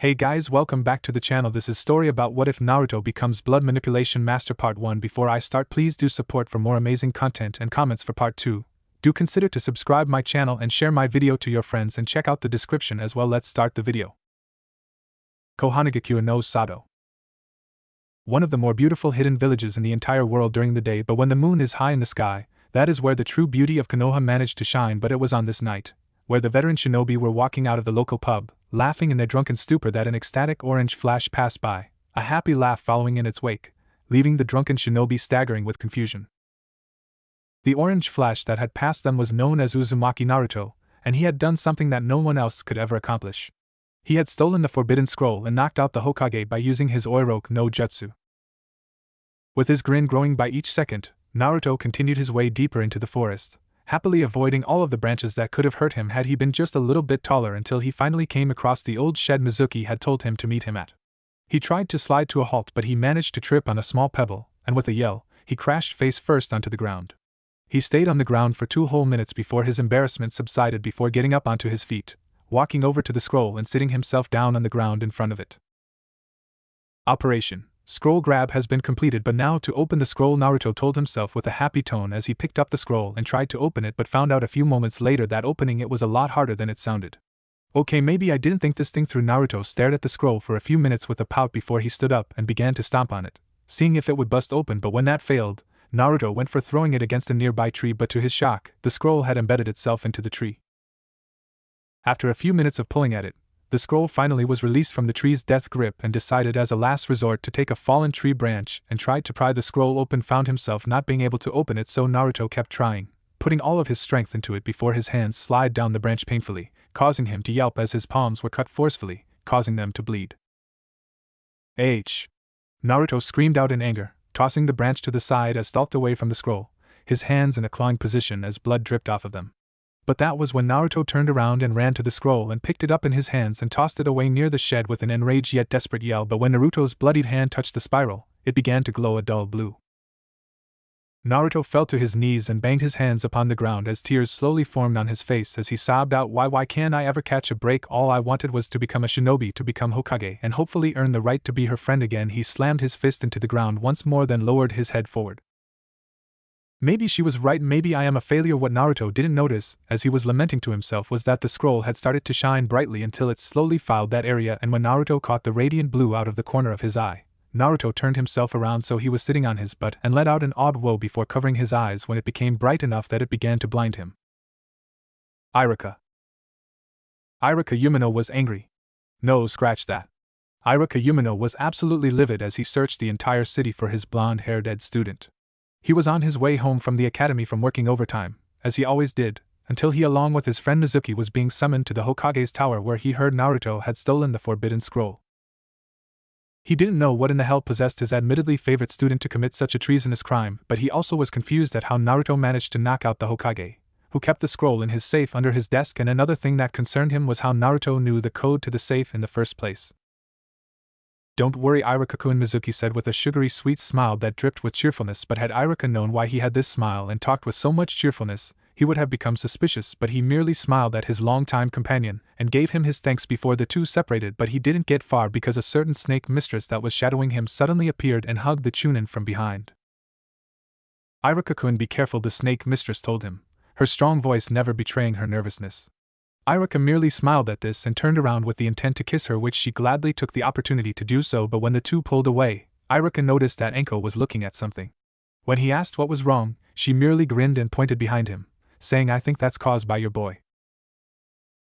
Hey guys, welcome back to the channel. This is story about what if Naruto becomes blood manipulation master part 1. Before I start, please do support for more amazing content and comments for part 2. Do consider to subscribe my channel and share my video to your friends and check out the description as well. Let's start the video. Kohanagakure no Sado. One of the more beautiful hidden villages in the entire world during the day, but when the moon is high in the sky, that is where the true beauty of Konoha managed to shine. But it was on this night, where the veteran shinobi were walking out of the local pub, laughing in their drunken stupor, that an ecstatic orange flash passed by, a happy laugh following in its wake, leaving the drunken shinobi staggering with confusion. The orange flash that had passed them was known as Uzumaki Naruto, and he had done something that no one else could ever accomplish. He had stolen the forbidden scroll and knocked out the Hokage by using his Oiroke no Jutsu. With his grin growing by each second, Naruto continued his way deeper into the forest, happily avoiding all of the branches that could have hurt him had he been just a little bit taller, until he finally came across the old shed Mizuki had told him to meet him at. He tried to slide to a halt, but he managed to trip on a small pebble, and with a yell, he crashed face first onto the ground. He stayed on the ground for 2 whole minutes before his embarrassment subsided, before getting up onto his feet, walking over to the scroll and sitting himself down on the ground in front of it. Operation Scroll Grab has been completed, but now to open the scroll, Naruto told himself with a happy tone as he picked up the scroll and tried to open it, but found out a few moments later that opening it was a lot harder than it sounded. Okay, maybe I didn't think this thing through. Naruto stared at the scroll for a few minutes with a pout before he stood up and began to stomp on it, seeing if it would bust open, but when that failed, Naruto went for throwing it against a nearby tree, but to his shock, the scroll had embedded itself into the tree. After a few minutes of pulling at it, the scroll finally was released from the tree's death grip and decided as a last resort to take a fallen tree branch and tried to pry the scroll open, found himself not being able to open it, so Naruto kept trying, putting all of his strength into it before his hands slid down the branch painfully, causing him to yelp as his palms were cut forcefully, causing them to bleed. H! Naruto screamed out in anger, tossing the branch to the side as stalked away from the scroll, his hands in a clawing position as blood dripped off of them. But that was when Naruto turned around and ran to the scroll and picked it up in his hands and tossed it away near the shed with an enraged yet desperate yell. But when Naruto's bloodied hand touched the spiral, it began to glow a dull blue. Naruto fell to his knees and banged his hands upon the ground as tears slowly formed on his face as he sobbed out, Why can't I ever catch a break? All I wanted was to become a shinobi, to become Hokage, and hopefully earn the right to be her friend again." He slammed his fist into the ground once more, then lowered his head forward. Maybe she was right, maybe I am a failure. What Naruto didn't notice, as he was lamenting to himself, was that the scroll had started to shine brightly until it slowly filled that area, and when Naruto caught the radiant blue out of the corner of his eye, Naruto turned himself around so he was sitting on his butt and let out an odd woe before covering his eyes when it became bright enough that it began to blind him. Iruka Umino was angry. No, scratch that. Iruka Umino was absolutely livid as he searched the entire city for his blonde-haired dead student. He was on his way home from the academy from working overtime, as he always did, until he, along with his friend Mizuki, was being summoned to the Hokage's tower, where he heard Naruto had stolen the forbidden scroll. He didn't know what in the hell possessed his admittedly favorite student to commit such a treasonous crime, but he also was confused at how Naruto managed to knock out the Hokage, who kept the scroll in his safe under his desk, and another thing that concerned him was how Naruto knew the code to the safe in the first place. "Don't worry, Iruka-kun," Mizuki said with a sugary sweet smile that dripped with cheerfulness. But had Iruka known why he had this smile and talked with so much cheerfulness, he would have become suspicious. But he merely smiled at his longtime companion and gave him his thanks before the two separated. But he didn't get far because a certain snake mistress that was shadowing him suddenly appeared and hugged the Chunin from behind. "Iruka-kun, be careful," the snake mistress told him, her strong voice never betraying her nervousness. Iruka merely smiled at this and turned around with the intent to kiss her, which she gladly took the opportunity to do so. But when the two pulled away, Iruka noticed that Enko was looking at something. When he asked what was wrong, she merely grinned and pointed behind him, saying, "I think that's caused by your boy."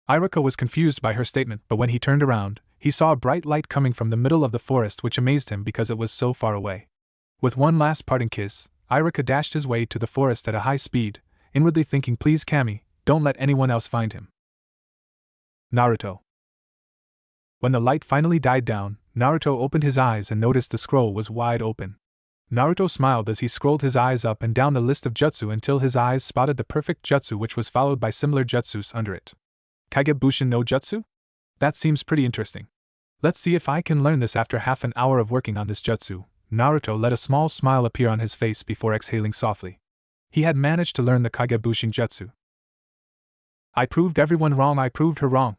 Iruka was confused by her statement, but when he turned around, he saw a bright light coming from the middle of the forest, which amazed him because it was so far away. With one last parting kiss, Iruka dashed his way to the forest at a high speed, inwardly thinking, "Please, Kami, don't let anyone else find him." Naruto. When the light finally died down, Naruto opened his eyes and noticed the scroll was wide open. Naruto smiled as he scrolled his eyes up and down the list of jutsu until his eyes spotted the perfect jutsu, which was followed by similar jutsus under it. Kage Bushin no Jutsu? That seems pretty interesting. Let's see if I can learn this. After half an hour of working on this jutsu, Naruto let a small smile appear on his face before exhaling softly. He had managed to learn the Kage Bushin jutsu. "I proved everyone wrong, I proved her wrong.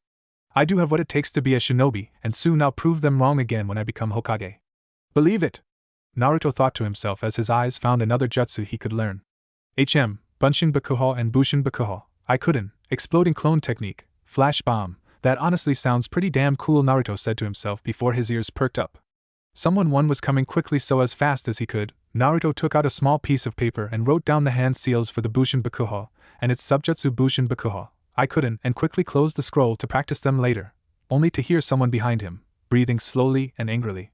I do have what it takes to be a shinobi, and soon I'll prove them wrong again when I become Hokage. Believe it! Naruto thought to himself as his eyes found another jutsu he could learn. Bunshin Bakuho and Bushin Bakuho, Ikuden, exploding clone technique, flash bomb. That honestly sounds pretty damn cool, Naruto said to himself before his ears perked up. Someone was coming quickly, so as fast as he could, Naruto took out a small piece of paper and wrote down the hand seals for the Bushin Bakuho, and its subjutsu Bushin Bakuho, Ikuden, and quickly closed the scroll to practice them later, only to hear someone behind him, breathing slowly and angrily.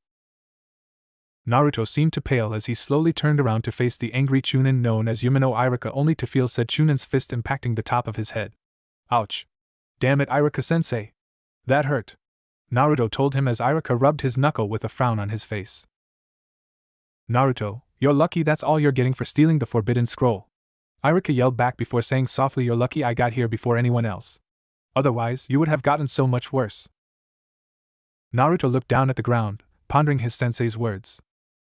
Naruto seemed to pale as he slowly turned around to face the angry Chunin known as Yumino Iruka, only to feel said Chunin's fist impacting the top of his head. Ouch! Damn it, Iruka-sensei! That hurt! Naruto told him as Iruka rubbed his knuckle with a frown on his face. Naruto, you're lucky that's all you're getting for stealing the forbidden scroll. Iruka yelled back before saying softly, you're lucky I got here before anyone else. Otherwise, you would have gotten so much worse. Naruto looked down at the ground, pondering his sensei's words.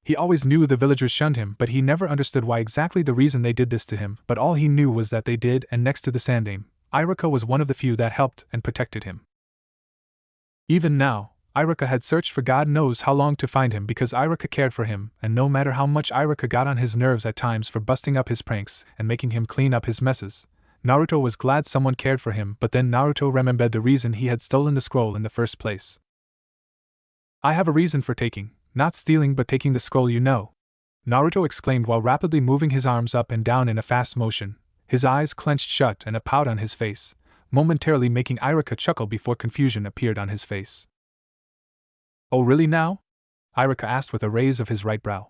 He always knew the villagers shunned him, but he never understood why exactly the reason they did this to him, but all he knew was that they did, and next to the Sandaime, Iruka was one of the few that helped and protected him. Even now, Iruka had searched for God knows how long to find him because Iruka cared for him, and no matter how much Iruka got on his nerves at times for busting up his pranks and making him clean up his messes, Naruto was glad someone cared for him. But then Naruto remembered the reason he had stolen the scroll in the first place. I have a reason for taking, not stealing but taking the scroll, you know, Naruto exclaimed while rapidly moving his arms up and down in a fast motion, his eyes clenched shut and a pout on his face, momentarily making Iruka chuckle before confusion appeared on his face. Oh really now? Iruka asked with a raise of his right brow.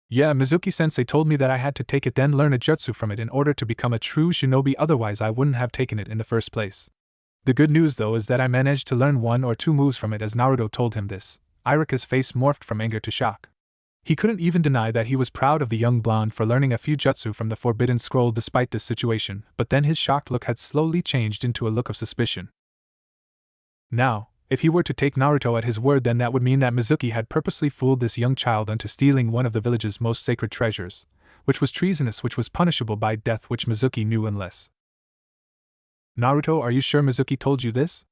Yeah, Mizuki-sensei told me that I had to take it then learn a jutsu from it in order to become a true shinobi, otherwise I wouldn't have taken it in the first place. The good news though is that I managed to learn 1 or 2 moves from it. As Naruto told him this, Iruka's face morphed from anger to shock. He couldn't even deny that he was proud of the young blonde for learning a few jutsu from the forbidden scroll despite this situation, but then his shocked look had slowly changed into a look of suspicion. Now, if he were to take Naruto at his word, then that would mean that Mizuki had purposely fooled this young child into stealing one of the village's most sacred treasures, which was treasonous, which was punishable by death, which Mizuki knew unless. Naruto, are you sure Mizuki told you this?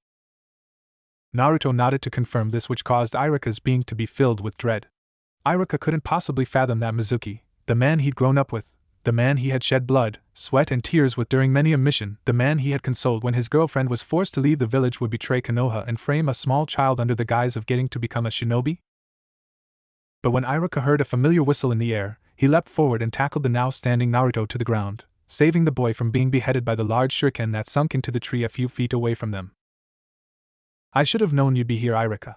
Naruto nodded to confirm this, which caused Iruka's being to be filled with dread. Iruka couldn't possibly fathom that Mizuki, the man he'd grown up with, the man he had shed blood, sweat and tears with during many a mission, the man he had consoled when his girlfriend was forced to leave the village, would betray Konoha and frame a small child under the guise of getting to become a shinobi? But when Iruka heard a familiar whistle in the air, he leapt forward and tackled the now standing Naruto to the ground, saving the boy from being beheaded by the large shuriken that sunk into the tree a few feet away from them. I should have known you'd be here, Iruka.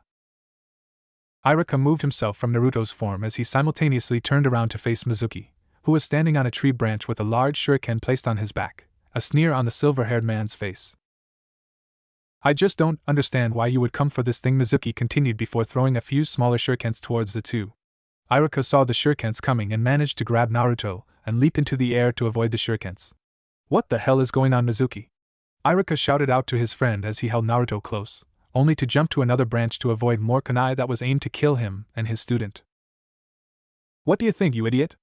Iruka moved himself from Naruto's form as he simultaneously turned around to face Mizuki, who was standing on a tree branch with a large shuriken placed on his back, a sneer on the silver-haired man's face. I just don't understand why you would come for this thing, Mizuki continued before throwing a few smaller shurikens towards the two. Iruka saw the shurikens coming and managed to grab Naruto and leap into the air to avoid the shurikens. What the hell is going on, Mizuki? Iruka shouted out to his friend as he held Naruto close, only to jump to another branch to avoid more kunai that was aimed to kill him and his student. What do you think, you idiot?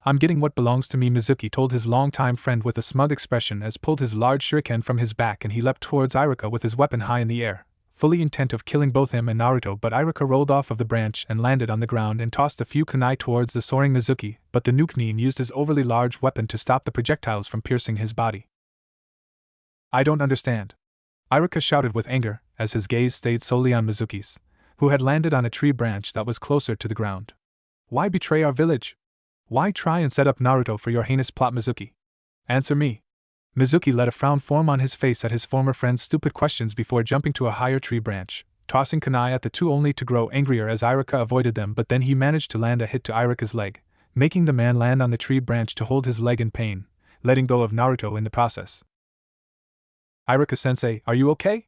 I'm getting what belongs to me, Mizuki told his longtime friend with a smug expression as pulled his large shuriken from his back and he leapt towards Iruka with his weapon high in the air, fully intent of killing both him and Naruto. But Iruka rolled off of the branch and landed on the ground and tossed a few kunai towards the soaring Mizuki, but the Nukenin used his overly large weapon to stop the projectiles from piercing his body. I don't understand, Iruka shouted with anger, as his gaze stayed solely on Mizuki's, who had landed on a tree branch that was closer to the ground. Why betray our village? Why try and set up Naruto for your heinous plot, Mizuki? Answer me. Mizuki let a frown form on his face at his former friend's stupid questions before jumping to a higher tree branch, tossing kunai at the two only to grow angrier as Iruka avoided them. But then he managed to land a hit to Iruka's leg, making the man land on the tree branch to hold his leg in pain, letting go of Naruto in the process. Iruka-sensei, are you okay?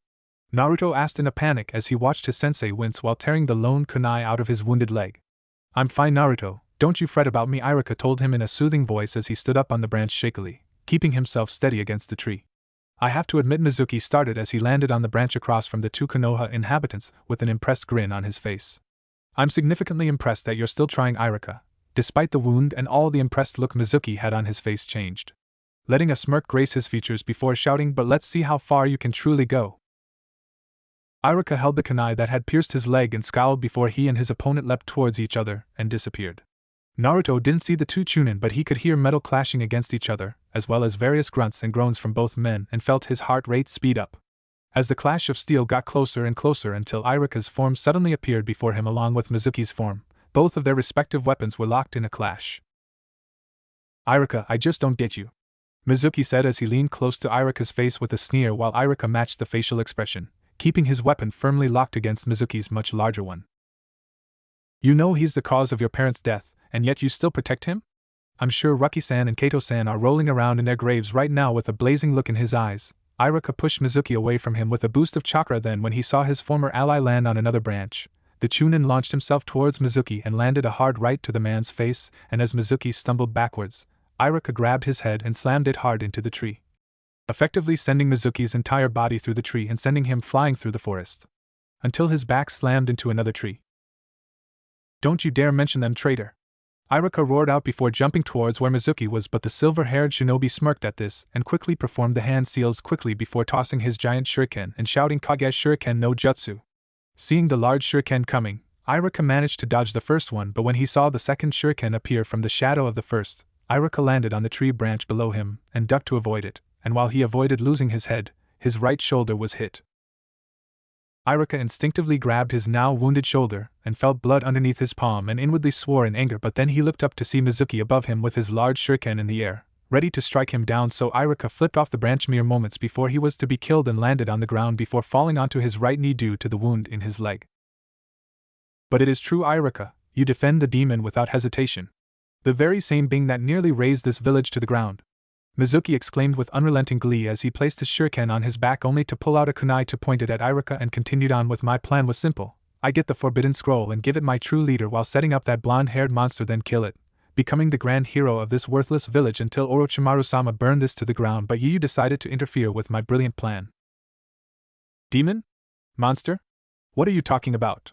Naruto asked in a panic as he watched his sensei wince while tearing the lone kunai out of his wounded leg. I'm fine, Naruto, don't you fret about me, Iruka told him in a soothing voice as he stood up on the branch shakily, keeping himself steady against the tree. I have to admit, Mizuki started as he landed on the branch across from the two Konoha inhabitants with an impressed grin on his face. I'm significantly impressed that you're still trying, Iruka. Despite the wound and all, the impressed look Mizuki had on his face changed, letting a smirk grace his features before shouting, but let's see how far you can truly go. Iruka held the kunai that had pierced his leg and scowled before he and his opponent leapt towards each other and disappeared. Naruto didn't see the two Chunin, but he could hear metal clashing against each other, as well as various grunts and groans from both men, and felt his heart rate speed up. As the clash of steel got closer and closer until Iruka's form suddenly appeared before him along with Mizuki's form, both of their respective weapons were locked in a clash. "Iruka, I just don't get you," Mizuki said as he leaned close to Iruka's face with a sneer while Iruka matched the facial expression, keeping his weapon firmly locked against Mizuki's much larger one. "You know he's the cause of your parents' death, and yet you still protect him? I'm sure Ruki-san and Kato-san are rolling around in their graves right now with a blazing look in his eyes." Iruka pushed Mizuki away from him with a boost of chakra. Then when he saw his former ally land on another branch, the Chunin launched himself towards Mizuki and landed a hard right to the man's face, and as Mizuki stumbled backwards, Iruka grabbed his head and slammed it hard into the tree, effectively sending Mizuki's entire body through the tree and sending him flying through the forest, until his back slammed into another tree. "Don't you dare mention them, traitor!" Iruka roared out before jumping towards where Mizuki was, but the silver-haired shinobi smirked at this and quickly performed the hand seals quickly before tossing his giant shuriken and shouting "Kage Shuriken no Jutsu." Seeing the large shuriken coming, Iruka managed to dodge the first one, but when he saw the second shuriken appear from the shadow of the first, Iruka landed on the tree branch below him and ducked to avoid it, and while he avoided losing his head, his right shoulder was hit. Iruka instinctively grabbed his now wounded shoulder and felt blood underneath his palm and inwardly swore in anger, but then he looked up to see Mizuki above him with his large shuriken in the air, ready to strike him down, so Iruka flipped off the branch mere moments before he was to be killed and landed on the ground before falling onto his right knee due to the wound in his leg. "But it is true, Iruka, you defend the demon without hesitation. The very same being that nearly razed this village to the ground," Mizuki exclaimed with unrelenting glee as he placed his shuriken on his back only to pull out a kunai to point it at Iruka and continued on with, "My plan was simple. I get the forbidden scroll and give it my true leader while setting up that blonde-haired monster, then kill it, becoming the grand hero of this worthless village until Orochimaru-sama burned this to the ground, but you decided to interfere with my brilliant plan." "Demon? Monster? What are you talking about?"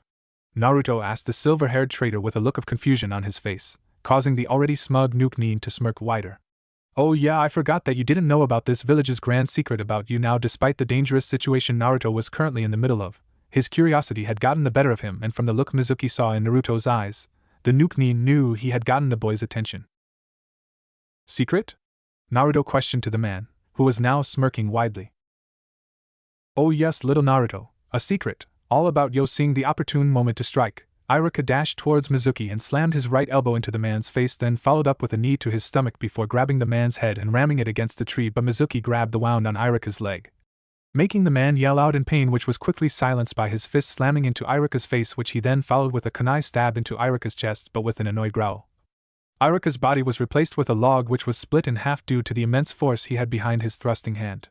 Naruto asked the silver-haired traitor with a look of confusion on his face, causing the already smug Nuke-nin to smirk wider. "Oh yeah, I forgot that you didn't know about this village's grand secret about you now." Despite the dangerous situation Naruto was currently in the middle of, his curiosity had gotten the better of him, and from the look Mizuki saw in Naruto's eyes, the Nuke-nin knew he had gotten the boy's attention. "Secret?" Naruto questioned to the man, who was now smirking widely. "Oh yes, little Naruto, a secret, all about yo." Seeing the opportune moment to strike, Iruka dashed towards Mizuki and slammed his right elbow into the man's face, then followed up with a knee to his stomach before grabbing the man's head and ramming it against the tree, but Mizuki grabbed the wound on Iruka's leg, making the man yell out in pain, which was quickly silenced by his fist slamming into Iruka's face, which he then followed with a kunai stab into Iruka's chest, but with an annoyed growl. Iruka's body was replaced with a log which was split in half due to the immense force he had behind his thrusting hand.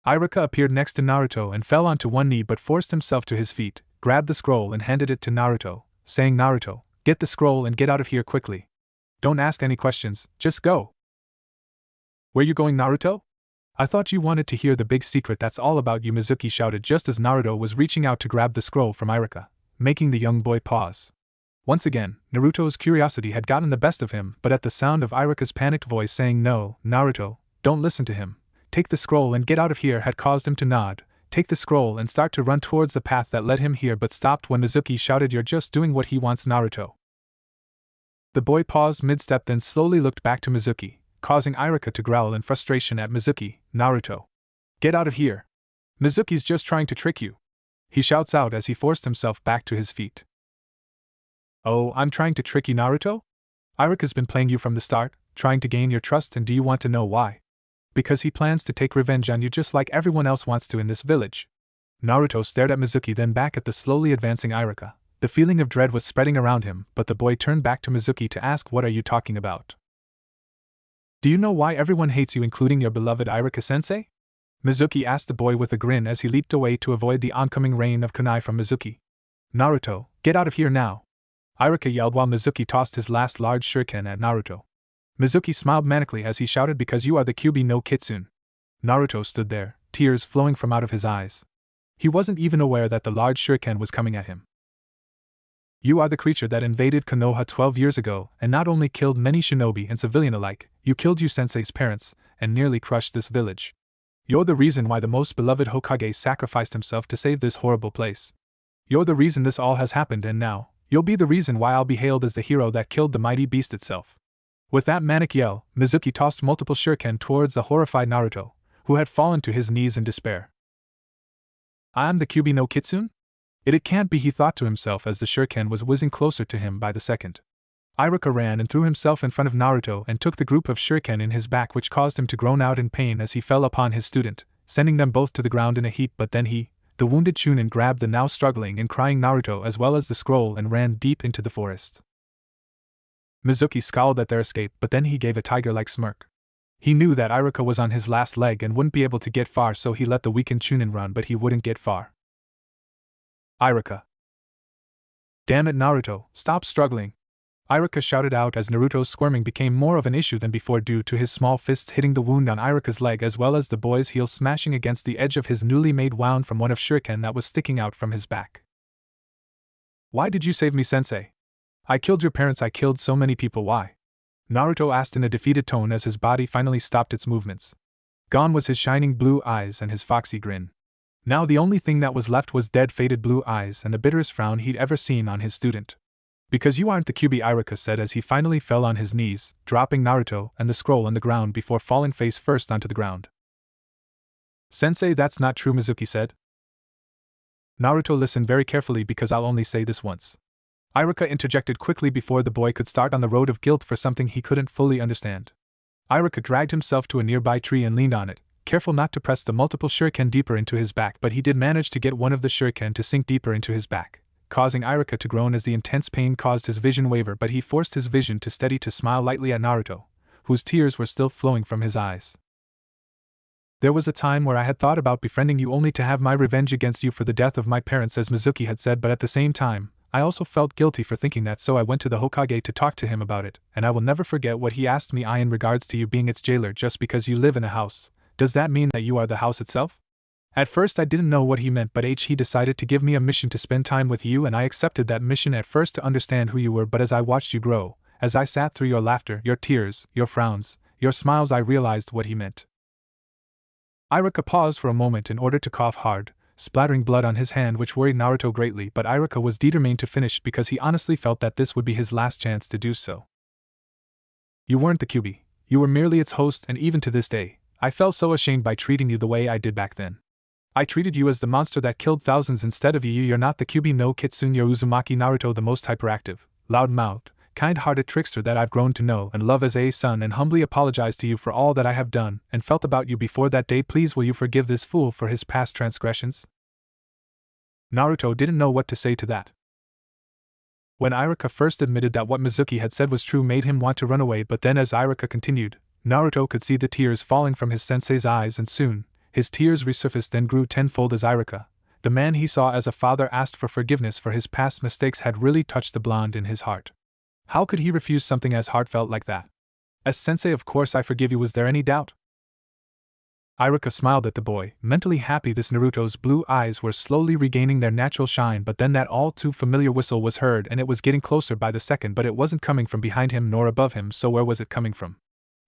Iruka appeared next to Naruto and fell onto one knee but forced himself to his feet, grabbed the scroll and handed it to Naruto, saying, "Naruto, get the scroll and get out of here quickly. Don't ask any questions, just go." "Where you going, Naruto? I thought you wanted to hear the big secret that's all about you," Mizuki shouted just as Naruto was reaching out to grab the scroll from Iruka, making the young boy pause. Once again, Naruto's curiosity had gotten the best of him, but at the sound of Iruka's panicked voice saying, "No, Naruto, don't listen to him. Take the scroll and get out of here," had caused him to nod, take the scroll and start to run towards the path that led him here, but stopped when Mizuki shouted, "You're just doing what he wants, Naruto." The boy paused mid-step, then slowly looked back to Mizuki, causing Iruka to growl in frustration at Mizuki. "Naruto, get out of here. Mizuki's just trying to trick you," he shouts out as he forced himself back to his feet. "Oh, I'm trying to trick you, Naruto? Iruka's been playing you from the start, trying to gain your trust, and do you want to know why? Because he plans to take revenge on you just like everyone else wants to in this village." Naruto stared at Mizuki, then back at the slowly advancing Iruka. The feeling of dread was spreading around him, but the boy turned back to Mizuki to ask, "What are you talking about? Do you know why everyone hates you, including your beloved Iruka-sensei?" Mizuki asked the boy with a grin as he leaped away to avoid the oncoming rain of kunai from Mizuki. "Naruto, get out of here now!" Iruka yelled while Mizuki tossed his last large shuriken at Naruto. Mizuki smiled manically as he shouted, "Because you are the Kyuubi no Kitsune." Naruto stood there, tears flowing from out of his eyes. He wasn't even aware that the large shuriken was coming at him. "You are the creature that invaded Konoha 12 years ago and not only killed many shinobi and civilian alike, you killed you sensei's parents and nearly crushed this village. You're the reason why the most beloved Hokage sacrificed himself to save this horrible place. You're the reason this all has happened, and now, you'll be the reason why I'll be hailed as the hero that killed the mighty beast itself." With that manic yell, Mizuki tossed multiple shuriken towards the horrified Naruto, who had fallen to his knees in despair. "I'm the Kyuubi no Kitsune? It can't be," he thought to himself as the shuriken was whizzing closer to him by the second. Iruka ran and threw himself in front of Naruto and took the group of shuriken in his back, which caused him to groan out in pain as he fell upon his student, sending them both to the ground in a heap. But then he, the wounded Chunin, grabbed the now struggling and crying Naruto as well as the scroll and ran deep into the forest. Mizuki scowled at their escape, but then he gave a tiger-like smirk. He knew that Iruka was on his last leg and wouldn't be able to get far, so he let the weakened Chunin run, but he wouldn't get far. "Iruka! Damn it, Naruto, stop struggling!" Iruka shouted out as Naruto's squirming became more of an issue than before due to his small fists hitting the wound on Iruka's leg as well as the boy's heel smashing against the edge of his newly made wound from one of shuriken that was sticking out from his back. "Why did you save me, sensei? I killed your parents, I killed so many people, why?" Naruto asked in a defeated tone as his body finally stopped its movements. Gone was his shining blue eyes and his foxy grin. Now the only thing that was left was dead, faded blue eyes and the bitterest frown he'd ever seen on his student. "Because you aren't the Kyuubi," Iruka said as he finally fell on his knees, dropping Naruto and the scroll on the ground before falling face first onto the ground. "Sensei, that's not true," Mizuki said. Naruto listened very carefully because I'll only say this once. Iruka interjected quickly before the boy could start on the road of guilt for something he couldn't fully understand. Iruka dragged himself to a nearby tree and leaned on it, careful not to press the multiple shuriken deeper into his back, but he did manage to get one of the shuriken to sink deeper into his back, causing Iruka to groan as the intense pain caused his vision waver, but he forced his vision to steady to smile lightly at Naruto, whose tears were still flowing from his eyes. "There was a time where I had thought about befriending you only to have my revenge against you for the death of my parents," as Mizuki had said, "but at the same time, I also felt guilty for thinking that, so I went to the Hokage to talk to him about it, and I will never forget what he asked me in regards to you being its jailer. Just because you live in a house, does that mean that you are the house itself? At first I didn't know what he meant, but he decided to give me a mission to spend time with you, and I accepted that mission at first to understand who you were, but as I watched you grow, as I sat through your laughter, your tears, your frowns, your smiles, I realized what he meant." Iruka paused for a moment in order to cough hard, splattering blood on his hand, which worried Naruto greatly, but Iruka was determined to finish because he honestly felt that this would be his last chance to do so. "You weren't the Kyuubi, you were merely its host, and even to this day, I felt so ashamed by treating you the way I did back then. I treated you as the monster that killed thousands instead of you. You're not the Kyuubi no Kitsune, you're Uzumaki Naruto, the most hyperactive, loud-mouthed, kind-hearted trickster that I've grown to know and love as a son, and humbly apologize to you for all that I have done and felt about you before that day. Please, will you forgive this fool for his past transgressions?" Naruto didn't know what to say to that. When Iruka first admitted that what Mizuki had said was true made him want to run away, but then as Iruka continued, Naruto could see the tears falling from his sensei's eyes, and soon, his tears resurfaced, then grew tenfold as Iruka, the man he saw as a father, asked for forgiveness for his past mistakes. Had really touched the blonde in his heart. How could he refuse something as heartfelt like that? "As sensei, of course I forgive you. Was there any doubt?" Iruka smiled at the boy, mentally happy. This Naruto's blue eyes were slowly regaining their natural shine, but then that all-too-familiar whistle was heard, and it was getting closer by the second, but it wasn't coming from behind him nor above him, so where was it coming from?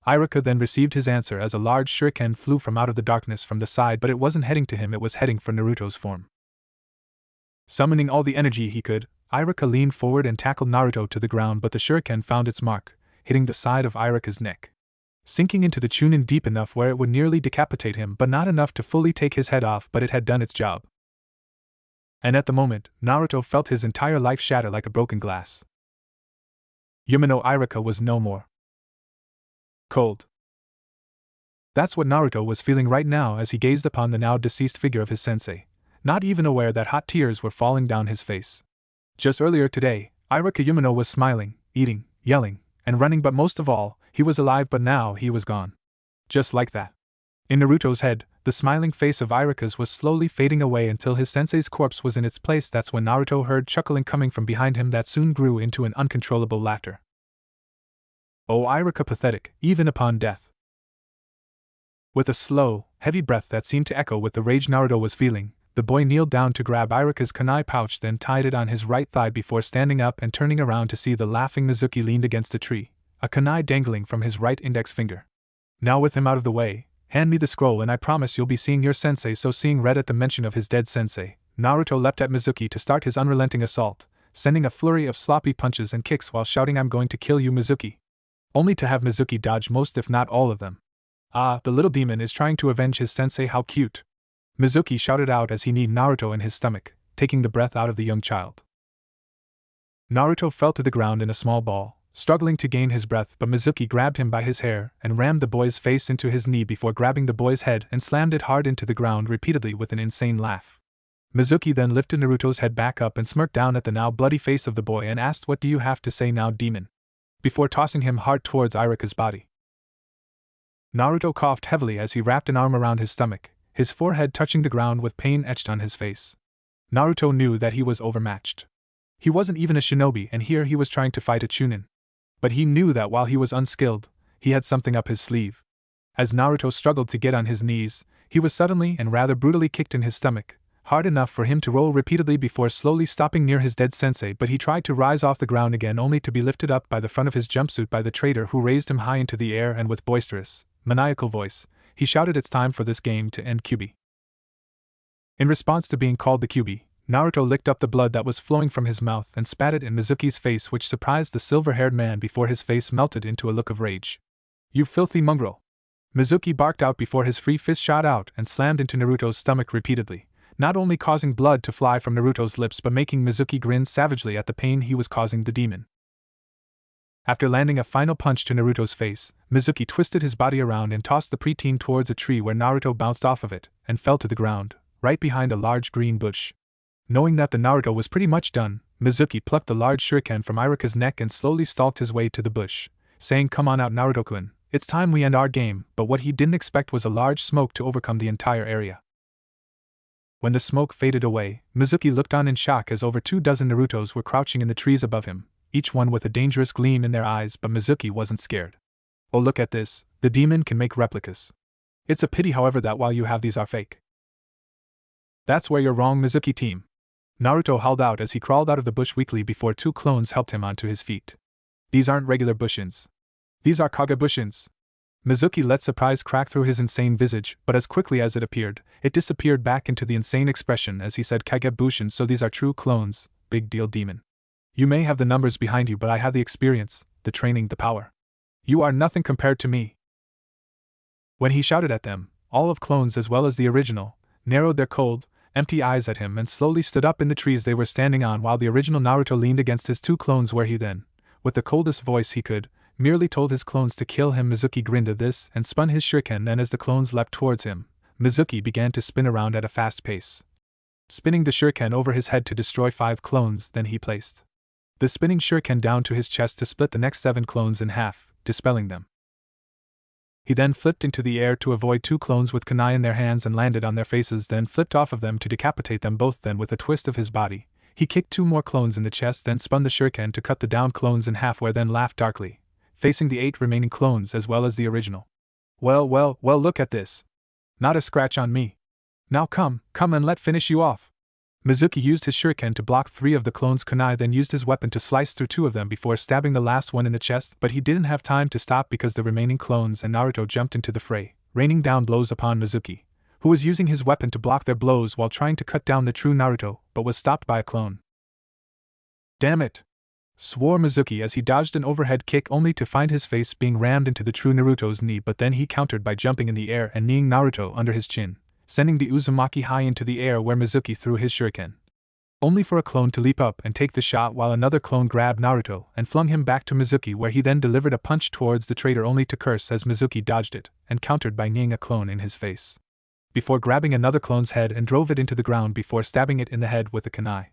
Iruka then received his answer as a large shuriken flew from out of the darkness from the side, but it wasn't heading to him, it was heading for Naruto's form. Summoning all the energy he could, Iruka leaned forward and tackled Naruto to the ground, but the shuriken found its mark, hitting the side of Iruka's neck, sinking into the Chunin deep enough where it would nearly decapitate him, but not enough to fully take his head off, but it had done its job. And at the moment, Naruto felt his entire life shatter like a broken glass. Yumino Iruka was no more. Cold. That's what Naruto was feeling right now as he gazed upon the now deceased figure of his sensei, not even aware that hot tears were falling down his face. Just earlier today, Iruka Yumino was smiling, eating, yelling, and running, but most of all, he was alive, but now he was gone. Just like that. In Naruto's head, the smiling face of Iruka's was slowly fading away until his sensei's corpse was in its place. That's when Naruto heard chuckling coming from behind him that soon grew into an uncontrollable laughter. Oh, Iruka, pathetic, even upon death. With a slow, heavy breath that seemed to echo with the rage Naruto was feeling, the boy kneeled down to grab Iruka's kunai pouch, then tied it on his right thigh before standing up and turning around to see the laughing Mizuki leaned against a tree, a kunai dangling from his right index finger. Now with him out of the way, Hand me the scroll and I promise you'll be seeing your sensei. So seeing red at the mention of his dead sensei, Naruto leapt at Mizuki to start his unrelenting assault, sending a flurry of sloppy punches and kicks while shouting, "I'm going to kill you, Mizuki." Only to have Mizuki dodge most if not all of them. "Ah, the little demon is trying to avenge his sensei, how cute," Mizuki shouted out as he kneed Naruto in his stomach, taking the breath out of the young child. Naruto fell to the ground in a small ball, struggling to gain his breath, but Mizuki grabbed him by his hair and rammed the boy's face into his knee before grabbing the boy's head and slammed it hard into the ground repeatedly with an insane laugh. Mizuki then lifted Naruto's head back up and smirked down at the now bloody face of the boy and asked, "What do you have to say now, demon?" before tossing him hard towards Irika's body. Naruto coughed heavily as he wrapped an arm around his stomach, his forehead touching the ground with pain etched on his face. Naruto knew that he was overmatched. He wasn't even a shinobi, and here he was trying to fight a chunin. But he knew that while he was unskilled, he had something up his sleeve. As Naruto struggled to get on his knees, he was suddenly and rather brutally kicked in his stomach, hard enough for him to roll repeatedly before slowly stopping near his dead sensei. But he tried to rise off the ground again, only to be lifted up by the front of his jumpsuit by the traitor, who raised him high into the air and with boisterous, maniacal voice, he shouted, "It's time for this game to end, Kyubi." In response to being called the Kyubi, Naruto licked up the blood that was flowing from his mouth and spat it in Mizuki's face, which surprised the silver-haired man before his face melted into a look of rage. "You filthy mongrel!" Mizuki barked out before his free fist shot out and slammed into Naruto's stomach repeatedly, not only causing blood to fly from Naruto's lips but making Mizuki grin savagely at the pain he was causing the demon. After landing a final punch to Naruto's face, Mizuki twisted his body around and tossed the preteen towards a tree, where Naruto bounced off of it and fell to the ground, right behind a large green bush. Knowing that the Naruto was pretty much done, Mizuki plucked the large shuriken from Irika's neck and slowly stalked his way to the bush, saying, "Come on out, Naruto-kun, it's time we end our game." But what he didn't expect was a large smoke to overcome the entire area. When the smoke faded away, Mizuki looked on in shock as over 24 Narutos were crouching in the trees above him, each one with a dangerous gleam in their eyes, but Mizuki wasn't scared. "Oh, look at this, the demon can make replicas. It's a pity, however, that while you have these are fake." "That's where you're wrong, Mizuki team," Naruto howled out as he crawled out of the bush weakly before 2 clones helped him onto his feet. "These aren't regular bushins. These are Kage bushins." Mizuki let surprise crack through his insane visage, but as quickly as it appeared, it disappeared back into the insane expression as he said, "Kage bushins, so these are true clones, big deal, demon. You may have the numbers behind you, but I have the experience, the training, the power. You are nothing compared to me." When he shouted at them, all of clones as well as the original narrowed their cold, empty eyes at him and slowly stood up in the trees they were standing on, while the original Naruto leaned against his 2 clones, where he then, with the coldest voice he could, merely told his clones to kill him. Mizuki grinned at this and spun his shuriken. Then as the clones leapt towards him, Mizuki began to spin around at a fast pace, spinning the shuriken over his head to destroy 5 clones. Then he placed the spinning shuriken down to his chest to split the next 7 clones in half, dispelling them. He then flipped into the air to avoid 2 clones with kunai in their hands and landed on their faces, then flipped off of them to decapitate them both. Then with a twist of his body, he kicked 2 more clones in the chest, then spun the shuriken to cut the downed clones in half, where then laughed darkly, facing the 8 remaining clones as well as the original. Well, look at this. Not a scratch on me. Now come and let finish you off." Mizuki used his shuriken to block 3 of the clones' kunai, then used his weapon to slice through 2 of them before stabbing the last one in the chest, but he didn't have time to stop because the remaining clones and Naruto jumped into the fray, raining down blows upon Mizuki, who was using his weapon to block their blows while trying to cut down the true Naruto, but was stopped by a clone. "Damn it!" swore Mizuki as he dodged an overhead kick, only to find his face being rammed into the true Naruto's knee, but then he countered by jumping in the air and kneeing Naruto under his chin, sending the Uzumaki high into the air where Mizuki threw his shuriken, only for a clone to leap up and take the shot, while another clone grabbed Naruto and flung him back to Mizuki, where he then delivered a punch towards the traitor, only to curse as Mizuki dodged it and countered by kneeing a clone in his face, before grabbing another clone's head and drove it into the ground before stabbing it in the head with a kunai.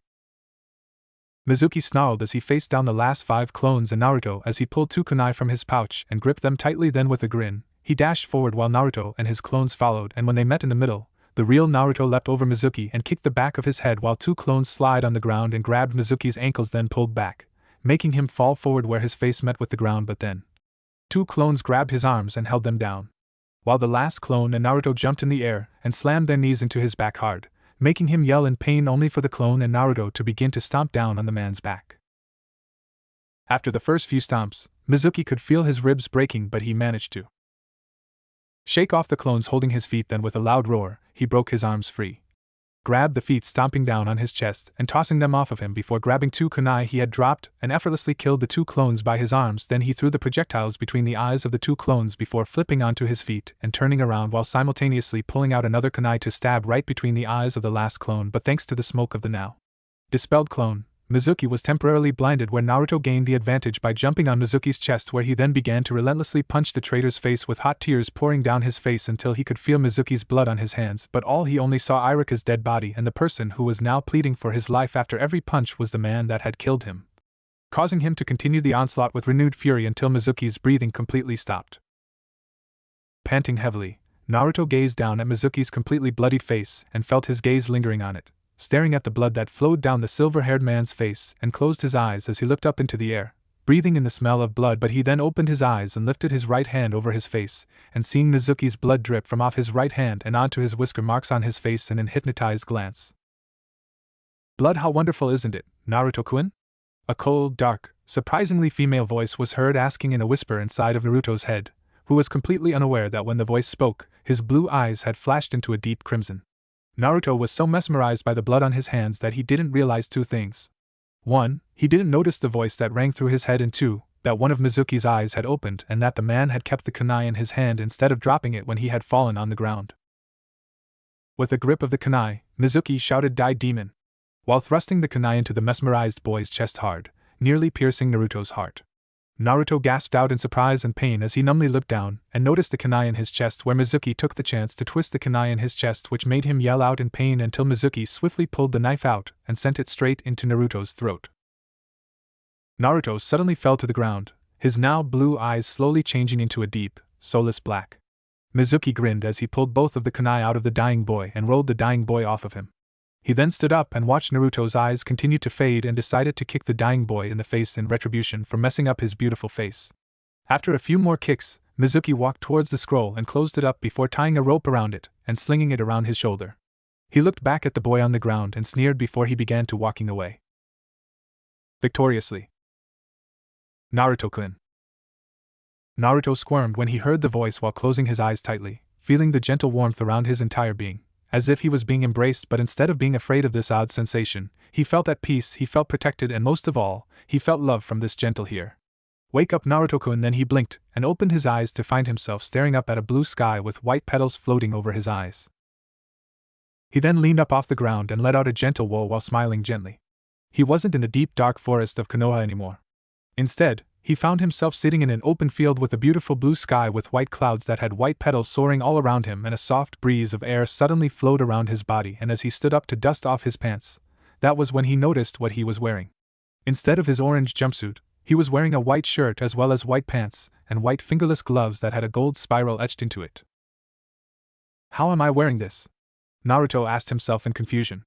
Mizuki snarled as he faced down the last 5 clones and Naruto as he pulled 2 kunai from his pouch and gripped them tightly. Then with a grin, he dashed forward while Naruto and his clones followed, and when they met in the middle, the real Naruto leapt over Mizuki and kicked the back of his head, while 2 clones slid on the ground and grabbed Mizuki's ankles, then pulled back, making him fall forward where his face met with the ground. But then 2 clones grabbed his arms and held them down, while the last clone and Naruto jumped in the air and slammed their knees into his back hard, making him yell in pain, only for the clone and Naruto to begin to stomp down on the man's back. After the first few stomps, Mizuki could feel his ribs breaking, but he managed to Shake off the clones holding his feet, then with a loud roar, he broke his arms free. Grabbed the feet stomping down on his chest and tossing them off of him before grabbing 2 kunai he had dropped and effortlessly killed the 2 clones by his arms. Then he threw the projectiles between the eyes of the 2 clones before flipping onto his feet and turning around while simultaneously pulling out another kunai to stab right between the eyes of the last clone. But thanks to the smoke of the now dispelled clone, Mizuki was temporarily blinded, where Naruto gained the advantage by jumping on Mizuki's chest, where he then began to relentlessly punch the traitor's face with hot tears pouring down his face until he could feel Mizuki's blood on his hands. But all he only saw Irika's dead body, and the person who was now pleading for his life after every punch was the man that had killed him, causing him to continue the onslaught with renewed fury until Mizuki's breathing completely stopped. Panting heavily, Naruto gazed down at Mizuki's completely bloodied face and felt his gaze lingering on it, staring at the blood that flowed down the silver-haired man's face, and closed his eyes as he looked up into the air, breathing in the smell of blood. But he then opened his eyes and lifted his right hand over his face, and seeing Mizuki's blood drip from off his right hand and onto his whisker marks on his face in an hypnotized glance. Blood, how wonderful, isn't it, Naruto-kun? A cold, dark, surprisingly female voice was heard asking in a whisper inside of Naruto's head, who was completely unaware that when the voice spoke, his blue eyes had flashed into a deep crimson. Naruto was so mesmerized by the blood on his hands that he didn't realize 2 things. 1. He didn't notice the voice that rang through his head, and 2. That one of Mizuki's eyes had opened and that the man had kept the kunai in his hand instead of dropping it when he had fallen on the ground. With a grip of the kunai, Mizuki shouted, "Die, demon!" while thrusting the kunai into the mesmerized boy's chest hard, nearly piercing Naruto's heart. Naruto gasped out in surprise and pain as he numbly looked down and noticed the kunai in his chest, where Mizuki took the chance to twist the kunai in his chest, which made him yell out in pain until Mizuki swiftly pulled the knife out and sent it straight into Naruto's throat. Naruto suddenly fell to the ground, his now blue eyes slowly changing into a deep, soulless black. Mizuki grinned as he pulled both of the kunai out of the dying boy and rolled the dying boy off of him. He then stood up and watched Naruto's eyes continue to fade and decided to kick the dying boy in the face in retribution for messing up his beautiful face. After a few more kicks, Mizuki walked towards the scroll and closed it up before tying a rope around it and slinging it around his shoulder. He looked back at the boy on the ground and sneered before he began to walking away. Victoriously. Naruto-kun. Naruto squirmed when he heard the voice while closing his eyes tightly, feeling the gentle warmth around his entire being, as if he was being embraced. But instead of being afraid of this odd sensation, he felt at peace, he felt protected, and most of all, he felt love from this gentle here. "Wake up, Naruto-kun!" Then he blinked and opened his eyes to find himself staring up at a blue sky with white petals floating over his eyes. He then leaned up off the ground and let out a gentle whoa while smiling gently. He wasn't in the deep dark forest of Konoha anymore. Instead, he found himself sitting in an open field with a beautiful blue sky with white clouds that had white petals soaring all around him, and a soft breeze of air suddenly flowed around his body. And as he stood up to dust off his pants, that was when he noticed what he was wearing. Instead of his orange jumpsuit, he was wearing a white shirt as well as white pants and white fingerless gloves that had a gold spiral etched into it. "How am I wearing this?" Naruto asked himself in confusion.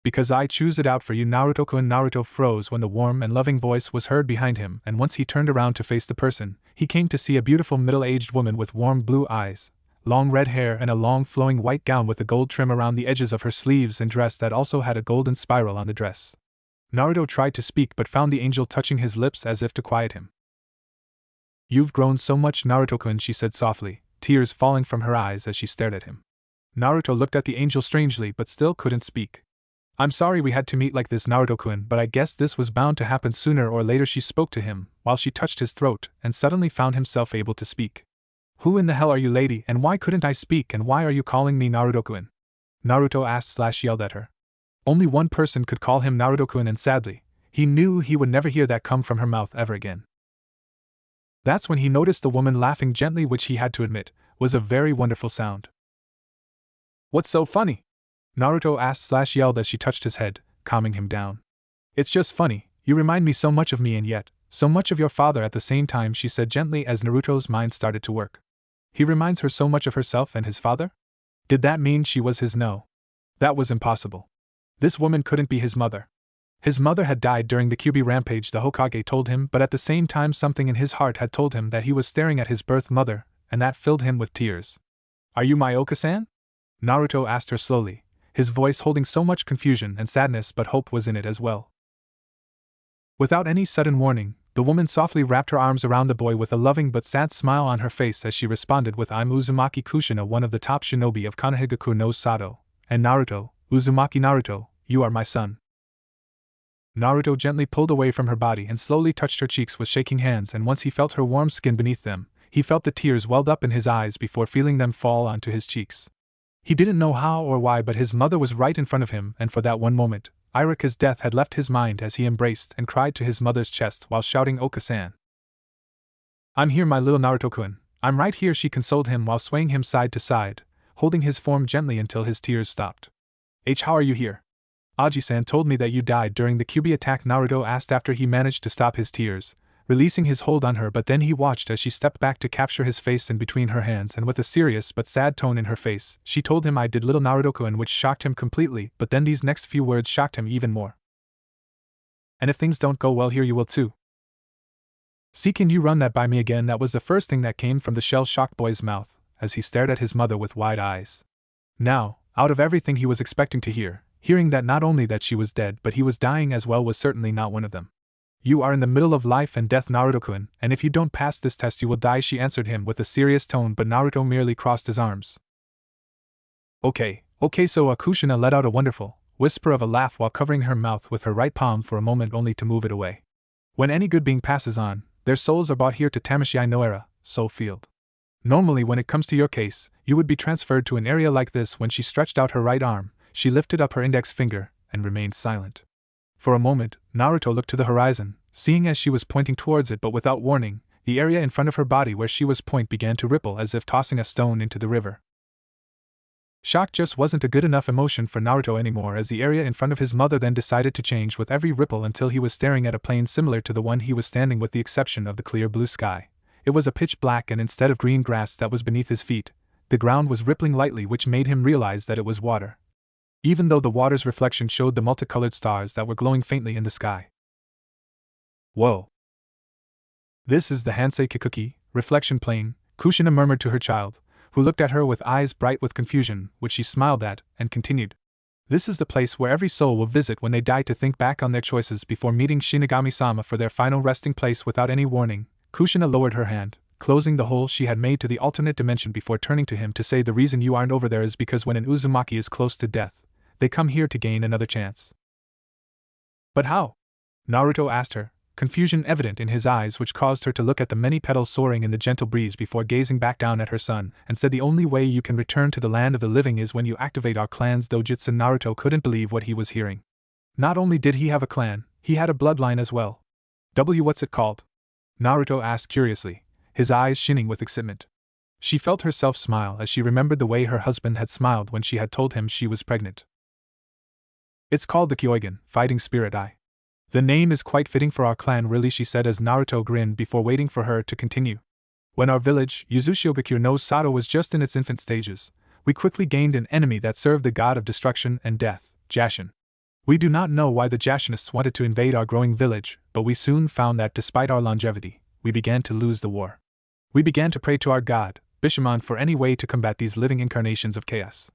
"Because I choose it out for you, Naruto-kun." Naruto froze when the warm and loving voice was heard behind him, and once he turned around to face the person, he came to see a beautiful middle-aged woman with warm blue eyes, long red hair, and a long flowing white gown with a gold trim around the edges of her sleeves and dress that also had a golden spiral on the dress. Naruto tried to speak but found the angel touching his lips as if to quiet him. "You've grown so much, Naruto-kun," she said softly, tears falling from her eyes as she stared at him. Naruto looked at the angel strangely but still couldn't speak. "I'm sorry we had to meet like this, Naruto-kun, but I guess this was bound to happen sooner or later." She spoke to him, while she touched his throat, and suddenly found himself able to speak. "Who in the hell are you, lady, and why couldn't I speak, and why are you calling me Naruto-kun?" Naruto asked/yelled at her. Only one person could call him Naruto-kun, and sadly, he knew he would never hear that come from her mouth ever again. That's when he noticed the woman laughing gently, which he had to admit was a very wonderful sound. "What's so funny?" Naruto asked/yelled as she touched his head, calming him down. "It's just funny, you remind me so much of me and yet, so much of your father at the same time," she said gently as Naruto's mind started to work. He reminds her so much of herself and his father? Did that mean she was his? No. That was impossible. This woman couldn't be his mother. His mother had died during the Kyuubi rampage, the Hokage told him, but at the same time something in his heart had told him that he was staring at his birth mother, and that filled him with tears. "Are you my Oka-san?" Naruto asked her slowly, his voice holding so much confusion and sadness, but hope was in it as well. Without any sudden warning, the The woman softly wrapped her arms around the boy with a loving but sad smile on her face as she responded with, I'm Uzumaki Kushina, one of the top shinobi of Konohagakure no Sato, and Naruto, Uzumaki Naruto, you are my son. Naruto gently pulled away from her body and slowly touched her cheeks with shaking hands, and once he felt her warm skin beneath them, he felt the tears welled up in his eyes before feeling them fall onto his cheeks. He didn't know how or why, but his mother was right in front of him, and for that one moment, Irika's death had left his mind as he embraced and cried to his mother's chest while shouting, Oka-san. I'm here, my little Naruto-kun, I'm right here, she consoled him while swaying him side to side, holding his form gently until his tears stopped. How are you here? Aji-san told me that you died during the Kyuubi attack, Naruto asked after he managed to stop his tears, releasing his hold on her, but then he watched as she stepped back to capture his face in between her hands, and with a serious but sad tone in her face, she told him, I did, little Naruto-kun, which shocked him completely, but then these next few words shocked him even more. And if things don't go well here, you will too. See, can you run that by me again? That was the first thing that came from the shell-shocked boy's mouth, as he stared at his mother with wide eyes. Now, out of everything he was expecting to hear, hearing that not only that she was dead but he was dying as well was certainly not one of them. You are in the middle of life and death, Naruto-kun, and if you don't pass this test you will die, she answered him with a serious tone, but Naruto merely crossed his arms. Okay, so Kushina let out a wonderful whisper of a laugh while covering her mouth with her right palm for a moment only to move it away. When any good being passes on, their souls are brought here to Tamashii no Era, Soul Field. Normally when it comes to your case, you would be transferred to an area like this. When she stretched out her right arm, she lifted up her index finger and remained silent. For a moment, Naruto looked to the horizon, seeing as she was pointing towards it, but without warning, the area in front of her body where she was pointing began to ripple as if tossing a stone into the river. Shock just wasn't a good enough emotion for Naruto anymore, as the area in front of his mother then decided to change with every ripple until he was staring at a plane similar to the one he was standing with the exception of the clear blue sky. It was a pitch black, and instead of green grass that was beneath his feet, the ground was rippling lightly, which made him realize that it was water, even though the water's reflection showed the multicolored stars that were glowing faintly in the sky. Whoa! This is the Hansei Kikuki, reflection plane, Kushina murmured to her child, who looked at her with eyes bright with confusion, which she smiled at, and continued. This is the place where every soul will visit when they die to think back on their choices before meeting Shinigami-sama for their final resting place. Without any warning, Kushina lowered her hand, closing the hole she had made to the alternate dimension before turning to him to say, the reason you aren't over there is because when an Uzumaki is close to death, they come here to gain another chance. But how? Naruto asked her, confusion evident in his eyes, which caused her to look at the many petals soaring in the gentle breeze before gazing back down at her son, and said, the only way you can return to the land of the living is when you activate our clan's dojutsu. Naruto couldn't believe what he was hearing. Not only did he have a clan, he had a bloodline as well. What's it called? Naruto asked curiously, his eyes shining with excitement. She felt herself smile as she remembered the way her husband had smiled when she had told him she was pregnant. It's called the Kyogen, Fighting Spirit Eye. The name is quite fitting for our clan, really, she said as Naruto grinned before waiting for her to continue. When our village, Uzushiogakure no Sato, was just in its infant stages, we quickly gained an enemy that served the god of destruction and death, Jashin. We do not know why the Jashinists wanted to invade our growing village, but we soon found that despite our longevity, we began to lose the war. We began to pray to our god, Bishamon, for any way to combat these living incarnations of chaos.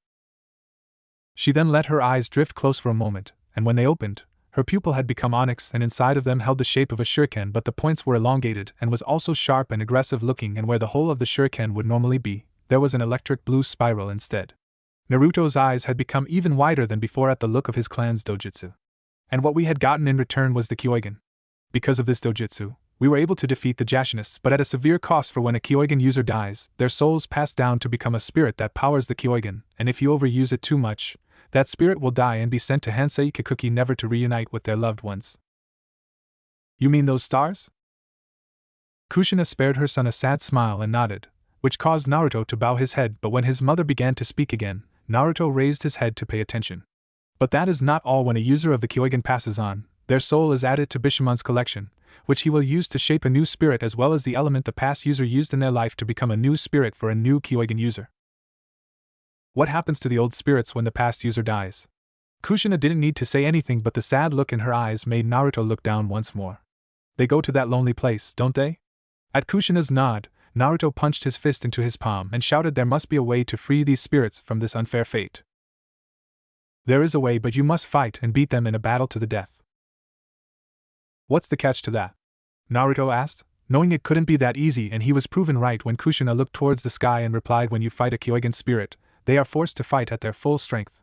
She then let her eyes drift close for a moment, and when they opened, her pupil had become onyx and inside of them held the shape of a shuriken, but the points were elongated and was also sharp and aggressive looking, and where the hole of the shuriken would normally be, there was an electric blue spiral instead. Naruto's eyes had become even wider than before at the look of his clan's dojutsu. And what we had gotten in return was the Kyogen. Because of this dojutsu, we were able to defeat the Jashinists, but at a severe cost, for when a Kyogen user dies, their souls pass down to become a spirit that powers the Kyogen, and if you overuse it too much, that spirit will die and be sent to Hansei Kikuki, never to reunite with their loved ones. You mean those stars? Kushina spared her son a sad smile and nodded, which caused Naruto to bow his head, but when his mother began to speak again, Naruto raised his head to pay attention. But that is not all. When a user of the Kyogen passes on, their soul is added to Bishamon's collection, which he will use to shape a new spirit as well as the element the past user used in their life to become a new spirit for a new Kyogen user. What happens to the old spirits when the past user dies? Kushina didn't need to say anything, but the sad look in her eyes made Naruto look down once more. They go to that lonely place, don't they? At Kushina's nod, Naruto punched his fist into his palm and shouted, there must be a way to free these spirits from this unfair fate. There is a way, but you must fight and beat them in a battle to the death. What's the catch to that? Naruto asked, knowing it couldn't be that easy, and he was proven right when Kushina looked towards the sky and replied, when you fight a Kyogen spirit, they are forced to fight at their full strength.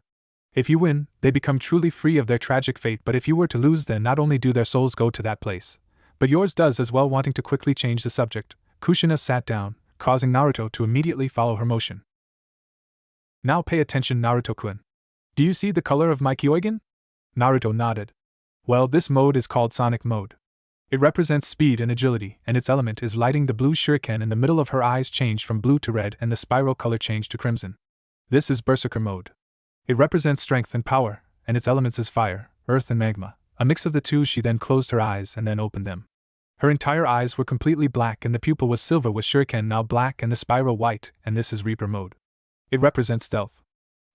If you win, they become truly free of their tragic fate, but if you were to lose, then not only do their souls go to that place, but yours does as well. Wanting to quickly change the subject, Kushina sat down, causing Naruto to immediately follow her motion. Now pay attention, Naruto-kun. Do you see the color of my Kyogen? Naruto nodded. Well, this mode is called Sonic Mode. It represents speed and agility, and its element is lighting. The blue shuriken in the middle of her eyes changed from blue to red, and the spiral color changed to crimson. This is Berserker Mode. It represents strength and power, and its elements is fire, earth and magma, a mix of the two. She then closed her eyes and then opened them. Her entire eyes were completely black, and the pupil was silver with shuriken now black and the spiral white, and this is Reaper Mode. It represents stealth.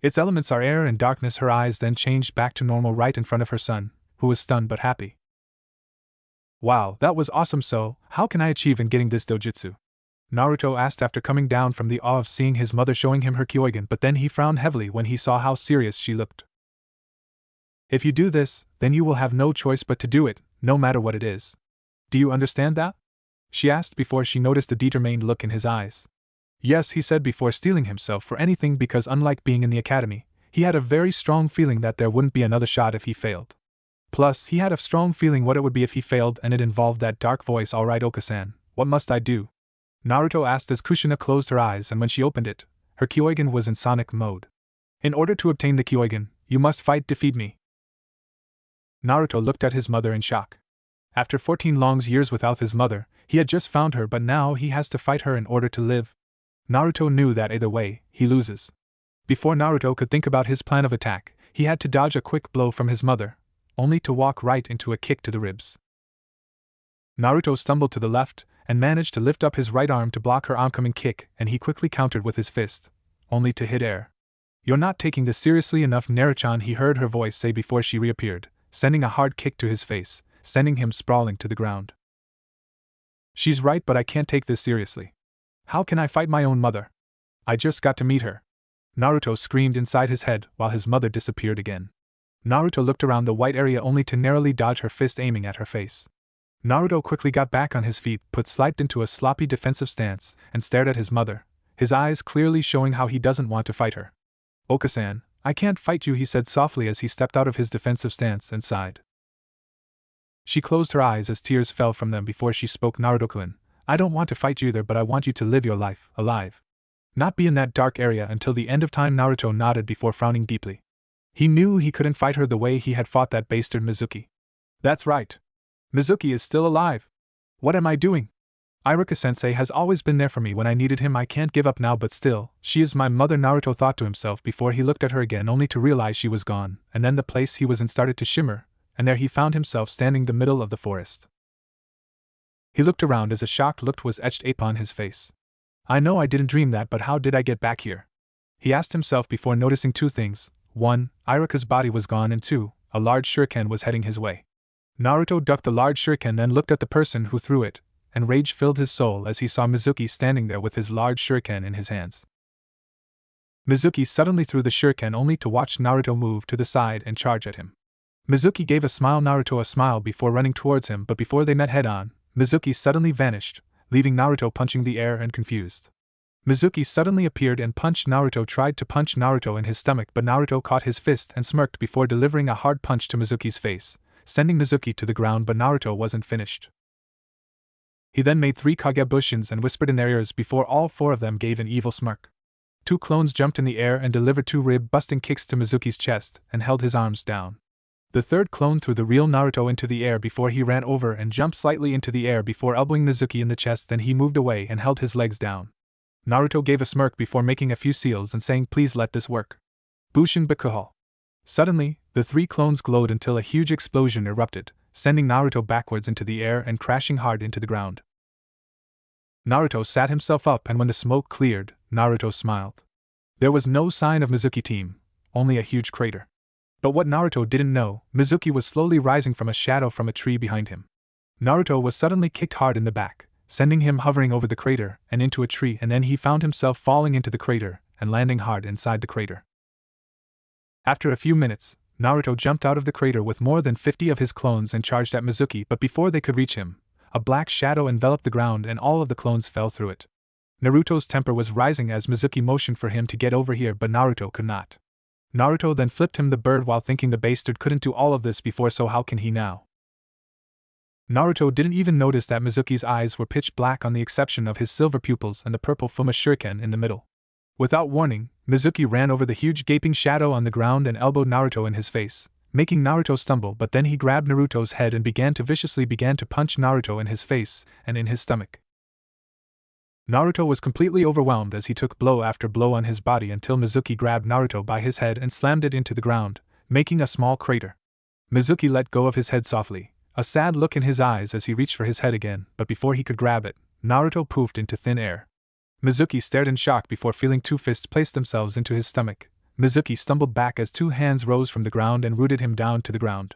Its elements are air and darkness. Her eyes then changed back to normal right in front of her son, who was stunned but happy. Wow, that was awesome. So, how can I achieve in getting this dojutsu? Naruto asked after coming down from the awe of seeing his mother showing him her Kyogen, but then he frowned heavily when he saw how serious she looked. If you do this, then you will have no choice but to do it, no matter what it is. Do you understand that? She asked before she noticed the determined look in his eyes. Yes, he said before steeling himself for anything, because unlike being in the academy, he had a very strong feeling that there wouldn't be another shot if he failed. Plus, he had a strong feeling what it would be if he failed, and it involved that dark voice. Alright, Okasan, what must I do? Naruto asked as Kushina closed her eyes, and when she opened it, her Kyogen was in Sonic Mode. In order to obtain the Kyogen, you must defeat me. Naruto looked at his mother in shock. After 14 long years without his mother, he had just found her, but now he has to fight her in order to live. Naruto knew that either way, he loses. Before Naruto could think about his plan of attack, he had to dodge a quick blow from his mother, only to walk right into a kick to the ribs. Naruto stumbled to the left, and managed to lift up his right arm to block her oncoming kick, and he quickly countered with his fist, only to hit air. You're not taking this seriously enough, Naruto, he heard her voice say before she reappeared, sending a hard kick to his face, sending him sprawling to the ground. She's right, but I can't take this seriously. How can I fight my own mother? I just got to meet her. Naruto screamed inside his head while his mother disappeared again. Naruto looked around the white area only to narrowly dodge her fist aiming at her face. Naruto quickly got back on his feet, slipped into a sloppy defensive stance, and stared at his mother, his eyes clearly showing how he doesn't want to fight her. Okasan, I can't fight you, he said softly as he stepped out of his defensive stance and sighed. She closed her eyes as tears fell from them before she spoke. Naruto-kun, I don't want to fight you either, but I want you to live your life, alive. Not be in that dark area until the end of time. Naruto nodded before frowning deeply. He knew he couldn't fight her the way he had fought that bastard Mizuki. That's right. Mizuki is still alive. What am I doing? Iruka-sensei has always been there for me when I needed him. I can't give up now, but still, she is my mother, Naruto thought to himself before he looked at her again only to realize she was gone, and then the place he was in started to shimmer, and there he found himself standing in the middle of the forest. He looked around as a shocked look was etched upon his face. I know I didn't dream that, but how did I get back here? He asked himself before noticing two things. 1. Iruka's body was gone, and 2. A large shuriken was heading his way. Naruto ducked the large shuriken, then looked at the person who threw it, and rage filled his soul as he saw Mizuki standing there with his large shuriken in his hands. Mizuki suddenly threw the shuriken only to watch Naruto move to the side and charge at him. Mizuki gave a smile, Naruto a smile before running towards him, but before they met head-on, Mizuki suddenly vanished, leaving Naruto punching the air and confused. Mizuki suddenly appeared and punched Naruto, tried to punch Naruto in his stomach, but Naruto caught his fist and smirked before delivering a hard punch to Mizuki's face, sending Mizuki to the ground, but Naruto wasn't finished. He then made 3 Kagebushins and whispered in their ears before all 4 of them gave an evil smirk. 2 clones jumped in the air and delivered 2 rib-busting kicks to Mizuki's chest and held his arms down. The 3rd clone threw the real Naruto into the air before he ran over and jumped slightly into the air before elbowing Mizuki in the chest, then he moved away and held his legs down. Naruto gave a smirk before making a few seals and saying, please let this work. Bushin Bakuhol. Suddenly, the 3 clones glowed until a huge explosion erupted, sending Naruto backwards into the air and crashing hard into the ground. Naruto sat himself up, and when the smoke cleared, Naruto smiled. There was no sign of Mizuki team, only a huge crater. But what Naruto didn't know, Mizuki was slowly rising from a shadow from a tree behind him. Naruto was suddenly kicked hard in the back, sending him hovering over the crater and into a tree, and then he found himself falling into the crater and landing hard inside the crater. After a few minutes, Naruto jumped out of the crater with more than 50 of his clones and charged at Mizuki, but before they could reach him, a black shadow enveloped the ground and all of the clones fell through it. Naruto's temper was rising as Mizuki motioned for him to get over here, but Naruto could not. Naruto then flipped him the bird while thinking the bastard couldn't do all of this before, so how can he now? Naruto didn't even notice that Mizuki's eyes were pitch black on the exception of his silver pupils and the purple Fuma shuriken in the middle. Without warning, Mizuki ran over the huge gaping shadow on the ground and elbowed Naruto in his face, making Naruto stumble, but then he grabbed Naruto's head and began to punch Naruto in his face and in his stomach. Naruto was completely overwhelmed as he took blow after blow on his body until Mizuki grabbed Naruto by his head and slammed it into the ground, making a small crater. Mizuki let go of his head softly, a sad look in his eyes as he reached for his head again, but before he could grab it, Naruto poofed into thin air. Mizuki stared in shock before feeling two fists place themselves into his stomach. Mizuki stumbled back as two hands rose from the ground and rooted him down to the ground.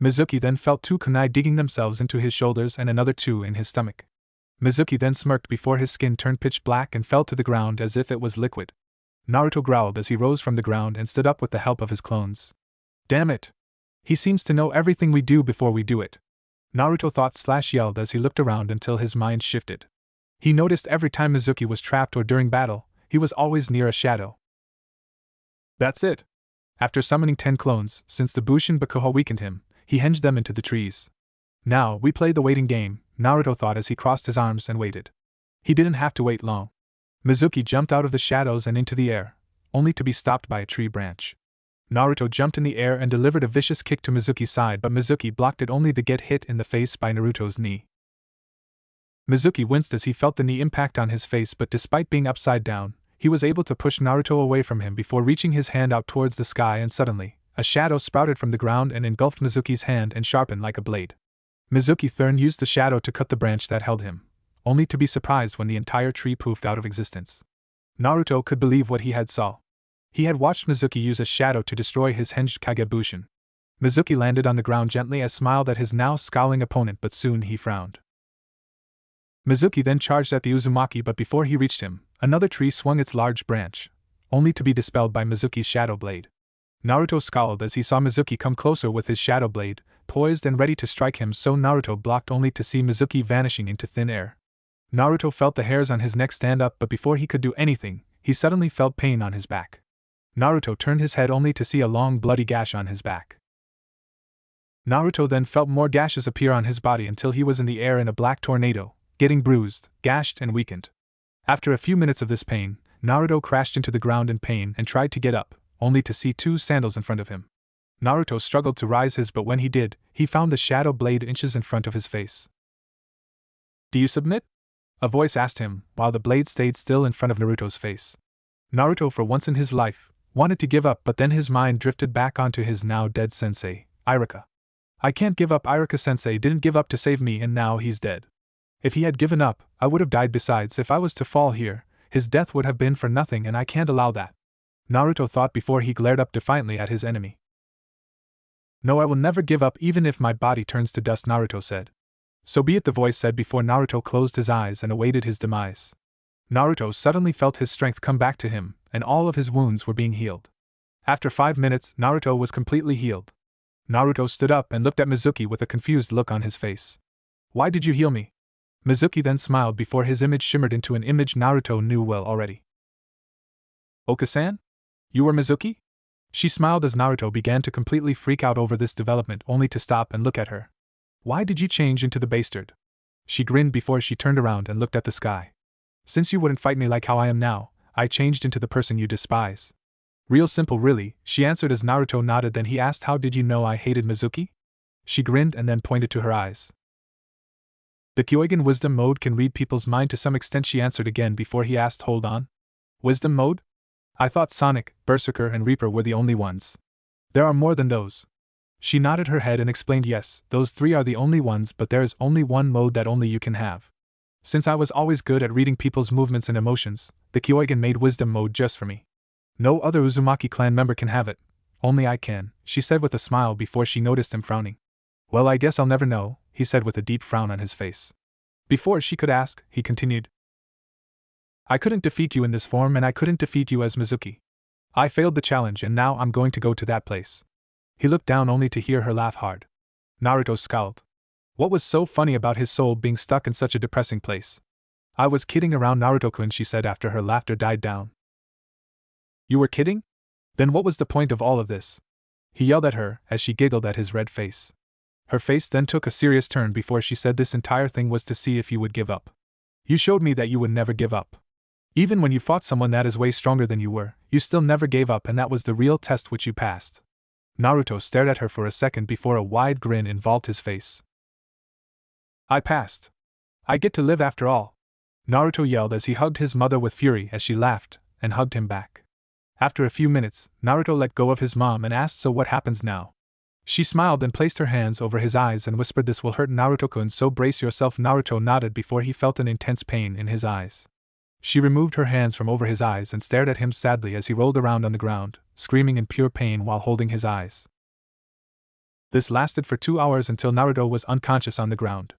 Mizuki then felt two kunai digging themselves into his shoulders and another two in his stomach. Mizuki then smirked before his skin turned pitch black and fell to the ground as if it was liquid. Naruto growled as he rose from the ground and stood up with the help of his clones. Damn it! He seems to know everything we do before we do it. Naruto thought/yelled as he looked around until his mind shifted. He noticed every time Mizuki was trapped or during battle, he was always near a shadow. That's it! After summoning 10 clones, since the Bushin Bakuho weakened him, he hinged them into the trees. Now, we play the waiting game, Naruto thought as he crossed his arms and waited. He didn't have to wait long. Mizuki jumped out of the shadows and into the air, only to be stopped by a tree branch. Naruto jumped in the air and delivered a vicious kick to Mizuki's side, but Mizuki blocked it only to get hit in the face by Naruto's knee. Mizuki winced as he felt the knee impact on his face, but despite being upside down, he was able to push Naruto away from him before reaching his hand out towards the sky, and suddenly, a shadow sprouted from the ground and engulfed Mizuki's hand and sharpened like a blade. Mizuki then used the shadow to cut the branch that held him, only to be surprised when the entire tree poofed out of existence. Naruto could believe what he had saw. He had watched Mizuki use a shadow to destroy his hinged Kagebushin. Mizuki landed on the ground gently and smiled at his now scowling opponent, but soon he frowned. Mizuki then charged at the Uzumaki, but before he reached him, another tree swung its large branch, only to be dispelled by Mizuki's shadow blade. Naruto scowled as he saw Mizuki come closer with his shadow blade, poised and ready to strike him, so Naruto blocked only to see Mizuki vanishing into thin air. Naruto felt the hairs on his neck stand up, but before he could do anything, he suddenly felt pain on his back. Naruto turned his head only to see a long bloody gash on his back. Naruto then felt more gashes appear on his body until he was in the air in a black tornado, getting bruised, gashed and weakened. After a few minutes of this pain, Naruto crashed into the ground in pain and tried to get up, only to see 2 sandals in front of him. Naruto struggled to rise his, but when he did, he found the shadow blade inches in front of his face. "Do you submit?" a voice asked him, while the blade stayed still in front of Naruto's face. Naruto, for once in his life, wanted to give up, but then his mind drifted back onto his now dead sensei, Iruka. "I can't give up. Iruka-sensei didn't give up to save me, and now he's dead. If he had given up, I would have died. Besides, if I was to fall here, his death would have been for nothing, and I can't allow that," Naruto thought before he glared up defiantly at his enemy. "No, I will never give up even if my body turns to dust," Naruto said. "So be it," the voice said before Naruto closed his eyes and awaited his demise. Naruto suddenly felt his strength come back to him, and all of his wounds were being healed. After 5 minutes, Naruto was completely healed. Naruto stood up and looked at Mizuki with a confused look on his face. "Why did you heal me?" Mizuki then smiled before his image shimmered into an image Naruto knew well already. "Oka-san? You were Mizuki?" She smiled as Naruto began to completely freak out over this development, only to stop and look at her. "Why did you change into the bastard?" She grinned before she turned around and looked at the sky. "Since you wouldn't fight me like how I am now, I changed into the person you despise." "Real simple, really," she answered as Naruto nodded. Then he asked, "How did you know I hated Mizuki?" She grinned and then pointed to her eyes. "The Kyogen wisdom mode can read people's mind to some extent," she answered again before he asked, "Hold on. Wisdom mode? I thought Sonic, Berserker and Reaper were the only ones. There are more than those." She nodded her head and explained, "Yes, those 3 are the only ones, but there is only one mode that only you can have. Since I was always good at reading people's movements and emotions, the Kyogen made wisdom mode just for me. No other Uzumaki clan member can have it. Only I can," she said with a smile before she noticed him frowning. "Well, I guess I'll never know," he said with a deep frown on his face. Before she could ask, he continued, "I couldn't defeat you in this form, and I couldn't defeat you as Mizuki. I failed the challenge, and now I'm going to go to that place." He looked down only to hear her laugh hard. Naruto scowled. What was so funny about his soul being stuck in such a depressing place? I was kidding around, Naruto-kun, she said after her laughter died down. You were kidding? Then what was the point of all of this? He yelled at her, as she giggled at his red face. Her face then took a serious turn before she said, this entire thing was to see if you would give up. You showed me that you would never give up. Even when you fought someone that is way stronger than you were, you still never gave up, and that was the real test which you passed. Naruto stared at her for a second before a wide grin involved his face. I passed. I get to live after all. Naruto yelled as he hugged his mother with fury as she laughed and hugged him back. After a few minutes, Naruto let go of his mom and asked, so what happens now? She smiled and placed her hands over his eyes and whispered, this will hurt, Naruto-kun, so brace yourself. Naruto nodded before he felt an intense pain in his eyes. She removed her hands from over his eyes and stared at him sadly as he rolled around on the ground, screaming in pure pain while holding his eyes. This lasted for 2 hours until Naruto was unconscious on the ground.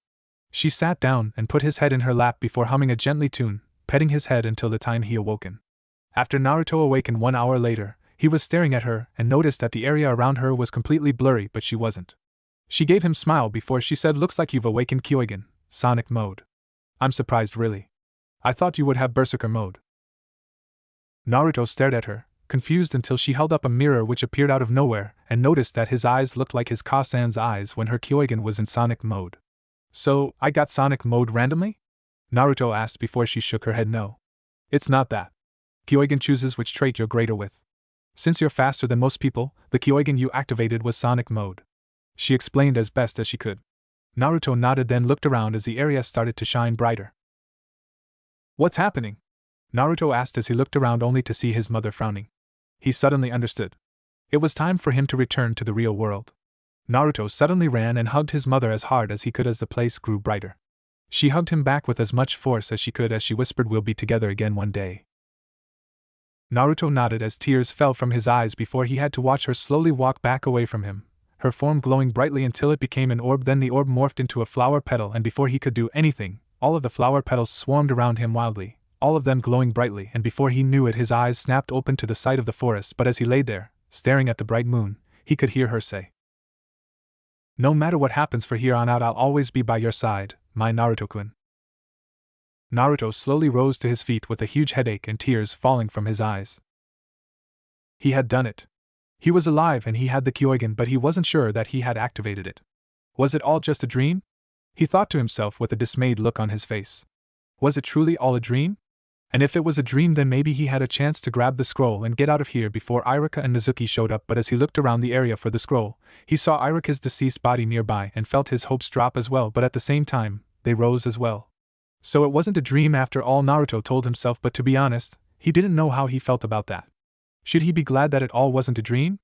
She sat down and put his head in her lap before humming a gently tune, petting his head until the time he awoken. After Naruto awakened 1 hour later, he was staring at her and noticed that the area around her was completely blurry, but she wasn't. She gave him a smile before she said, looks like you've awakened Kyogen, Sonic mode. I'm surprised, really. I thought you would have Berserker mode. Naruto stared at her, confused, until she held up a mirror which appeared out of nowhere and noticed that his eyes looked like his Kasan's eyes when her Kyogen was in Sonic mode. So, I got Sonic mode randomly? Naruto asked before she shook her head. No. It's not that. Kyogen chooses which trait you're greater with. Since you're faster than most people, the Kyogen you activated was Sonic mode. She explained as best as she could. Naruto nodded, then looked around as the area started to shine brighter. What's happening? Naruto asked as he looked around only to see his mother frowning. He suddenly understood. It was time for him to return to the real world. Naruto suddenly ran and hugged his mother as hard as he could as the place grew brighter. She hugged him back with as much force as she could as she whispered, we'll be together again one day. Naruto nodded as tears fell from his eyes before he had to watch her slowly walk back away from him, her form glowing brightly until it became an orb. Then the orb morphed into a flower petal, and before he could do anything, all of the flower petals swarmed around him wildly, all of them glowing brightly, and before he knew it, his eyes snapped open to the sight of the forest. But as he lay there, staring at the bright moon, he could hear her say, no matter what happens from here on out, I'll always be by your side, my Naruto-kun. Naruto slowly rose to his feet with a huge headache and tears falling from his eyes. He had done it. He was alive and he had the Kyogen, but he wasn't sure that he had activated it. Was it all just a dream? He thought to himself with a dismayed look on his face. Was it truly all a dream? And if it was a dream, then maybe he had a chance to grab the scroll and get out of here before Iruka and Mizuki showed up. But as he looked around the area for the scroll, he saw Iruka's deceased body nearby and felt his hopes drop as well, but at the same time, they rose as well. So it wasn't a dream after all, Naruto told himself, but to be honest, he didn't know how he felt about that. Should he be glad that it all wasn't a dream?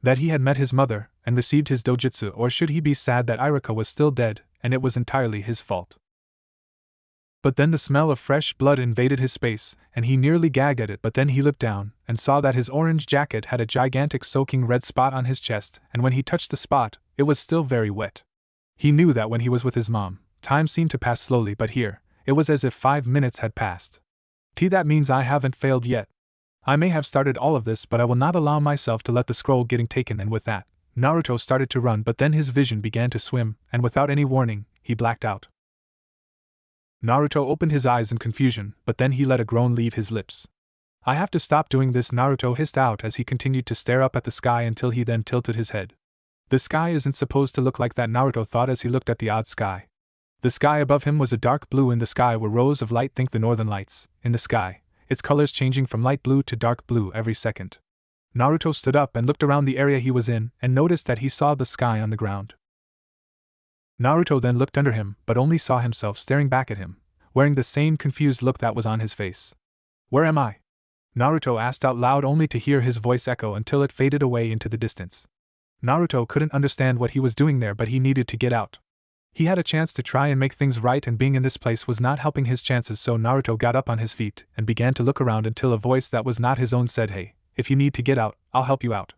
That he had met his mother and received his dojutsu, or should he be sad that Iruka was still dead and it was entirely his fault? But then the smell of fresh blood invaded his space, and he nearly gagged at it. But then he looked down and saw that his orange jacket had a gigantic soaking red spot on his chest, and when he touched the spot, it was still very wet. He knew that when he was with his mom, time seemed to pass slowly, but here, it was as if 5 minutes had passed. That means I haven't failed yet. I may have started all of this, but I will not allow myself to let the scroll getting taken. And with that, Naruto started to run, but then his vision began to swim, and without any warning, he blacked out. Naruto opened his eyes in confusion, but then he let a groan leave his lips. I have to stop doing this, Naruto hissed out as he continued to stare up at the sky until he then tilted his head. The sky isn't supposed to look like that, Naruto thought as he looked at the odd sky. The sky above him was a dark blue. In the sky were rows of light, think the northern lights, in the sky, its colors changing from light blue to dark blue every second. Naruto stood up and looked around the area he was in and noticed that he saw the sky on the ground. Naruto then looked under him, but only saw himself staring back at him, wearing the same confused look that was on his face. Where am I? Naruto asked out loud, only to hear his voice echo until it faded away into the distance. Naruto couldn't understand what he was doing there, but he needed to get out. He had a chance to try and make things right, and being in this place was not helping his chances, so Naruto got up on his feet and began to look around until a voice that was not his own said, hey, if you need to get out, I'll help you out.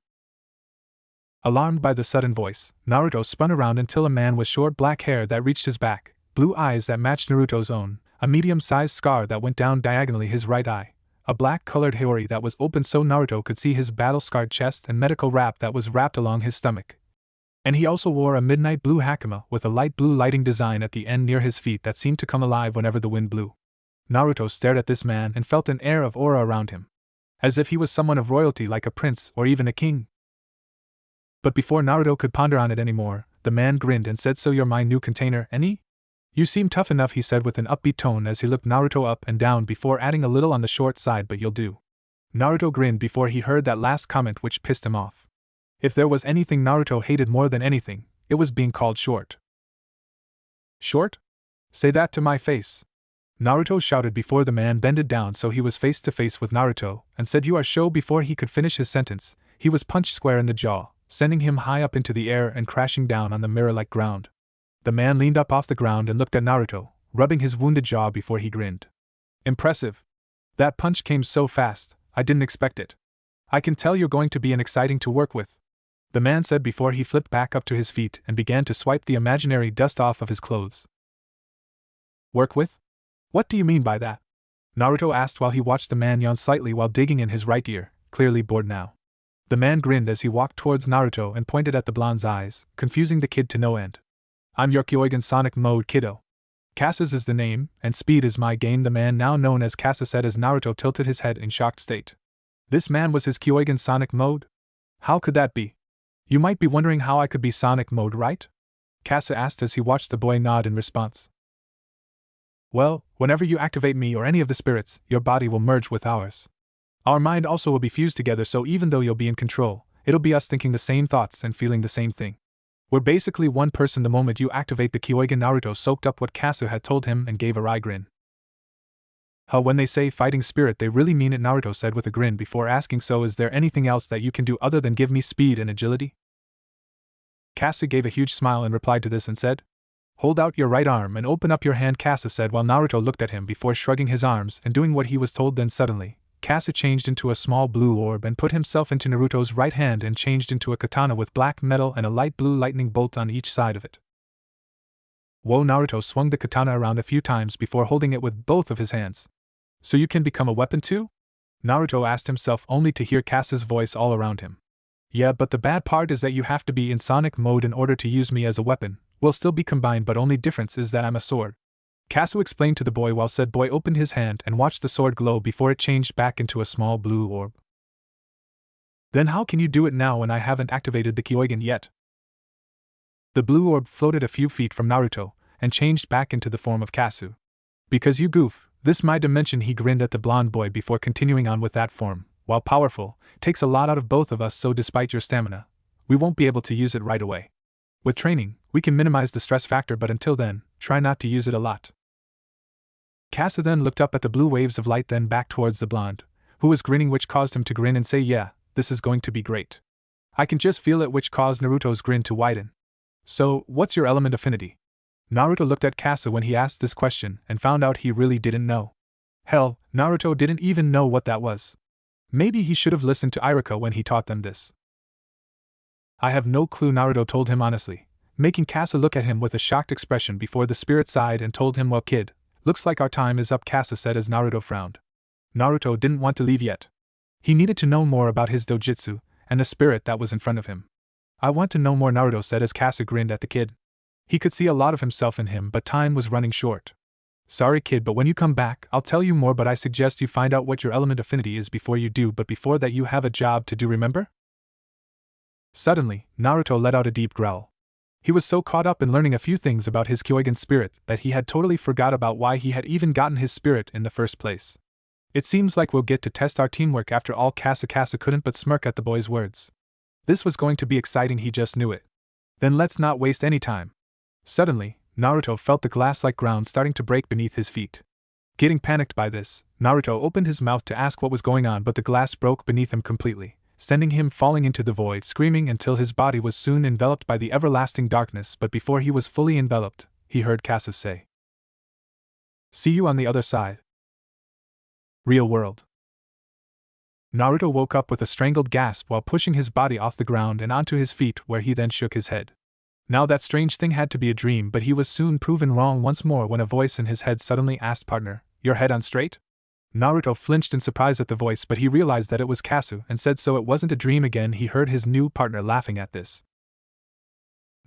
Alarmed by the sudden voice, Naruto spun around until a man with short black hair that reached his back, blue eyes that matched Naruto's own, a medium-sized scar that went down diagonally his right eye, a black-colored haori that was open so Naruto could see his battle-scarred chest, and medical wrap that was wrapped along his stomach. And he also wore a midnight blue hakama with a light blue lighting design at the end near his feet that seemed to come alive whenever the wind blew. Naruto stared at this man and felt an air of aura around him, as if he was someone of royalty like a prince or even a king. But before Naruto could ponder on it anymore, the man grinned and said, "So you're my new container, Eni? You seem tough enough," he said with an upbeat tone as he looked Naruto up and down before adding a little on the short side, "but you'll do." Naruto grinned before he heard that last comment, which pissed him off. If there was anything Naruto hated more than anything, it was being called short. "Short? Say that to my face!" Naruto shouted before the man bended down so he was face to face with Naruto, and said, "You are show." Before he could finish his sentence, he was punched square in the jaw, sending him high up into the air and crashing down on the mirror-like ground. The man leaned up off the ground and looked at Naruto, rubbing his wounded jaw before he grinned. "Impressive. That punch came so fast, I didn't expect it. I can tell you're going to be an exciting to work with," the man said before he flipped back up to his feet and began to swipe the imaginary dust off of his clothes. "Work with? What do you mean by that?" Naruto asked while he watched the man yawn slightly while digging in his right ear, clearly bored now. The man grinned as he walked towards Naruto and pointed at the blonde's eyes, confusing the kid to no end. "I'm your Kyoigen Sonic Mode kiddo. Cass's is the name, and speed is my game," the man now known as Kassa said as Naruto tilted his head in shocked state. This man was his Kyoigen Sonic Mode? How could that be? "You might be wondering how I could be Sonic Mode, right?" Kassa asked as he watched the boy nod in response. "Well, whenever you activate me or any of the spirits, your body will merge with ours. Our mind also will be fused together, so even though you'll be in control, it'll be us thinking the same thoughts and feeling the same thing. We're basically one person the moment you activate the Kyoigen." Naruto soaked up what Kassa had told him and gave a wry grin. "Huh, when they say fighting spirit, they really mean it," Naruto said with a grin before asking, "So is there anything else that you can do other than give me speed and agility?" Kassa gave a huge smile in reply to this and said, "Hold out your right arm and open up your hand," Kassa said while Naruto looked at him before shrugging his arms and doing what he was told. Then suddenly, Kassa changed into a small blue orb and put himself into Naruto's right hand and changed into a katana with black metal and a light blue lightning bolt on each side of it. Whoa! Naruto swung the katana around a few times before holding it with both of his hands. "So you can become a weapon too?" Naruto asked himself, only to hear Kassa's voice all around him. "Yeah, but the bad part is that you have to be in Sonic Mode in order to use me as a weapon. We'll still be combined, but only difference is that I'm a sword," Kassa explained to the boy while said boy opened his hand and watched the sword glow before it changed back into a small blue orb. "Then how can you do it now when I haven't activated the Kyoigen yet?" The blue orb floated a few feet from Naruto and changed back into the form of Kasu. "Because you goof, this my dimension," he grinned at the blonde boy before continuing on with that form. "While powerful, takes a lot out of both of us, so despite your stamina, we won't be able to use it right away. With training, we can minimize the stress factor, but until then, try not to use it a lot." Kassa then looked up at the blue waves of light, then back towards the blonde, who was grinning, which caused him to grin and say, "Yeah, this is going to be great. I can just feel it," which caused Naruto's grin to widen. "So, what's your element affinity?" Naruto looked at Kassa when he asked this question and found out he really didn't know. Hell, Naruto didn't even know what that was. Maybe he should have listened to Iruka when he taught them this. "I have no clue," Naruto told him honestly, making Kassa look at him with a shocked expression before the spirit sighed and told him, "Well kid, looks like our time is up," Kassa said as Naruto frowned. Naruto didn't want to leave yet. He needed to know more about his dojutsu and the spirit that was in front of him. "I want to know more," Naruto said as Kassa grinned at the kid. He could see a lot of himself in him, but time was running short. "Sorry kid, but when you come back, I'll tell you more, but I suggest you find out what your element affinity is before you do, but before that you have a job to do, remember?" Suddenly, Naruto let out a deep growl. He was so caught up in learning a few things about his Kyoigen spirit that he had totally forgot about why he had even gotten his spirit in the first place. "It seems like we'll get to test our teamwork after all." Kassa couldn't but smirk at the boy's words. This was going to be exciting, he just knew it. "Then let's not waste any time." Suddenly, Naruto felt the glass-like ground starting to break beneath his feet. Getting panicked by this, Naruto opened his mouth to ask what was going on, but the glass broke beneath him completely, sending him falling into the void, screaming until his body was soon enveloped by the everlasting darkness. But before he was fully enveloped, he heard Kassa say, "See you on the other side." Real world. Naruto woke up with a strangled gasp while pushing his body off the ground and onto his feet, where he then shook his head. Now that strange thing had to be a dream, but he was soon proven wrong once more when a voice in his head suddenly asked, "Partner, your head on straight?" Naruto flinched in surprise at the voice, but he realized that it was Kasu and said so it wasn't a dream again. He heard his new partner laughing at this.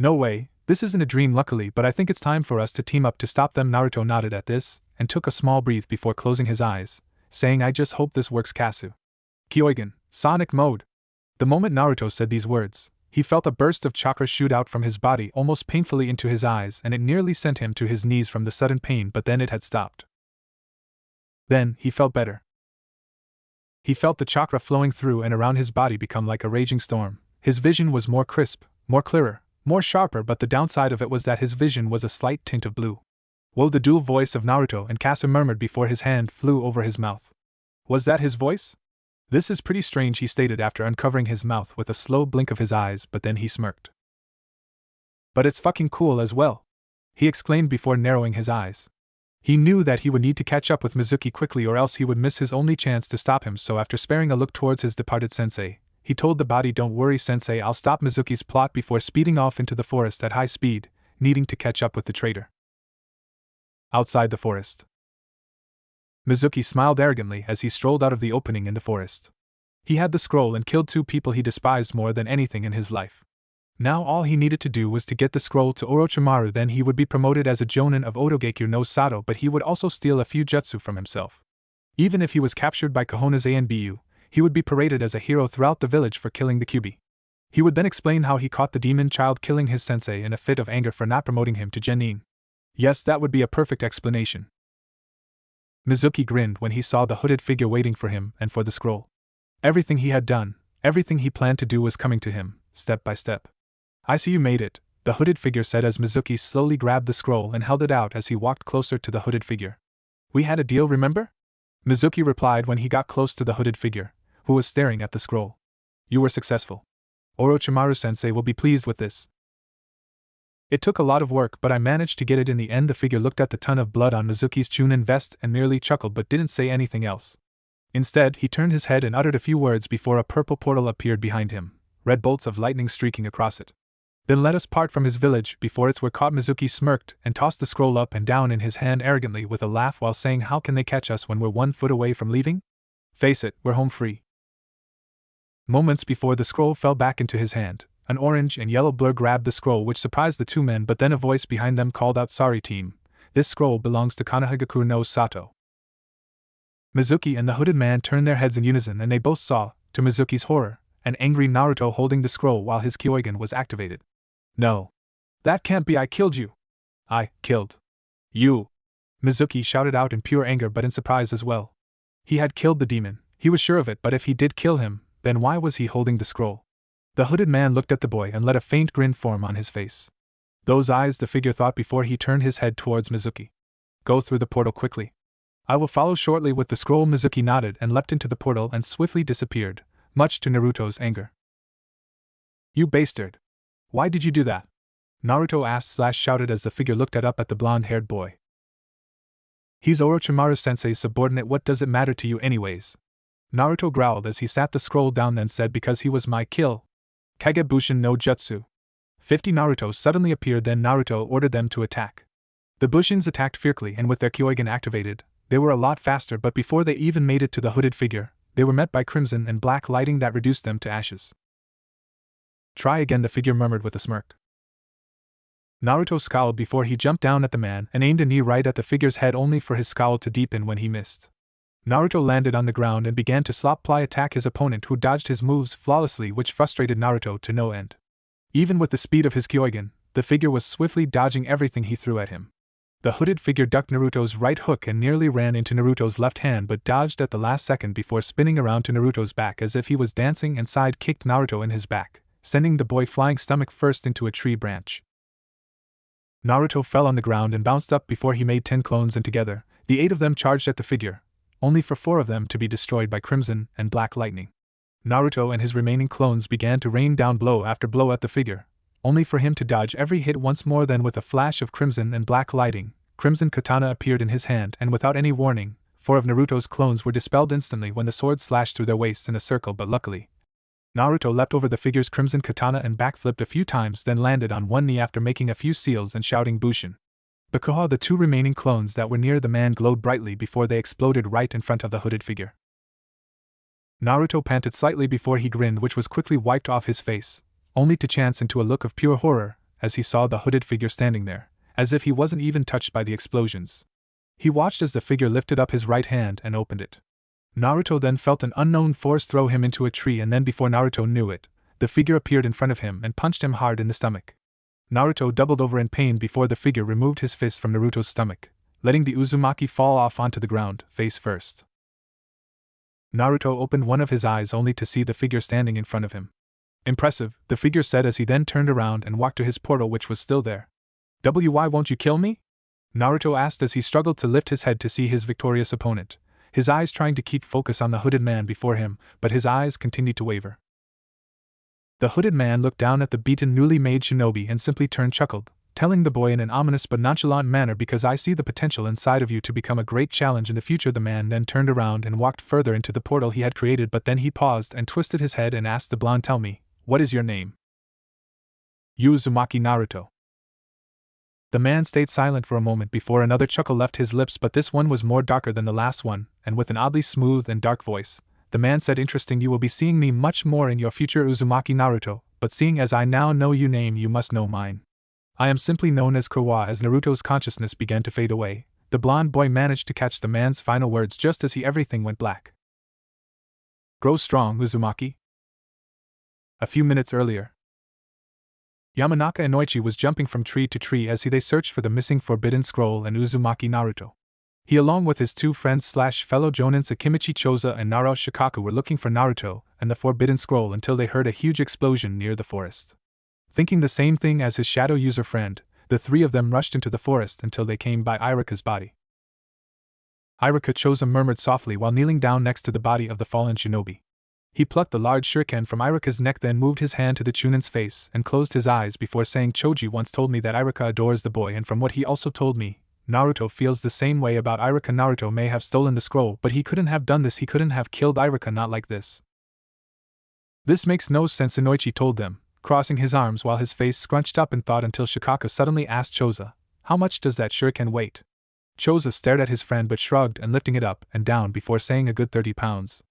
No way, this isn't a dream luckily, but I think it's time for us to team up to stop them. Naruto nodded at this, and took a small breath before closing his eyes, saying I just hope this works Kasu. Kyogen, Sonic Mode. The moment Naruto said these words, he felt a burst of chakra shoot out from his body almost painfully into his eyes, and it nearly sent him to his knees from the sudden pain, but then it had stopped. Then, he felt better. He felt the chakra flowing through and around his body become like a raging storm. His vision was more crisp, more clearer, more sharper, but the downside of it was that his vision was a slight tint of blue. Whoa, the dual voice of Naruto and Kasu murmured before his hand flew over his mouth. Was that his voice? This is pretty strange, he stated after uncovering his mouth with a slow blink of his eyes, but then he smirked. But it's fucking cool as well, he exclaimed before narrowing his eyes. He knew that he would need to catch up with Mizuki quickly or else he would miss his only chance to stop him, so after sparing a look towards his departed sensei, he told the body, don't worry sensei, I'll stop Mizuki's plot, before speeding off into the forest at high speed, needing to catch up with the traitor. Outside the forest, Mizuki smiled arrogantly as he strolled out of the opening in the forest. He had the scroll and killed 2 people he despised more than anything in his life. Now all he needed to do was to get the scroll to Orochimaru, then he would be promoted as a jonin of Otogekyo no Sato, but he would also steal a few jutsu from himself. Even if he was captured by Kohona's ANBU, he would be paraded as a hero throughout the village for killing the Kyuubi. He would then explain how he caught the demon child killing his sensei in a fit of anger for not promoting him to genin. Yes, that would be a perfect explanation. Mizuki grinned when he saw the hooded figure waiting for him and for the scroll. Everything he had done, everything he planned to do was coming to him, step by step. I see you made it, the hooded figure said as Mizuki slowly grabbed the scroll and held it out as he walked closer to the hooded figure. We had a deal, remember? Mizuki replied when he got close to the hooded figure, who was staring at the scroll. You were successful. Orochimaru-sensei will be pleased with this. It took a lot of work, but I managed to get it in the end. The figure looked at the ton of blood on Mizuki's chunin vest and merely chuckled but didn't say anything else. Instead, he turned his head and uttered a few words before a purple portal appeared behind him, red bolts of lightning streaking across it. Then let us part from his village before it's we're caught. Mizuki smirked and tossed the scroll up and down in his hand arrogantly with a laugh while saying, how can they catch us when we're 1 foot away from leaving? Face it, we're home free. Moments before the scroll fell back into his hand, an orange and yellow blur grabbed the scroll, which surprised the 2 men, but then a voice behind them called out, sorry team, this scroll belongs to Konohagakure no Sato. Mizuki and the hooded man turned their heads in unison and they both saw, to Mizuki's horror, an angry Naruto holding the scroll while his Kyogen was activated. No. That can't be, I killed you. I killed you. Mizuki shouted out in pure anger but in surprise as well. He had killed the demon, he was sure of it, but if he did kill him, then why was he holding the scroll? The hooded man looked at the boy and let a faint grin form on his face. Those eyes, the figure thought before he turned his head towards Mizuki. Go through the portal quickly. I will follow shortly with the scroll. Mizuki nodded and leapt into the portal and swiftly disappeared, much to Naruto's anger. You bastard. Why did you do that? Naruto asked/shouted as the figure looked up at the blonde-haired boy. He's Orochimaru-sensei's subordinate, what does it matter to you anyways? Naruto growled as he sat the scroll down, then said, because he was my kill. Kage Bushin no Jutsu. 50 Naruto suddenly appeared, then Naruto ordered them to attack. The Bushins attacked fiercely and with their Kyogen activated, they were a lot faster, but before they even made it to the hooded figure, they were met by crimson and black lighting that reduced them to ashes. Try again, the figure murmured with a smirk. Naruto scowled before he jumped down at the man and aimed a knee right at the figure's head, only for his scowl to deepen when he missed. Naruto landed on the ground and began to slop-ply attack his opponent, who dodged his moves flawlessly, which frustrated Naruto to no end. Even with the speed of his Kyogen, the figure was swiftly dodging everything he threw at him. The hooded figure ducked Naruto's right hook and nearly ran into Naruto's left hand, but dodged at the last second before spinning around to Naruto's back as if he was dancing and side-kicked Naruto in his back, sending the boy flying stomach first into a tree branch. Naruto fell on the ground and bounced up before he made 10 clones, and together, the 8 of them charged at the figure, only for 4 of them to be destroyed by crimson and black lightning. Naruto and his remaining clones began to rain down blow after blow at the figure, only for him to dodge every hit once more. Then with a flash of crimson and black lighting, crimson katana appeared in his hand, and without any warning, 4 of Naruto's clones were dispelled instantly when the sword slashed through their waists in a circle. But luckily, Naruto leapt over the figure's crimson katana and backflipped a few times, then landed on one knee after making a few seals and shouting Bushin. Bakuha, the 2 remaining clones that were near the man, glowed brightly before they exploded right in front of the hooded figure. Naruto panted slightly before he grinned, which was quickly wiped off his face, only to chance into a look of pure horror as he saw the hooded figure standing there, as if he wasn't even touched by the explosions. He watched as the figure lifted up his right hand and opened it. Naruto then felt an unknown force throw him into a tree, and then before Naruto knew it, the figure appeared in front of him and punched him hard in the stomach. Naruto doubled over in pain before the figure removed his fist from Naruto's stomach, letting the Uzumaki fall off onto the ground, face first. Naruto opened one of his eyes only to see the figure standing in front of him. Impressive, the figure said as he then turned around and walked to his portal, which was still there. "Why won't you kill me?" Naruto asked as he struggled to lift his head to see his victorious opponent, his eyes trying to keep focus on the hooded man before him, but his eyes continued to waver. The hooded man looked down at the beaten newly made shinobi and simply chuckled, telling the boy in an ominous but nonchalant manner, "Because I see the potential inside of you to become a great challenge in the future." The man then turned around and walked further into the portal he had created, but then he paused and twisted his head and asked the blonde, "Tell me, what is your name?" "Uzumaki Naruto." The man stayed silent for a moment before another chuckle left his lips, but this one was more darker than the last one, and with an oddly smooth and dark voice, the man said, "Interesting, you will be seeing me much more in your future, Uzumaki Naruto, but seeing as I now know your name, you must know mine. I am simply known as Kawa." As Naruto's consciousness began to fade away, the blonde boy managed to catch the man's final words just as everything went black. "Grow strong, Uzumaki." A few minutes earlier, Yamanaka Inoichi was jumping from tree to tree as they searched for the missing forbidden scroll and Uzumaki Naruto. He, along with his two friends / fellow jonin Sakimichi Choza and Naro Shikaku, were looking for Naruto and the forbidden scroll until they heard a huge explosion near the forest. Thinking the same thing as his shadow user friend, the three of them rushed into the forest until they came by Irika's body. Irika Choza murmured softly while kneeling down next to the body of the fallen shinobi. He plucked the large shuriken from Irika's neck, then moved his hand to the Chunin's face and closed his eyes before saying, "Choji once told me that Irika adores the boy, and from what he also told me, Naruto feels the same way about Irika. Naruto may have stolen the scroll, but he couldn't have done this. He couldn't have killed Irika, not like this." "This makes no sense," Inoichi told them, crossing his arms while his face scrunched up in thought until Shikaku suddenly asked Choza, "How much does that shuriken weigh?" Choza stared at his friend but shrugged and lifting it up and down before saying, "A good 30 pounds.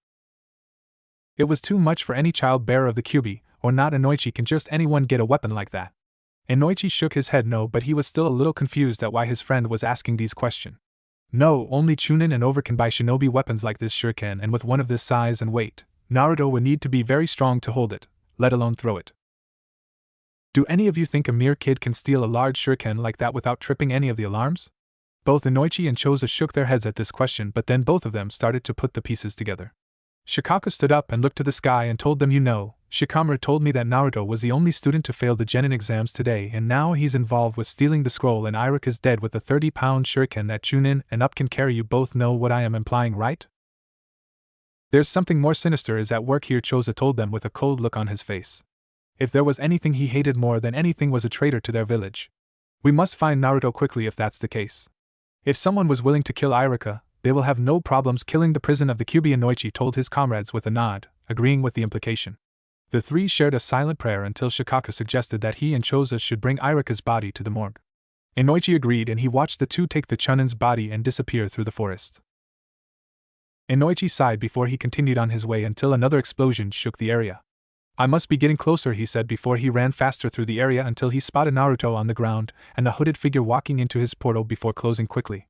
It was too much for any child bearer of the Kyuubi, or not. Inoichi, can just anyone get a weapon like that?" Inoichi shook his head no, but he was still a little confused at why his friend was asking these questions. "No, only Chunin and over can buy shinobi weapons like this shuriken, and with one of this size and weight, Naruto would need to be very strong to hold it, let alone throw it. Do any of you think a mere kid can steal a large shuriken like that without tripping any of the alarms?" Both Inoichi and Choza shook their heads at this question, but then both of them started to put the pieces together. Shikaku stood up and looked to the sky and told them, "You know, Shikamaru told me that Naruto was the only student to fail the genin exams today, and now he's involved with stealing the scroll, and Irika's dead with a 30-pound shuriken that Chunin and up can carry. You both know what I am implying, right? There's something more sinister is at work here," Choza told them with a cold look on his face. If there was anything he hated more than anything was a traitor to their village. "We must find Naruto quickly if that's the case. If someone was willing to kill Irika, they will have no problems killing the prison of the Kyuubi," Inoichi told his comrades with a nod, agreeing with the implication. The three shared a silent prayer until Shikaku suggested that he and Choza should bring Irika's body to the morgue. Inoichi agreed, and he watched the two take the Chunin's body and disappear through the forest. Inoichi sighed before he continued on his way until another explosion shook the area. "I must be getting closer," he said before he ran faster through the area until he spotted Naruto on the ground and a hooded figure walking into his portal before closing quickly.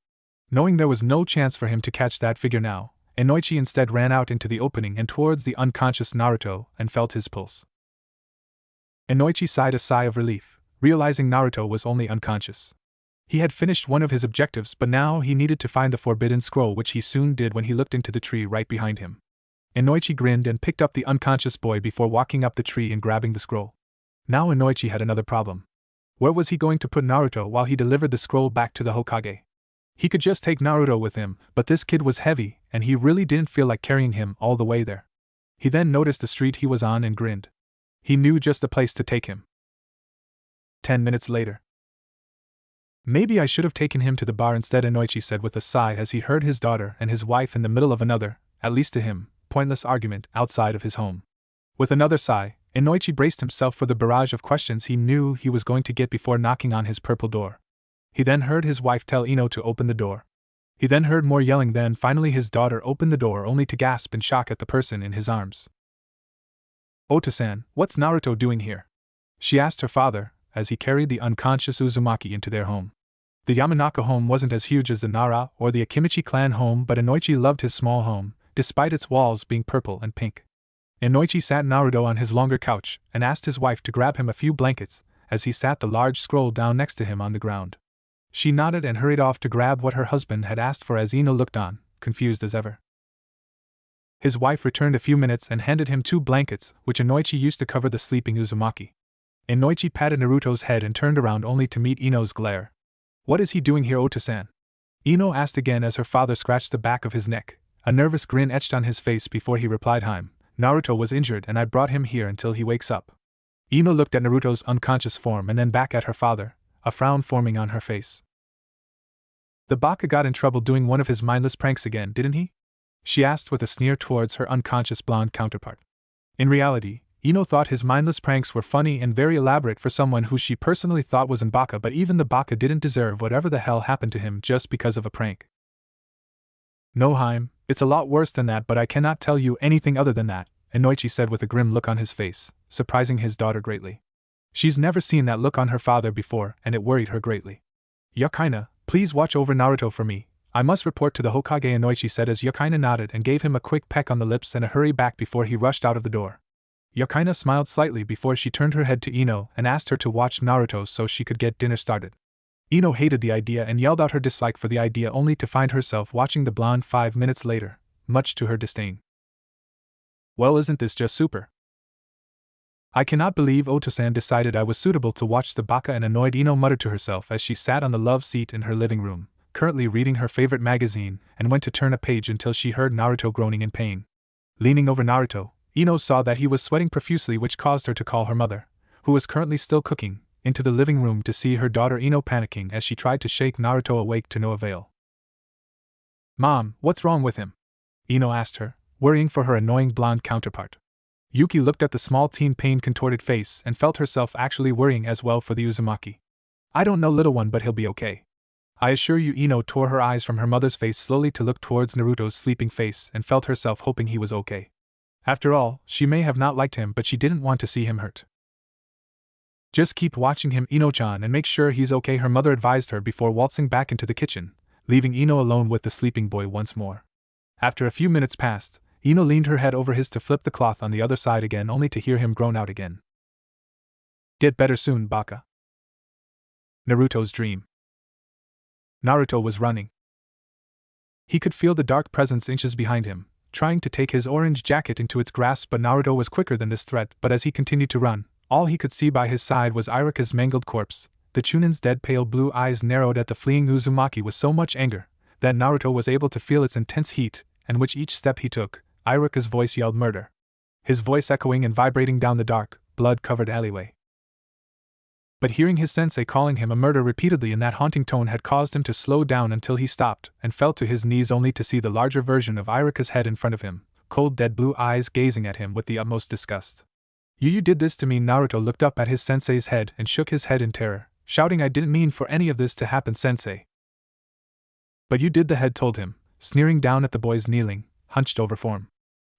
Knowing there was no chance for him to catch that figure now, Inoichi instead ran out into the opening and towards the unconscious Naruto and felt his pulse. Inoichi sighed a sigh of relief, realizing Naruto was only unconscious. He had finished one of his objectives, but now he needed to find the forbidden scroll, which he soon did when he looked into the tree right behind him. Inoichi grinned and picked up the unconscious boy before walking up the tree and grabbing the scroll. Now Inoichi had another problem. Where was he going to put Naruto while he delivered the scroll back to the Hokage? He could just take Naruto with him, but this kid was heavy, and he really didn't feel like carrying him all the way there. He then noticed the street he was on and grinned. He knew just the place to take him. 10 minutes later. "Maybe I should have taken him to the bar instead," Inoichi said with a sigh as he heard his daughter and his wife in the middle of another, at least to him, pointless argument outside of his home. With another sigh, Inoichi braced himself for the barrage of questions he knew he was going to get before knocking on his purple door. He then heard his wife tell Ino to open the door. He then heard more yelling, then finally his daughter opened the door only to gasp in shock at the person in his arms. "Ota-san, what's Naruto doing here?" she asked her father, as he carried the unconscious Uzumaki into their home. The Yamanaka home wasn't as huge as the Nara or the Akimichi clan home, but Inoichi loved his small home, despite its walls being purple and pink. Inoichi sat Naruto on his longer couch and asked his wife to grab him a few blankets, as he sat the large scroll down next to him on the ground. She nodded and hurried off to grab what her husband had asked for as Ino looked on, confused as ever. His wife returned a few minutes and handed him 2 blankets, which Inoichi used to cover the sleeping Uzumaki. Inoichi patted Naruto's head and turned around only to meet Ino's glare. "What is he doing here, Ota-san?" Ino asked again as her father scratched the back of his neck. A nervous grin etched on his face before he replied, "Naruto was injured and I brought him here until he wakes up." Ino looked at Naruto's unconscious form and then back at her father, a frown forming on her face. "The Baka got in trouble doing one of his mindless pranks again, didn't he?" she asked with a sneer towards her unconscious blonde counterpart. In reality, Ino thought his mindless pranks were funny and very elaborate for someone who she personally thought was an Baka, but even the Baka didn't deserve whatever the hell happened to him just because of a prank. "No, it's a lot worse than that, but I cannot tell you anything other than that," Inoichi said with a grim look on his face, surprising his daughter greatly. She's never seen that look on her father before, and it worried her greatly. "Yakaina, please watch over Naruto for me. I must report to the Hokage," Inoichi said as Yakaina nodded and gave him a quick peck on the lips and a hurry back before he rushed out of the door. Yakaina smiled slightly before she turned her head to Ino and asked her to watch Naruto so she could get dinner started. Ino hated the idea and yelled out her dislike for the idea only to find herself watching the blonde 5 minutes later, much to her disdain. "Well, isn't this just super? I cannot believe Ota-san decided I was suitable to watch the Baka," an annoyed Ino muttered to herself as she sat on the love seat in her living room, currently reading her favorite magazine, and went to turn a page until she heard Naruto groaning in pain. Leaning over Naruto, Ino saw that he was sweating profusely, which caused her to call her mother, who was currently still cooking, into the living room to see her daughter Ino panicking as she tried to shake Naruto awake to no avail. "Mom, what's wrong with him?" Ino asked her, worrying for her annoying blonde counterpart. Yuki looked at the small teen pain-contorted face and felt herself actually worrying as well for the Uzumaki. "I don't know, little one, but he'll be okay. I assure you." Ino tore her eyes from her mother's face slowly to look towards Naruto's sleeping face and felt herself hoping he was okay. After all, she may have not liked him, but she didn't want to see him hurt. "Just keep watching him, Ino-chan, and make sure he's okay," her mother advised her before waltzing back into the kitchen, leaving Ino alone with the sleeping boy once more. After a few minutes passed, Ino leaned her head over his to flip the cloth on the other side again only to hear him groan out again. "Get better soon, Baka." Naruto's dream. Naruto was running. He could feel the dark presence inches behind him, trying to take his orange jacket into its grasp, but Naruto was quicker than this threat. But as he continued to run, all he could see by his side was Iruka's mangled corpse. The Chunin's dead pale blue eyes narrowed at the fleeing Uzumaki with so much anger that Naruto was able to feel its intense heat, and with each step he took, Iruka's voice yelled murder. His voice echoing and vibrating down the dark, blood-covered alleyway. But hearing his sensei calling him a murder repeatedly in that haunting tone had caused him to slow down until he stopped and fell to his knees only to see the larger version of Iruka's head in front of him, cold dead blue eyes gazing at him with the utmost disgust. "You did this to me." Naruto looked up at his sensei's head and shook his head in terror, shouting, "I didn't mean for any of this to happen, sensei." "But you did," the head told him, sneering down at the boy's kneeling, hunched over form.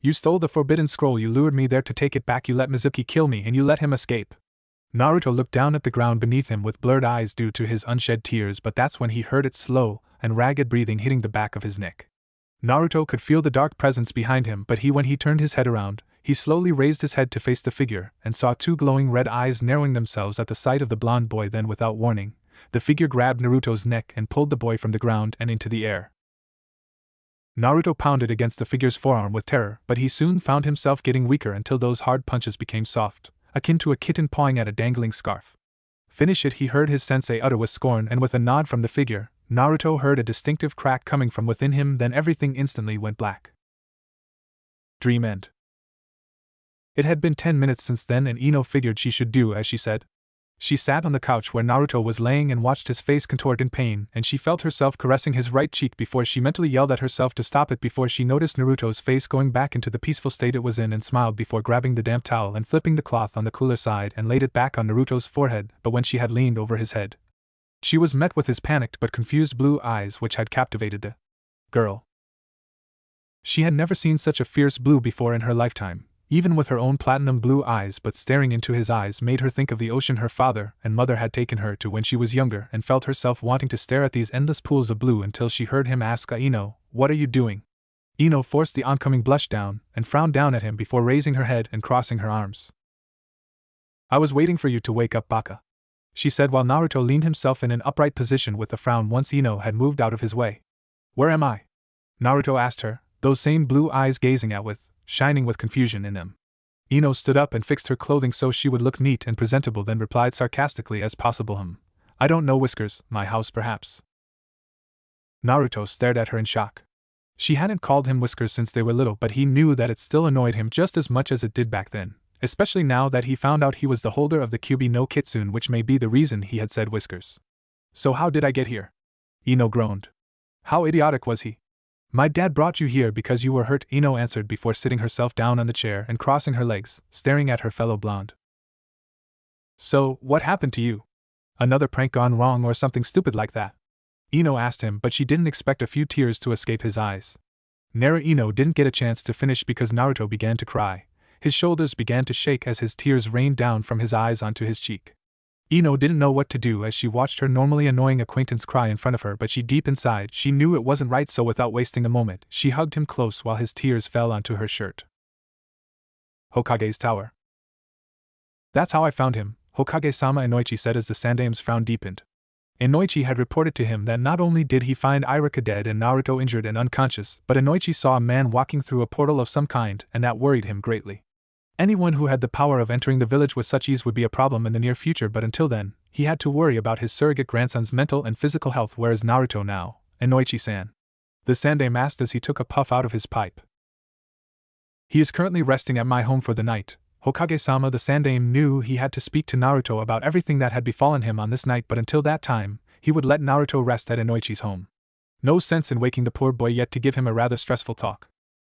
"You stole the forbidden scroll, you lured me there to take it back, you let Mizuki kill me, and you let him escape." Naruto looked down at the ground beneath him with blurred eyes due to his unshed tears, but that's when he heard its slow and ragged breathing hitting the back of his neck. Naruto could feel the dark presence behind him, but when he turned his head around, he slowly raised his head to face the figure and saw 2 glowing red eyes narrowing themselves at the sight of the blonde boy. Then, without warning, the figure grabbed Naruto's neck and pulled the boy from the ground and into the air. Naruto pounded against the figure's forearm with terror, but he soon found himself getting weaker until those hard punches became soft, akin to a kitten pawing at a dangling scarf. "Finish it," he heard his sensei utter with scorn, and with a nod from the figure, Naruto heard a distinctive crack coming from within him. Then everything instantly went black. Dream end. It had been 10 minutes since then, and Ino figured she should do as she said. She sat on the couch where Naruto was laying and watched his face contort in pain, and she felt herself caressing his right cheek before she mentally yelled at herself to stop it before she noticed Naruto's face going back into the peaceful state it was in, and smiled before grabbing the damp towel and flipping the cloth on the cooler side and laid it back on Naruto's forehead. But when she had leaned over his head, she was met with his panicked but confused blue eyes, which had captivated the girl. She had never seen such a fierce blue before in her lifetime, even with her own platinum blue eyes, but staring into his eyes made her think of the ocean her father and mother had taken her to when she was younger, and felt herself wanting to stare at these endless pools of blue until she heard him ask Ino, "What are you doing?" Ino forced the oncoming blush down and frowned down at him before raising her head and crossing her arms. "I was waiting for you to wake up, Baka," she said while Naruto leaned himself in an upright position with a frown once Ino had moved out of his way. "Where am I?" Naruto asked her, those same blue eyes gazing out shining with confusion in them. Ino stood up and fixed her clothing so she would look neat and presentable, then replied sarcastically as possible, "I don't know, Whiskers, my house perhaps." Naruto stared at her in shock. She hadn't called him Whiskers since they were little, but he knew that it still annoyed him just as much as it did back then, especially now that he found out he was the holder of the Kyuubi no Kitsune, which may be the reason he had said Whiskers. "So how did I get here?" Ino groaned. "How idiotic was he?" "My dad brought you here because you were hurt," Ino answered before sitting herself down on the chair and crossing her legs, staring at her fellow blonde. "So, what happened to you? Another prank gone wrong or something stupid like that?" Ino asked him, but she didn't expect a few tears to escape his eyes. Ino didn't get a chance to finish because Naruto began to cry. His shoulders began to shake as his tears rained down from his eyes onto his cheek. Ino didn't know what to do as she watched her normally annoying acquaintance cry in front of her, but deep inside she knew it wasn't right, so without wasting a moment, she hugged him close while his tears fell onto her shirt. Hokage's tower. "That's how I found him," Hokage-sama, Inoichi said as the Sandame's frown deepened. Inoichi had reported to him that not only did he find Irika dead and Naruto injured and unconscious, but Inoichi saw a man walking through a portal of some kind, and that worried him greatly. Anyone who had the power of entering the village with such ease would be a problem in the near future, but until then, he had to worry about his surrogate grandson's mental and physical health. "Where is Naruto now, Inoichi-san?" the Sandame asked as he took a puff out of his pipe. "He is currently resting at my home for the night." Hokage-sama, the Sandame, knew he had to speak to Naruto about everything that had befallen him on this night, but until that time, he would let Naruto rest at Inoichi's home. No sense in waking the poor boy yet to give him a rather stressful talk.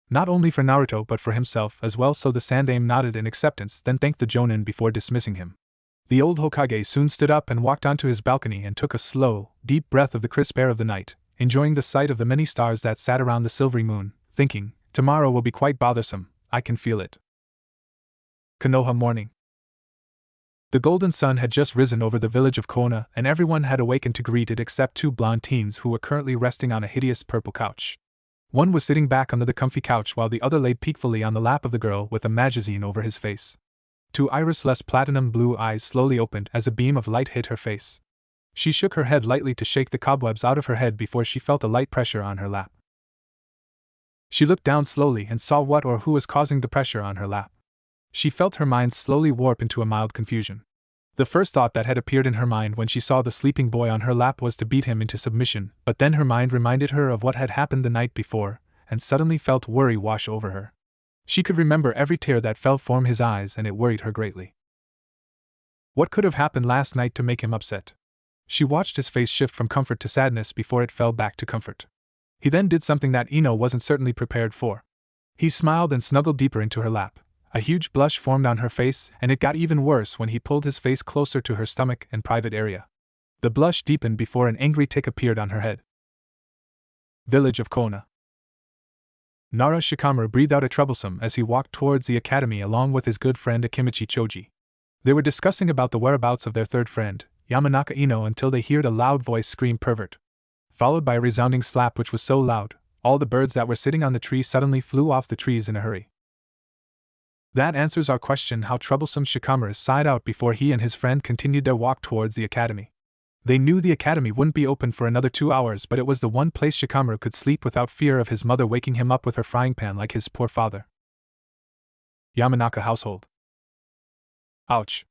Not only for Naruto but for himself as well, so the Sandame nodded in acceptance, then thanked the Jonin before dismissing him. The old Hokage soon stood up and walked onto his balcony and took a slow, deep breath of the crisp air of the night, enjoying the sight of the many stars that sat around the silvery moon, thinking, "Tomorrow will be quite bothersome, I can feel it." Konoha morning. The golden sun had just risen over the village of Konoha, and everyone had awakened to greet it except two blonde teens who were currently resting on a hideous purple couch. One was sitting back under the comfy couch while the other lay peacefully on the lap of the girl with a magazine over his face. Two irisless platinum blue eyes slowly opened as a beam of light hit her face. She shook her head lightly to shake the cobwebs out of her head before she felt a light pressure on her lap. She looked down slowly and saw what or who was causing the pressure on her lap. She felt her mind slowly warp into a mild confusion. The first thought that had appeared in her mind when she saw the sleeping boy on her lap was to beat him into submission, but then her mind reminded her of what had happened the night before, and suddenly felt worry wash over her. She could remember every tear that fell from his eyes, and it worried her greatly. What could have happened last night to make him upset? She watched his face shift from comfort to sadness before it fell back to comfort. He then did something that Ino wasn't certainly prepared for. He smiled and snuggled deeper into her lap. A huge blush formed on her face, and it got even worse when he pulled his face closer to her stomach and private area. The blush deepened before an angry tick appeared on her head. Village of Konoha. Nara Shikamaru breathed out a troublesome as he walked towards the academy along with his good friend Akimichi Choji. They were discussing about the whereabouts of their third friend, Yamanaka Ino, until they heard a loud voice scream "pervert," followed by a resounding slap which was so loud, all the birds that were sitting on the tree suddenly flew off the trees in a hurry. That answers our question, how troublesome. Shikamaru sighed out before he and his friend continued their walk towards the academy. They knew the academy wouldn't be open for another 2 hours, but it was the one place Shikamaru could sleep without fear of his mother waking him up with her frying pan like his poor father. Yamanaka household. Ouch.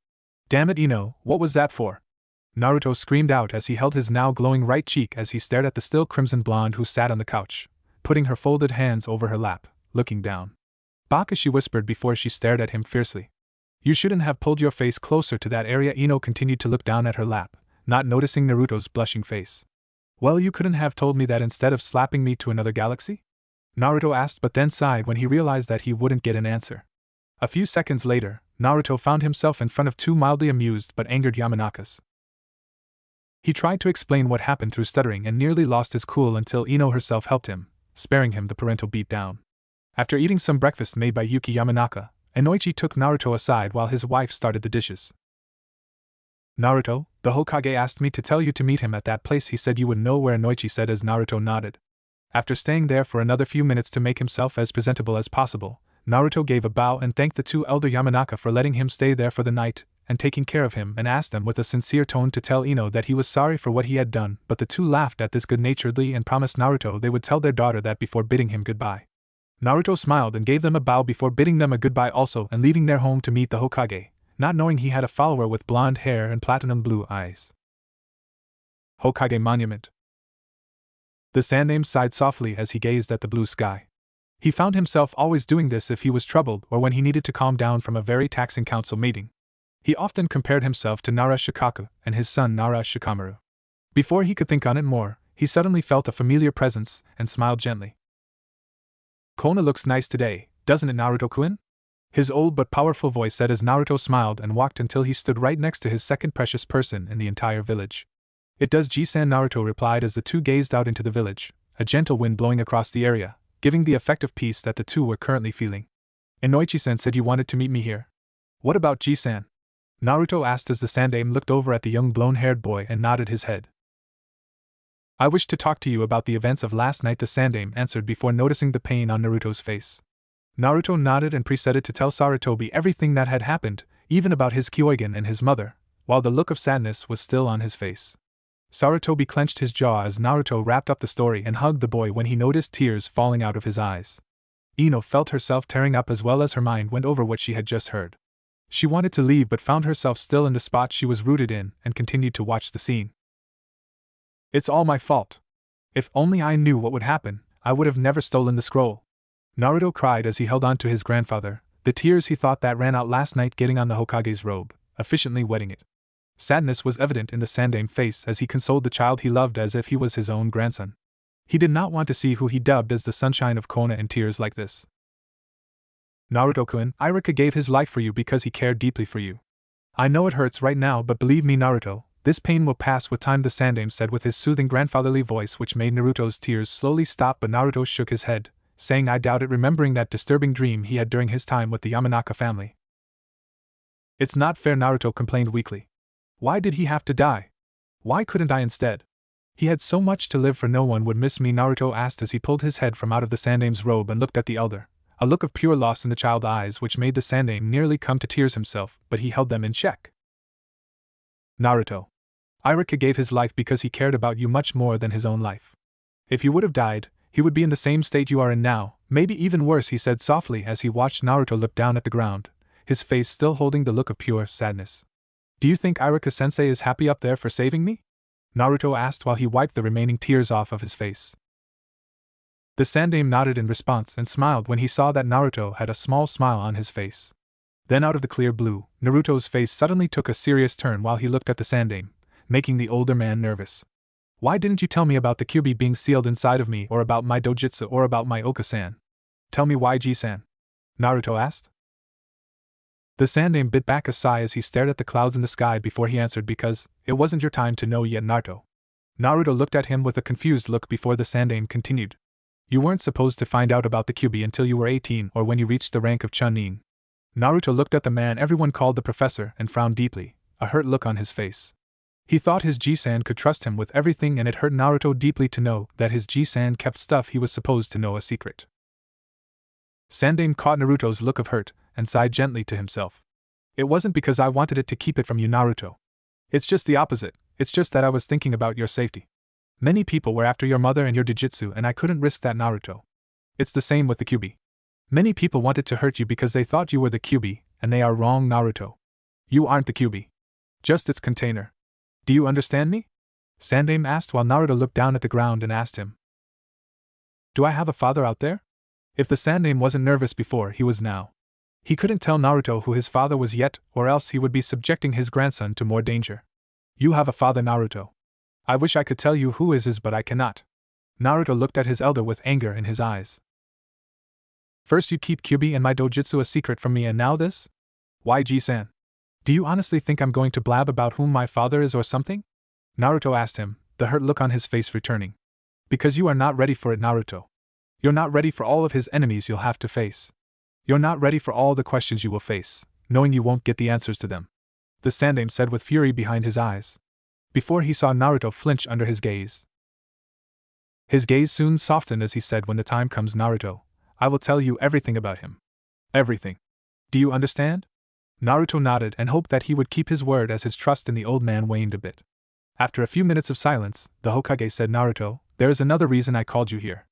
Damn it, Ino, what was that for? Naruto screamed out as he held his now glowing right cheek as he stared at the still crimson blonde who sat on the couch, putting her folded hands over her lap, looking down. "Baka," she whispered before she stared at him fiercely. "You shouldn't have pulled your face closer to that area." Ino continued to look down at her lap, not noticing Naruto's blushing face. "Well, you couldn't have told me that instead of slapping me to another galaxy?" Naruto asked, but then sighed when he realized that he wouldn't get an answer. A few seconds later, Naruto found himself in front of two mildly amused but angered Yamanakas. He tried to explain what happened through stuttering and nearly lost his cool until Ino herself helped him, sparing him the parental beatdown. After eating some breakfast made by Yuki Yamanaka, Inoichi took Naruto aside while his wife started the dishes. Naruto, the Hokage asked me to tell you to meet him at that place. He said you would know where, Inoichi said as Naruto nodded. After staying there for another few minutes to make himself as presentable as possible, Naruto gave a bow and thanked the two elder Yamanaka for letting him stay there for the night and taking care of him, and asked them with a sincere tone to tell Ino that he was sorry for what he had done, but the two laughed at this good-naturedly and promised Naruto they would tell their daughter that before bidding him goodbye. Naruto smiled and gave them a bow before bidding them a goodbye also and leaving their home to meet the Hokage, not knowing he had a follower with blonde hair and platinum blue eyes. Hokage Monument. The Sandame sighed softly as he gazed at the blue sky. He found himself always doing this if he was troubled or when he needed to calm down from a very taxing council meeting. He often compared himself to Nara Shikaku and his son Nara Shikamaru. Before he could think on it more, he suddenly felt a familiar presence and smiled gently. Kona looks nice today, doesn't it, Naruto-kun? His old but powerful voice said as Naruto smiled and walked until he stood right next to his second precious person in the entire village. It does, G-san, Naruto replied as the two gazed out into the village, a gentle wind blowing across the area, giving the effect of peace that the two were currently feeling. Inoichi-san said you wanted to meet me here. What about G-san? Naruto asked as the Sandame looked over at the young blonde-haired boy and nodded his head. I wish to talk to you about the events of last night, the Sandame answered before noticing the pain on Naruto's face. Naruto nodded and proceeded to tell Sarutobi everything that had happened, even about his Kyogen and his mother, while the look of sadness was still on his face. Sarutobi clenched his jaw as Naruto wrapped up the story and hugged the boy when he noticed tears falling out of his eyes. Ino felt herself tearing up as well as her mind went over what she had just heard. She wanted to leave but found herself still in the spot she was rooted in and continued to watch the scene. It's all my fault. If only I knew what would happen, I would have never stolen the scroll. Naruto cried as he held on to his grandfather, the tears he thought that ran out last night getting on the Hokage's robe, efficiently wetting it. Sadness was evident in the Sandame face as he consoled the child he loved as if he was his own grandson. He did not want to see who he dubbed as the sunshine of Konoha in tears like this. Naruto-kun, Iruka gave his life for you because he cared deeply for you. I know it hurts right now, but believe me, Naruto, this pain will pass with time, the Sandame said with his soothing grandfatherly voice, which made Naruto's tears slowly stop, but Naruto shook his head, saying I doubt it, remembering that disturbing dream he had during his time with the Yamanaka family. It's not fair, Naruto complained weakly. Why did he have to die? Why couldn't I instead? He had so much to live for. No one would miss me, Naruto asked as he pulled his head from out of the Sandame's robe and looked at the elder, a look of pure loss in the child's eyes which made the Sandame nearly come to tears himself, but he held them in check. Naruto. Iruka gave his life because he cared about you much more than his own life. If you would have died, he would be in the same state you are in now, maybe even worse, he said softly as he watched Naruto look down at the ground, his face still holding the look of pure sadness. Do you think Iruka-sensei is happy up there for saving me? Naruto asked while he wiped the remaining tears off of his face. The Sandame nodded in response and smiled when he saw that Naruto had a small smile on his face. Then out of the clear blue, Naruto's face suddenly took a serious turn while he looked at the Sandame, making the older man nervous. Why didn't you tell me about the Kyuubi being sealed inside of me, or about my dojutsu, or about my Oka-san? Tell me why, G-san? Naruto asked. The Sandame bit back a sigh as he stared at the clouds in the sky before he answered, because it wasn't your time to know yet, Naruto. Naruto looked at him with a confused look before the Sandame continued. You weren't supposed to find out about the Kyuubi until you were 18 or when you reached the rank of Chunin. Naruto looked at the man everyone called the professor and frowned deeply, a hurt look on his face. He thought his G-san could trust him with everything, and it hurt Naruto deeply to know that his G-san kept stuff he was supposed to know a secret. Sandame caught Naruto's look of hurt and sighed gently to himself. It wasn't because I wanted it to keep it from you, Naruto. It's just the opposite, it's just that I was thinking about your safety. Many people were after your mother and your Jujutsu, and I couldn't risk that, Naruto. It's the same with the Kyuubi. Many people wanted to hurt you because they thought you were the Kyuubi, and they are wrong, Naruto. You aren't the Kyuubi. Just its container. Do you understand me? Sandame asked while Naruto looked down at the ground and asked him. Do I have a father out there? If the Sandame wasn't nervous before, he was now. He couldn't tell Naruto who his father was yet, or else he would be subjecting his grandson to more danger. You have a father, Naruto. I wish I could tell you who his is, but I cannot. Naruto looked at his elder with anger in his eyes. First you keep Kyuubi and my dojutsu a secret from me, and now this? Why, G-san? Do you honestly think I'm going to blab about whom my father is or something? Naruto asked him, the hurt look on his face returning. Because you are not ready for it, Naruto. You're not ready for all of his enemies you'll have to face. You're not ready for all the questions you will face, knowing you won't get the answers to them," the Sandaime said with fury behind his eyes. Before he saw Naruto flinch under his gaze. His gaze soon softened as he said, "When the time comes, Naruto, I will tell you everything about him. Everything. Do you understand?" Naruto nodded and hoped that he would keep his word as his trust in the old man waned a bit. After a few minutes of silence, the Hokage said, "Naruto, there is another reason I called you here."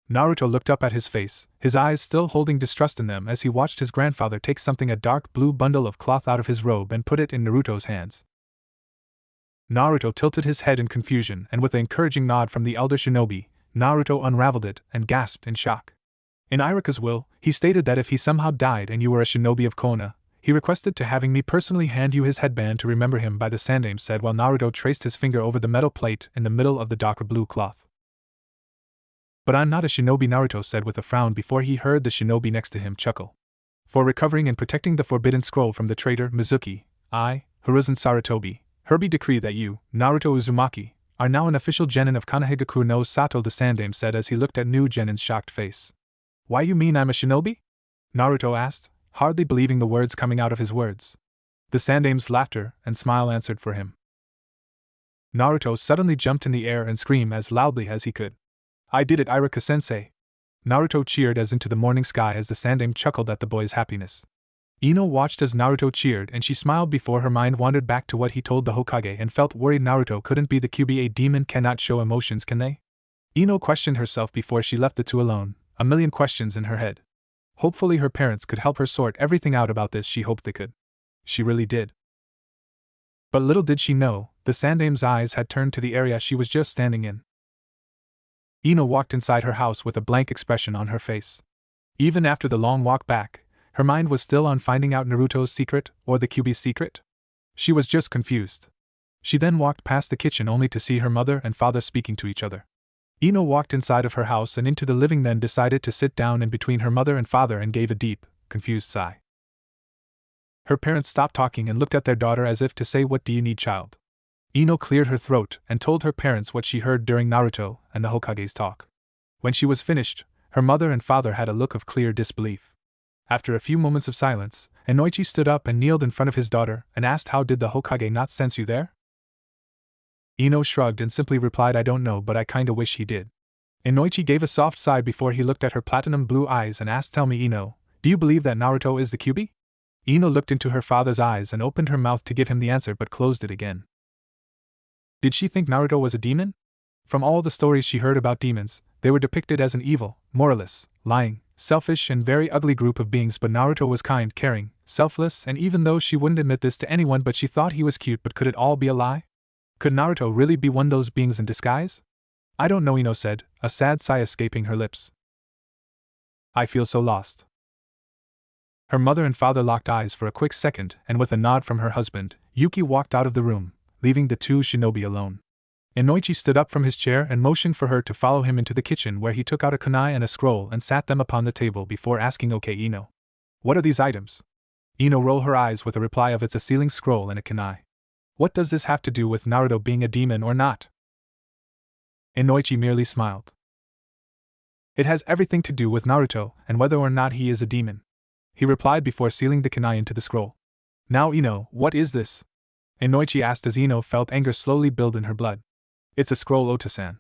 Naruto looked up at his face, his eyes still holding distrust in them as he watched his grandfather take something, a dark blue bundle of cloth, out of his robe and put it in Naruto's hands. Naruto tilted his head in confusion, and with an encouraging nod from the elder shinobi, Naruto unraveled it and gasped in shock. In Iruka's will, he stated that if he somehow died and you were a shinobi of Konoha, he requested to having me personally hand you his headband to remember him by, the Sandaime said while Naruto traced his finger over the metal plate in the middle of the darker blue cloth. "But I'm not a shinobi," Naruto said with a frown before he heard the shinobi next to him chuckle. "For recovering and protecting the forbidden scroll from the traitor Mizuki, I, Hiruzen Sarutobi, hereby decree that you, Naruto Uzumaki, are now an official genin of Konohagakure no Sato," the Sandaime said as he looked at new genin's shocked face. "Why, you mean I'm a shinobi?" Naruto asked, hardly believing the words coming out of his words. The Sandaime's laughter and smile answered for him. Naruto suddenly jumped in the air and screamed as loudly as he could. "I did it, Iruka-sensei!" Naruto cheered as into the morning sky as the Sandaime chuckled at the boy's happiness. Ino watched as Naruto cheered and she smiled before her mind wandered back to what he told the Hokage and felt worried. Naruto couldn't be the QBA. Demon cannot show emotions, can they? Ino questioned herself before she left the two alone, a million questions in her head. Hopefully her parents could help her sort everything out about this. She hoped they could. She really did. But little did she know, the Sandaime's eyes had turned to the area she was just standing in. Ino walked inside her house with a blank expression on her face. Even after the long walk back, her mind was still on finding out Naruto's secret, or the QB's secret. She was just confused. She then walked past the kitchen only to see her mother and father speaking to each other. Ino walked inside of her house and into the living, then decided to sit down in between her mother and father and gave a deep, confused sigh. Her parents stopped talking and looked at their daughter as if to say, "What do you need, child?" Ino cleared her throat and told her parents what she heard during Naruto and the Hokage's talk. When she was finished, her mother and father had a look of clear disbelief. After a few moments of silence, Inoichi stood up and kneeled in front of his daughter and asked, "How did the Hokage not sense you there?" Ino shrugged and simply replied, "I don't know, but I kinda wish he did." Inoichi gave a soft sigh before he looked at her platinum blue eyes and asked, "Tell me, Ino, do you believe that Naruto is the QB?" Ino looked into her father's eyes and opened her mouth to give him the answer but closed it again. Did she think Naruto was a demon? From all the stories she heard about demons, they were depicted as an evil, moralist, lying, selfish and very ugly group of beings, but Naruto was kind, caring, selfless, and even though she wouldn't admit this to anyone, but she thought he was cute. But could it all be a lie? Could Naruto really be one of those beings in disguise? "I don't know," Ino said, a sad sigh escaping her lips. "I feel so lost." Her mother and father locked eyes for a quick second, and with a nod from her husband, Yuki walked out of the room, leaving the two shinobi alone. Inoichi stood up from his chair and motioned for her to follow him into the kitchen, where he took out a kunai and a scroll and sat them upon the table before asking, "Okay, Ino, what are these items?" Ino rolled her eyes with a reply of, "It's a sealing scroll and a kunai." "What does this have to do with Naruto being a demon or not?" Inoichi merely smiled. "It has everything to do with Naruto and whether or not he is a demon," he replied before sealing the kunai into the scroll. "Now, Ino, what is this?" Inoichi asked as Ino felt anger slowly build in her blood. "It's a scroll, Ota-san."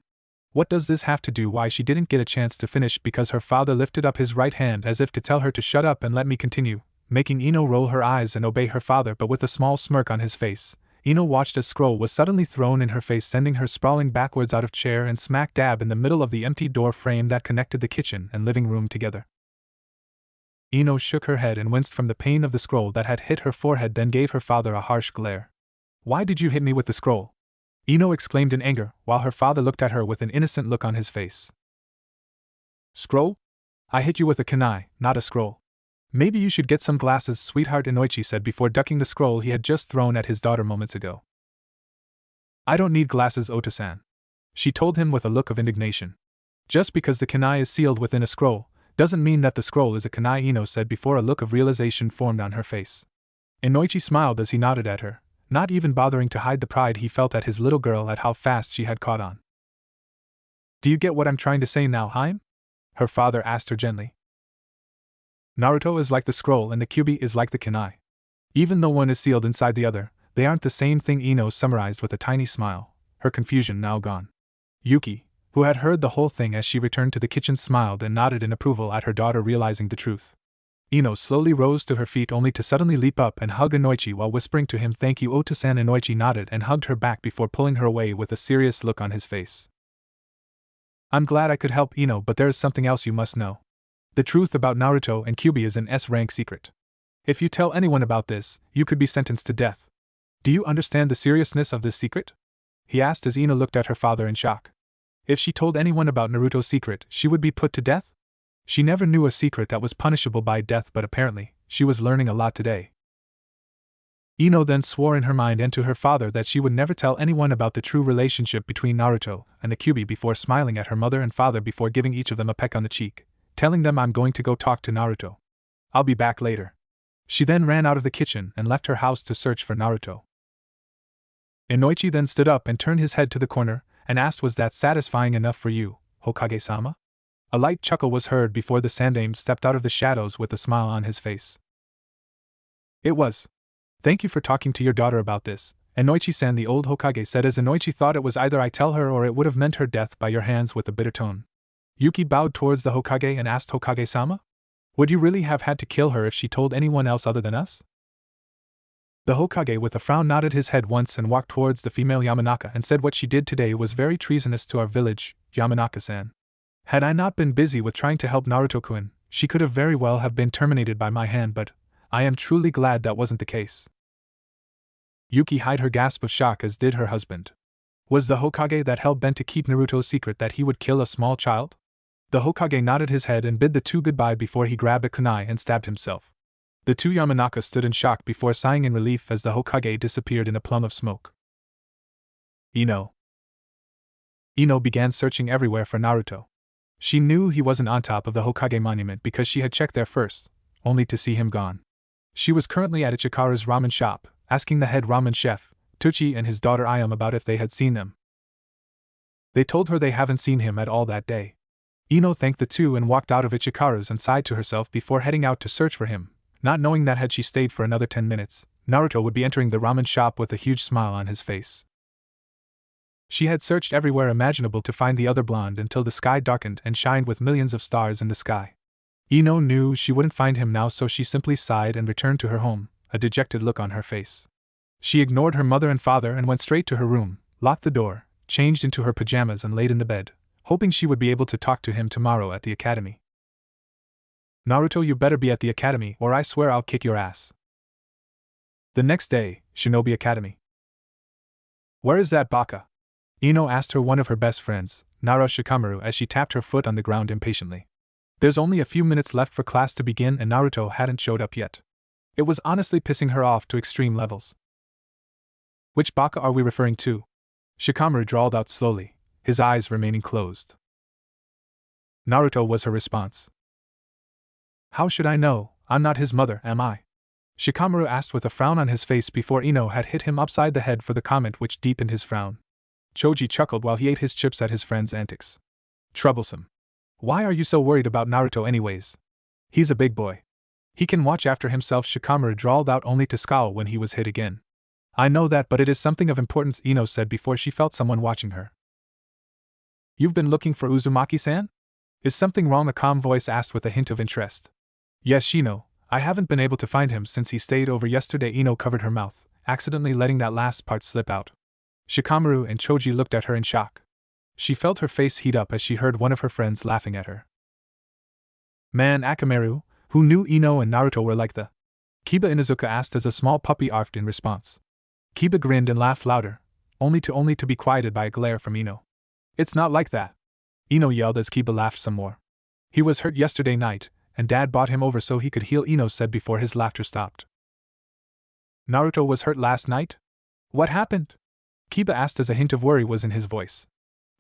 What does this have to do? Why she didn't get a chance to finish because her father lifted up his right hand as if to tell her to shut up and let me continue, making Ino roll her eyes and obey her father, but with a small smirk on his face. Ino watched as scroll was suddenly thrown in her face, sending her sprawling backwards out of chair and smack dab in the middle of the empty door frame that connected the kitchen and living room together. Ino shook her head and winced from the pain of the scroll that had hit her forehead, then gave her father a harsh glare. "Why did you hit me with the scroll?" Ino exclaimed in anger, while her father looked at her with an innocent look on his face. "Scroll? I hit you with a kunai, not a scroll. Maybe you should get some glasses, sweetheart," Inoichi said before ducking the scroll he had just thrown at his daughter moments ago. "I don't need glasses, Ota-san," she told him with a look of indignation. "Just because the kunai is sealed within a scroll, doesn't mean that the scroll is a kunai," Ino said before a look of realization formed on her face. Inoichi smiled as he nodded at her, not even bothering to hide the pride he felt at his little girl at how fast she had caught on. "Do you get what I'm trying to say now, Haim?" her father asked her gently. Naruto is like the scroll and the Kyuubi is like the kunai. Even though one is sealed inside the other, they aren't the same thing, Ino summarized with a tiny smile, her confusion now gone. Yuki, who had heard the whole thing as she returned to the kitchen, smiled and nodded in approval at her daughter realizing the truth. Ino slowly rose to her feet only to suddenly leap up and hug Inoichi while whispering to him, "Thank you, Ota-san." Inoichi nodded and hugged her back before pulling her away with a serious look on his face. "I'm glad I could help, Ino, but there is something else you must know. The truth about Naruto and Kyuubi is an S-rank secret. If you tell anyone about this, you could be sentenced to death. Do you understand the seriousness of this secret?" he asked as Ino looked at her father in shock. If she told anyone about Naruto's secret, she would be put to death? She never knew a secret that was punishable by death, but apparently, she was learning a lot today. Ino then swore in her mind and to her father that she would never tell anyone about the true relationship between Naruto and the Kyuubi before smiling at her mother and father before giving each of them a peck on the cheek, telling them, "I'm going to go talk to Naruto. I'll be back later." She then ran out of the kitchen and left her house to search for Naruto. Inoichi then stood up and turned his head to the corner and asked, "Was that satisfying enough for you, Hokage-sama?" A light chuckle was heard before the Sandaime stepped out of the shadows with a smile on his face. "It was. Thank you for talking to your daughter about this," Inoichi-san, the old Hokage, said as Inoichi thought it was either I tell her or it would have meant her death by your hands with a bitter tone. Yuki bowed towards the Hokage and asked, "Hokage-sama? Would you really have had to kill her if she told anyone else other than us?" The Hokage with a frown nodded his head once and walked towards the female Yamanaka and said, "What she did today was very treasonous to our village, Yamanaka-san. Had I not been busy with trying to help Naruto-kun, she could have very well have been terminated by my hand, but I am truly glad that wasn't the case." Yuki hid her gasp of shock, as did her husband. Was the Hokage that hell-bent to keep Naruto's secret that he would kill a small child? The Hokage nodded his head and bid the two goodbye before he grabbed a kunai and stabbed himself. The two Yamanaka stood in shock before sighing in relief as the Hokage disappeared in a plume of smoke. Ino began searching everywhere for Naruto. She knew he wasn't on top of the Hokage monument because she had checked there first, only to see him gone. She was currently at Ichikaru's ramen shop, asking the head ramen chef, Tuchi, and his daughter Ayam about if they had seen them. They told her they haven't seen him at all that day. Ino thanked the two and walked out of Ichikaru's and sighed to herself before heading out to search for him, not knowing that had she stayed for another 10 minutes, Naruto would be entering the ramen shop with a huge smile on his face. She had searched everywhere imaginable to find the other blonde until the sky darkened and shined with millions of stars in the sky. Ino knew she wouldn't find him now, so she simply sighed and returned to her home, a dejected look on her face. She ignored her mother and father and went straight to her room, locked the door, changed into her pajamas and laid in the bed, hoping she would be able to talk to him tomorrow at the academy. "Naruto, you better be at the academy or I swear I'll kick your ass." The next day, Shinobi Academy. "Where is that baka?" Ino asked her one of her best friends, Nara Shikamaru, as she tapped her foot on the ground impatiently. There's only a few minutes left for class to begin and Naruto hadn't showed up yet. It was honestly pissing her off to extreme levels. "Which baka are we referring to?" Shikamaru drawled out slowly, his eyes remaining closed. Naruto was her response. "How should I know? I'm not his mother, am I?" Shikamaru asked with a frown on his face before Ino had hit him upside the head for the comment which deepened his frown. Choji chuckled while he ate his chips at his friend's antics. "Troublesome. Why are you so worried about Naruto anyways? He's a big boy. He can watch after himself," Shikamaru drawled out only to scowl when he was hit again. "I know that, but it is something of importance," Ino said before she felt someone watching her. "You've been looking for Uzumaki-san? Is something wrong?" a calm voice asked with a hint of interest. "Yes, Shino, I haven't been able to find him since he stayed over yesterday." Ino covered her mouth, accidentally letting that last part slip out. Shikamaru and Choji looked at her in shock. She felt her face heat up as she heard one of her friends laughing at her. "Man, Akamaru, who knew Ino and Naruto were like the..." Kiba Inuzuka asked as a small puppy arfed in response. Kiba grinned and laughed louder, only to be quieted by a glare from Ino. "It's not like that," Ino yelled as Kiba laughed some more. "He was hurt yesterday night, and Dad brought him over so he could heal," Ino said before his laughter stopped. "Naruto was hurt last night? What happened?" Kiba asked as a hint of worry was in his voice.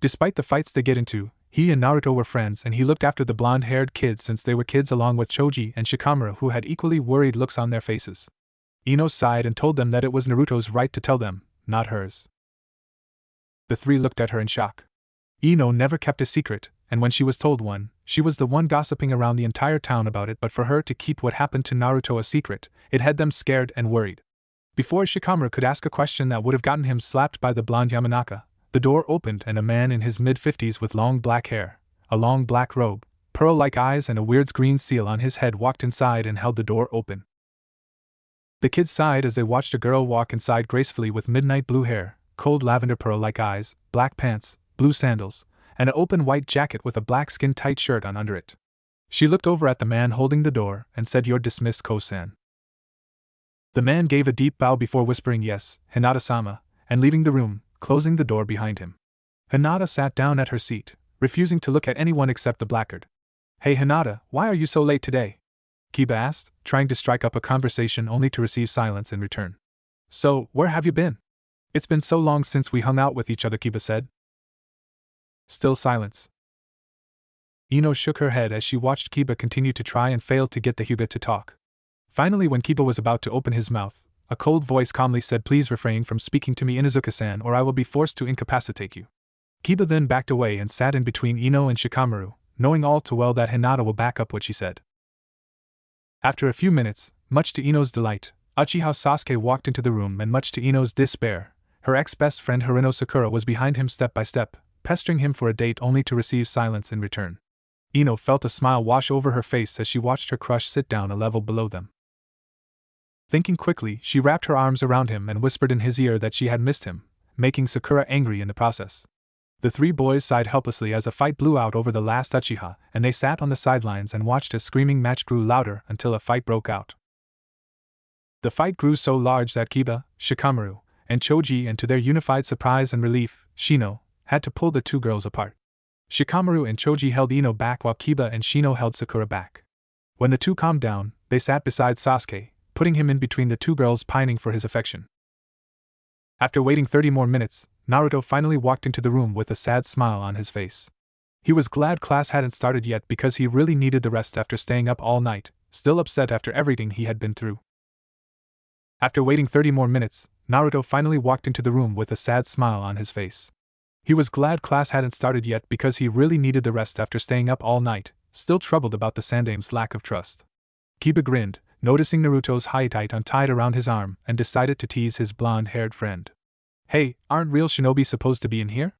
Despite the fights they get into, he and Naruto were friends and he looked after the blonde-haired kids since they were kids, along with Choji and Shikamaru, who had equally worried looks on their faces. Ino sighed and told them that it was Naruto's right to tell them, not hers. The three looked at her in shock. Ino never kept a secret, and when she was told one, she was the one gossiping around the entire town about it, but for her to keep what happened to Naruto a secret, it had them scared and worried. Before Shikamaru could ask a question that would have gotten him slapped by the blonde Yamanaka, the door opened and a man in his mid-50s with long black hair, a long black robe, pearl-like eyes and a weird green seal on his head walked inside and held the door open. The kids sighed as they watched a girl walk inside gracefully with midnight blue hair, cold lavender pearl-like eyes, black pants, blue sandals, and an open white jacket with a black skin-tight shirt on under it. She looked over at the man holding the door and said, "You're dismissed, Ko-san." The man gave a deep bow before whispering yes, Hinata-sama, and leaving the room, closing the door behind him. Hinata sat down at her seat, refusing to look at anyone except the blackguard. "Hey Hinata, why are you so late today?" Kiba asked, trying to strike up a conversation only to receive silence in return. "So, where have you been? It's been so long since we hung out with each other," Kiba said. Still silence. Ino shook her head as she watched Kiba continue to try and failed to get the Hyuga to talk. Finally, when Kiba was about to open his mouth, a cold voice calmly said, "Please refrain from speaking to me, Inuzuka-san, or I will be forced to incapacitate you." Kiba then backed away and sat in between Ino and Shikamaru, knowing all too well that Hinata will back up what she said. After a few minutes, much to Ino's delight, Uchiha Sasuke walked into the room, and much to Ino's despair, her ex-best friend Harino Sakura was behind him step by step, pestering him for a date only to receive silence in return. Ino felt a smile wash over her face as she watched her crush sit down a level below them. Thinking quickly, she wrapped her arms around him and whispered in his ear that she had missed him, making Sakura angry in the process. The three boys sighed helplessly as a fight blew out over the last Uchiha, and they sat on the sidelines and watched as screaming match grew louder until a fight broke out. The fight grew so large that Kiba, Shikamaru, and Choji, and to their unified surprise and relief, Shino, had to pull the two girls apart. Shikamaru and Choji held Ino back while Kiba and Shino held Sakura back. When the two calmed down, they sat beside Sasuke, putting him in between the two girls pining for his affection. After waiting 30 more minutes, Naruto finally walked into the room with a sad smile on his face. He was glad class hadn't started yet because he really needed the rest after staying up all night, still upset after everything he had been through. After waiting 30 more minutes, Naruto finally walked into the room with a sad smile on his face. He was glad class hadn't started yet because he really needed the rest after staying up all night, still troubled about the Sandame's lack of trust. Kiba grinned, noticing Naruto's highlight untied around his arm, and decided to tease his blonde-haired friend. "Hey, aren't real shinobi supposed to be in here?"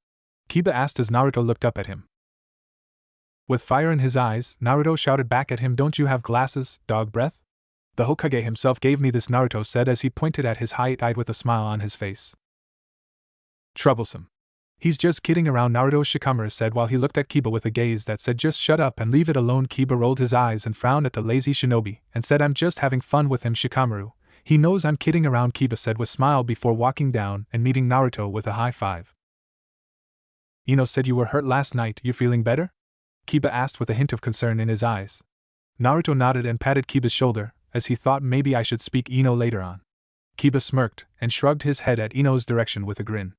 Kiba asked as Naruto looked up at him. With fire in his eyes, Naruto shouted back at him, "Don't you have glasses, dog breath?" "The Hokage himself gave me this," Naruto said as he pointed at his highlight with a smile on his face. "Troublesome. He's just kidding around," Naruto Shikamaru said while he looked at Kiba with a gaze that said, "Just shut up and leave it alone." Kiba rolled his eyes and frowned at the lazy shinobi, and said, "I'm just having fun with him, Shikamaru. He knows I'm kidding around," Kiba said with a smile before walking down and meeting Naruto with a high five. "Ino said you were hurt last night, you feeling better?" Kiba asked with a hint of concern in his eyes. Naruto nodded and patted Kiba's shoulder, as he thought maybe I should speak Ino later on. Kiba smirked and shrugged his head at Ino's direction with a grin.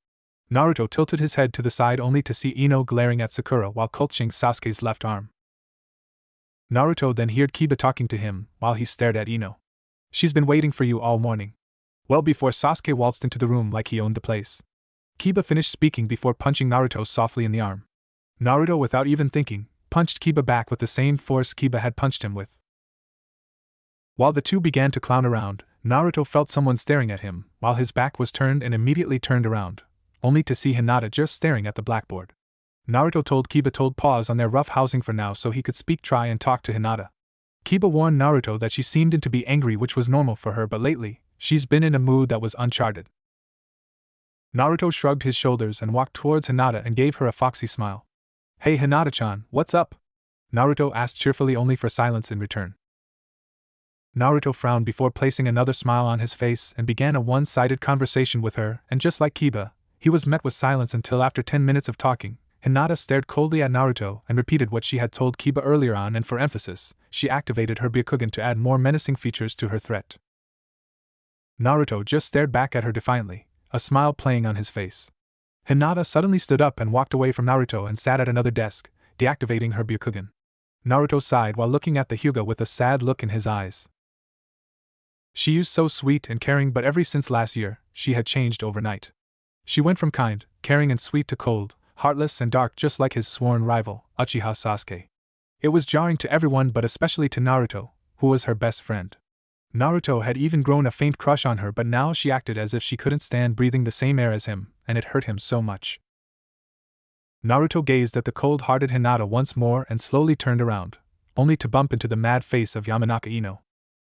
Naruto tilted his head to the side only to see Ino glaring at Sakura while clutching Sasuke's left arm. Naruto then heard Kiba talking to him while he stared at Ino. "She's been waiting for you all morning." Well before Sasuke waltzed into the room like he owned the place. Kiba finished speaking before punching Naruto softly in the arm. Naruto, without even thinking, punched Kiba back with the same force Kiba had punched him with. While the two began to clown around, Naruto felt someone staring at him while his back was turned and immediately turned around, only to see Hinata just staring at the blackboard. Naruto told Kiba to pause on their rough housing for now so he could try and talk to Hinata. Kiba warned Naruto that she seemed to be angry, which was normal for her, but lately, she's been in a mood that was uncharted. Naruto shrugged his shoulders and walked towards Hinata and gave her a foxy smile. "Hey Hinata-chan, what's up?" Naruto asked cheerfully, only for silence in return. Naruto frowned before placing another smile on his face and began a one-sided conversation with her, and just like Kiba, he was met with silence until after 10 minutes of talking. Hinata stared coldly at Naruto and repeated what she had told Kiba earlier on, and for emphasis, she activated her Byakugan to add more menacing features to her threat. Naruto just stared back at her defiantly, a smile playing on his face. Hinata suddenly stood up and walked away from Naruto and sat at another desk, deactivating her Byakugan. Naruto sighed while looking at the Hyuga with a sad look in his eyes. She used so sweet and caring, but ever since last year, she had changed overnight. She went from kind, caring and sweet to cold, heartless and dark just like his sworn rival, Uchiha Sasuke. It was jarring to everyone but especially to Naruto, who was her best friend. Naruto had even grown a faint crush on her, but now she acted as if she couldn't stand breathing the same air as him, and it hurt him so much. Naruto gazed at the cold-hearted Hinata once more and slowly turned around, only to bump into the mad face of Yamanaka Ino.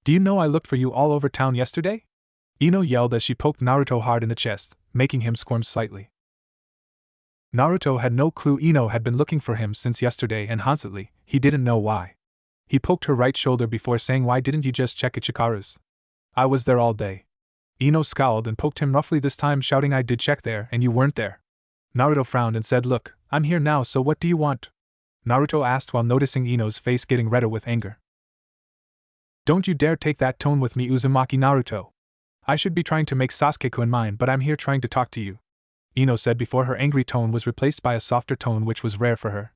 "Do you know I looked for you all over town yesterday?" Ino yelled as she poked Naruto hard in the chest, making him squirm slightly. Naruto had no clue Ino had been looking for him since yesterday, and honestly, he didn't know why. He poked her right shoulder before saying, "Why didn't you just check Ichikaru's?" "I was there all day." Ino scowled and poked him roughly this time, shouting, "I did check there and you weren't there." Naruto frowned and said, "Look, I'm here now, so what do you want?" Naruto asked while noticing Ino's face getting redder with anger. "Don't you dare take that tone with me, Uzumaki Naruto. I should be trying to make Sasuke-kun mine, but I'm here trying to talk to you," Ino said before her angry tone was replaced by a softer tone which was rare for her.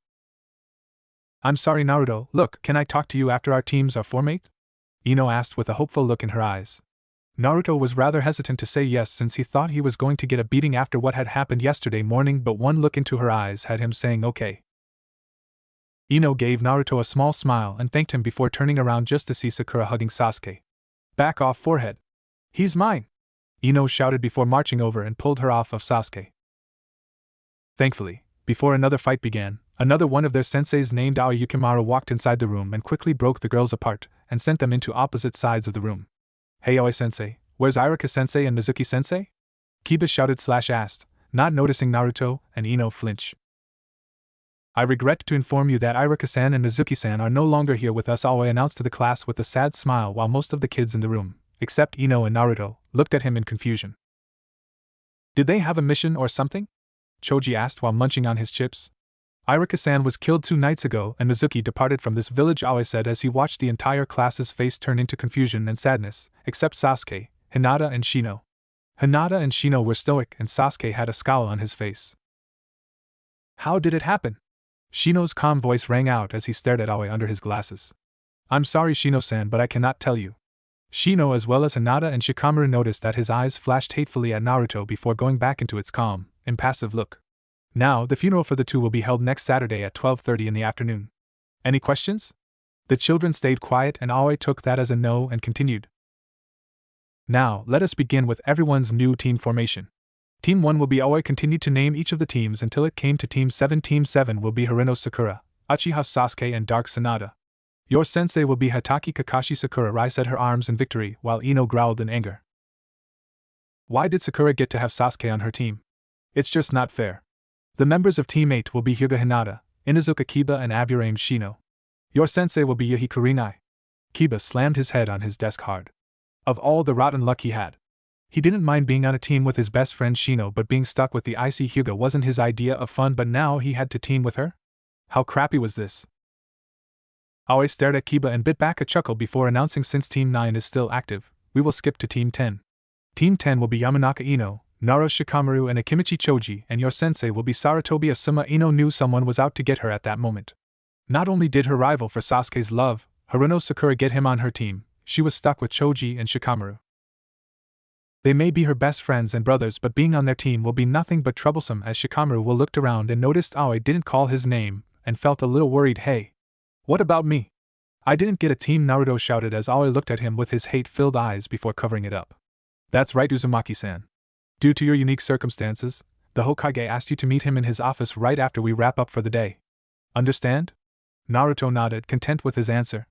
"I'm sorry, Naruto. Look, can I talk to you after our teams are formate?" Ino asked with a hopeful look in her eyes. Naruto was rather hesitant to say yes since he thought he was going to get a beating after what had happened yesterday morning, but one look into her eyes had him saying okay. Ino gave Naruto a small smile and thanked him before turning around just to see Sakura hugging Sasuke. "Back off, forehead. He's mine!" Ino shouted before marching over and pulled her off of Sasuke. Thankfully, before another fight began, another one of their senseis named Aoi Yukimaru walked inside the room and quickly broke the girls apart and sent them into opposite sides of the room. "Hey Aoi-sensei, where's Iruka-sensei and Mizuki-sensei?" Kiba shouted/asked, not noticing Naruto and Ino flinch. "I regret to inform you that Iruka-san and Mizuki-san are no longer here with us," Aoi announced to the class with a sad smile while most of the kids in the room, except Ino and Naruto, looked at him in confusion. "Did they have a mission or something?" Choji asked while munching on his chips. "Iruka-san was killed 2 nights ago and Mizuki departed from this village," Aoi said as he watched the entire class's face turn into confusion and sadness, except Sasuke, Hinata and Shino. Hinata and Shino were stoic and Sasuke had a scowl on his face. "How did it happen?" Shino's calm voice rang out as he stared at Aoi under his glasses. "I'm sorry, Shino-san, but I cannot tell you." Shino as well as Hinata and Shikamaru noticed that his eyes flashed hatefully at Naruto before going back into its calm, impassive look. Now, the funeral for the two will be held next Saturday at 12:30 in the afternoon. Any questions? The children stayed quiet and Aoi took that as a no and continued. "Now, let us begin with everyone's new team formation. Team 1 will be Aoi continued to name each of the teams until it came to Team 7. Team 7 will be Hiruno Sakura, Uchiha Sasuke and Dark Sanada. Your sensei will be Hatake Kakashi." Sakura raised her arms in victory while Ino growled in anger. "Why did Sakura get to have Sasuke on her team? It's just not fair." "The members of Team 8 will be Hyuga Hinata, Inuzuka Kiba and Aburame Shino. Your sensei will be Yahikurinai." Kiba slammed his head on his desk hard. Of all the rotten luck he had. He didn't mind being on a team with his best friend Shino, but being stuck with the icy Hyuga wasn't his idea of fun, but now he had to team with her? How crappy was this? Aoi stared at Kiba and bit back a chuckle before announcing, "Since Team 9 is still active, we will skip to Team 10. Team 10 will be Yamanaka Ino, Naro Shikamaru and Akimichi Choji, and your sensei will be Saratobi Asuma." Ino knew someone was out to get her at that moment. Not only did her rival for Sasuke's love, Hiruno Sakura, get him on her team, she was stuck with Choji and Shikamaru. They may be her best friends and brothers, but being on their team will be nothing but troublesome. As Shikamaru looked around and noticed Aoi didn't call his name, and felt a little worried. "Hey, what about me? I didn't get a team," Naruto shouted as Aoi looked at him with his hate-filled eyes before covering it up. "That's right, Uzumaki-san. Due to your unique circumstances, the Hokage asked you to meet him in his office right after we wrap up for the day. Understand?" Naruto nodded, content with his answer.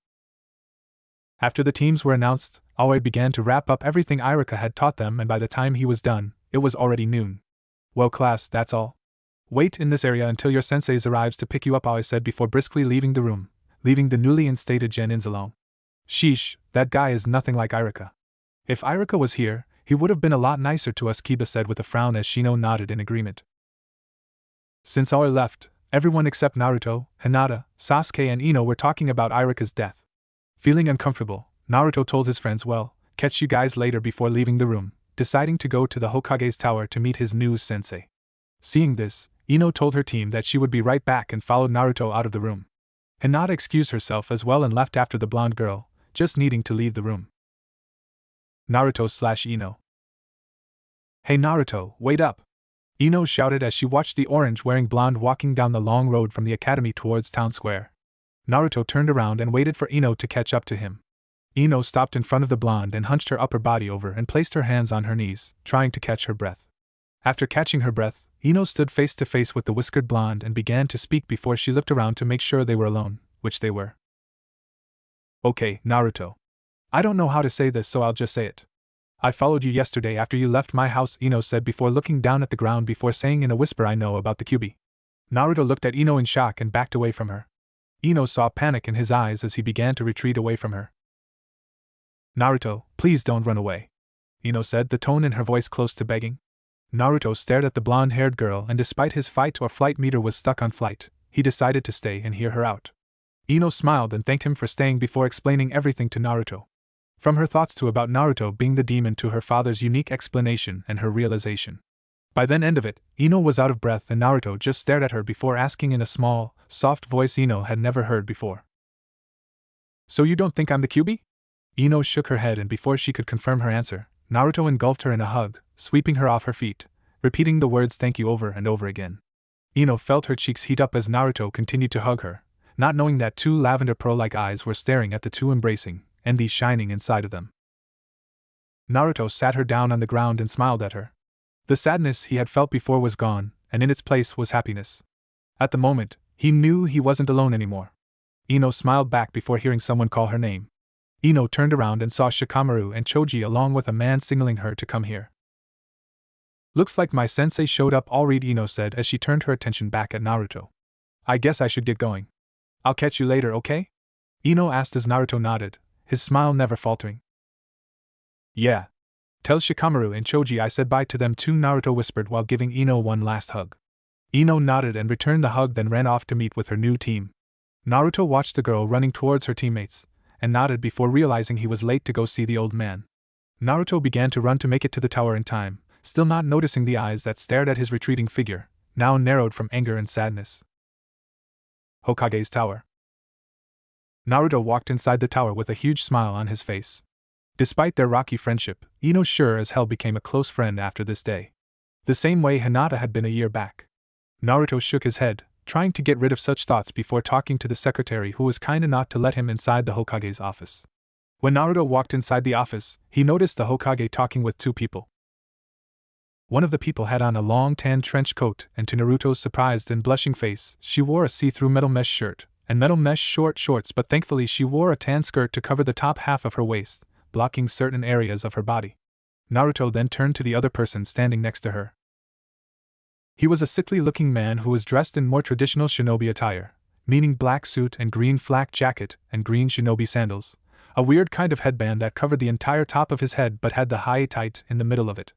After the teams were announced, Aoi began to wrap up everything Iruka had taught them, and by the time he was done, it was already noon. "Well, class, that's all. Wait in this area until your sensei arrives to pick you up," Aoi said before briskly leaving the room, leaving the newly instated Genin alone. "Sheesh, that guy is nothing like Iruka. If Iruka was here, he would have been a lot nicer to us," Kiba said with a frown as Shino nodded in agreement. Since Aoi left, everyone except Naruto, Hinata, Sasuke and Ino were talking about Iruka's death. Feeling uncomfortable, Naruto told his friends, "Well, catch you guys later," before leaving the room, deciding to go to the Hokage's tower to meet his new sensei. Seeing this, Ino told her team that she would be right back and followed Naruto out of the room. Hinata excused herself as well and left after the blonde girl, just needing to leave the room. Naruto/Ino. "Hey Naruto, wait up! Ino shouted as she watched the orange-wearing blonde walking down the long road from the academy towards town square. Naruto turned around and waited for Ino to catch up to him. Ino stopped in front of the blonde and hunched her upper body over and placed her hands on her knees, trying to catch her breath. After catching her breath, Ino stood face to face with the whiskered blonde and began to speak before she looked around to make sure they were alone, which they were. Okay, Naruto. I don't know how to say this, so I'll just say it. I followed you yesterday after you left my house, Ino said before looking down at the ground before saying in a whisper, I know about the Kyuubi. Naruto looked at Ino in shock and backed away from her. Ino saw panic in his eyes as he began to retreat away from her. Naruto, please don't run away, Ino said, the tone in her voice close to begging. Naruto stared at the blonde-haired girl, and despite his fight or flight meter was stuck on flight, he decided to stay and hear her out. Ino smiled and thanked him for staying before explaining everything to Naruto. From her thoughts to about Naruto being the demon to her father's unique explanation and her realization. By then end of it, Ino was out of breath and Naruto just stared at her before asking in a small, soft voice Ino had never heard before. So you don't think I'm the Kyuubi? Ino shook her head, and before she could confirm her answer, Naruto engulfed her in a hug, sweeping her off her feet, repeating the words thank you over and over again. Ino felt her cheeks heat up as Naruto continued to hug her, not knowing that two lavender pearl-like eyes were staring at the two embracing, envy shining inside of them. Naruto sat her down on the ground and smiled at her. The sadness he had felt before was gone, and in its place was happiness. At the moment, he knew he wasn't alone anymore. Ino smiled back before hearing someone call her name. Ino turned around and saw Shikamaru and Choji along with a man signaling her to come here. Looks like my sensei showed up already, Ino said as she turned her attention back at Naruto. I guess I should get going. I'll catch you later, okay? Ino asked as Naruto nodded, his smile never faltering. Yeah. Tell Shikamaru and Choji I said bye to them too, Naruto whispered while giving Ino one last hug. Ino nodded and returned the hug, then ran off to meet with her new team. Naruto watched the girl running towards her teammates, and nodded before realizing he was late to go see the old man. Naruto began to run to make it to the tower in time, still not noticing the eyes that stared at his retreating figure, now narrowed from anger and sadness. Hokage's tower. Naruto walked inside the tower with a huge smile on his face. Despite their rocky friendship, Ino sure as hell became a close friend after this day. The same way Hinata had been a year back. Naruto shook his head, trying to get rid of such thoughts before talking to the secretary who was kind enough to let him inside the Hokage's office. When Naruto walked inside the office, he noticed the Hokage talking with two people. One of the people had on a long tan trench coat, and to Naruto's surprised and blushing face, she wore a see-through metal mesh shirt and metal mesh short shorts, but thankfully she wore a tan skirt to cover the top half of her waist, blocking certain areas of her body. Naruto then turned to the other person standing next to her. He was a sickly-looking man who was dressed in more traditional shinobi attire, meaning black suit and green flak jacket and green shinobi sandals, a weird kind of headband that covered the entire top of his head but had the highlight in the middle of it.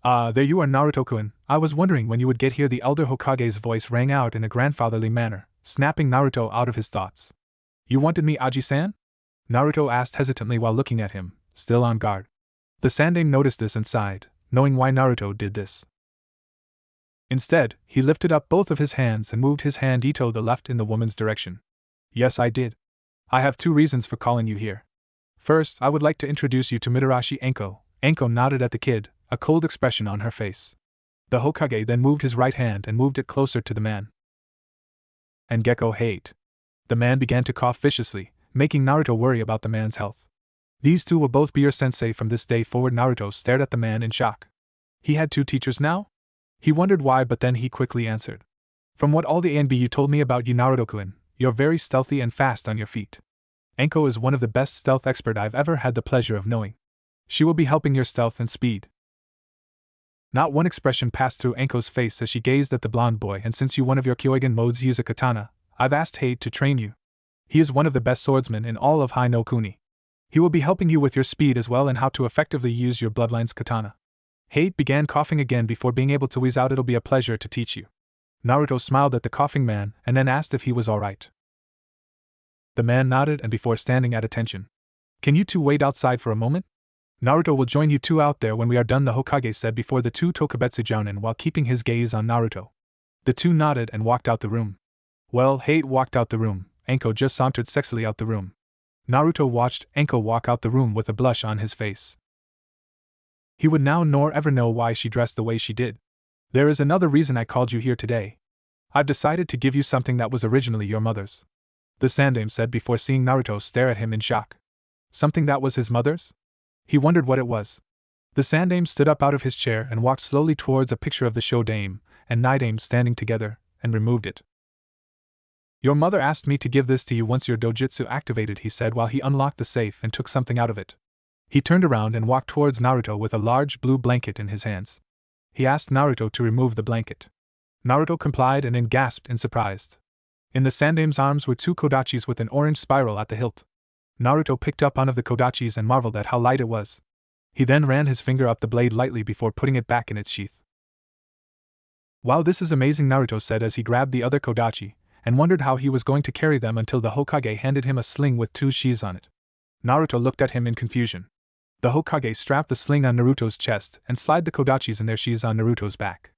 There you are, Naruto-kun. I was wondering when you would get here. The elder Hokage's voice rang out in a grandfatherly manner, snapping Naruto out of his thoughts. You wanted me, Aji-san? Naruto asked hesitantly while looking at him, still on guard. The Sandaime noticed this and sighed, knowing why Naruto did this. Instead, he lifted up both of his hands and moved his hand to the left in the woman's direction. Yes, I did. I have two reasons for calling you here. First, I would like to introduce you to Mitarashi Enko. Enko nodded at the kid, a cold expression on her face. The Hokage then moved his right hand and moved it closer to the man. And Gekko hate. The man began to cough viciously, making Naruto worry about the man's health. These two will both be your sensei from this day forward. Naruto stared at the man in shock. He had two teachers now? He wondered why, but then he quickly answered. From what all the ANB told me about you, Naruto-kun, you're very stealthy and fast on your feet. Enko is one of the best stealth expert I've ever had the pleasure of knowing. She will be helping your stealth and speed. Not one expression passed through Enko's face as she gazed at the blonde boy, and since you one of your Kyogen modes use a katana, I've asked Hade to train you. He is one of the best swordsmen in all of Hai no Kuni. He will be helping you with your speed as well and how to effectively use your bloodline's katana. Hade began coughing again before being able to wheeze out, it'll be a pleasure to teach you. Naruto smiled at the coughing man and then asked if he was alright. The man nodded and before standing at attention. Can you two wait outside for a moment? Naruto will join you two out there when we are done, the Hokage said before the two Tokubetsu jounin while keeping his gaze on Naruto. The two nodded and walked out the room. Well, Hade walked out the room, Enko just sauntered sexily out the room. Naruto watched Enko walk out the room with a blush on his face. He would now nor ever know why she dressed the way she did. There is another reason I called you here today. I've decided to give you something that was originally your mother's. The Sandaime said before seeing Naruto stare at him in shock. Something that was his mother's? He wondered what it was. The Sandaime stood up out of his chair and walked slowly towards a picture of the Shodaime and Nidaime standing together, and removed it. Your mother asked me to give this to you once your dojutsu activated, he said while he unlocked the safe and took something out of it. He turned around and walked towards Naruto with a large blue blanket in his hands. He asked Naruto to remove the blanket. Naruto complied and then gasped in surprise. In the Sandaime's arms were two kodachis with an orange spiral at the hilt. Naruto picked up one of the kodachis and marveled at how light it was. He then ran his finger up the blade lightly before putting it back in its sheath. Wow, this is amazing, Naruto said as he grabbed the other kodachi, and wondered how he was going to carry them until the Hokage handed him a sling with two sheaths on it. Naruto looked at him in confusion. The Hokage strapped the sling on Naruto's chest and slid the kodachis in their sheaths on Naruto's back.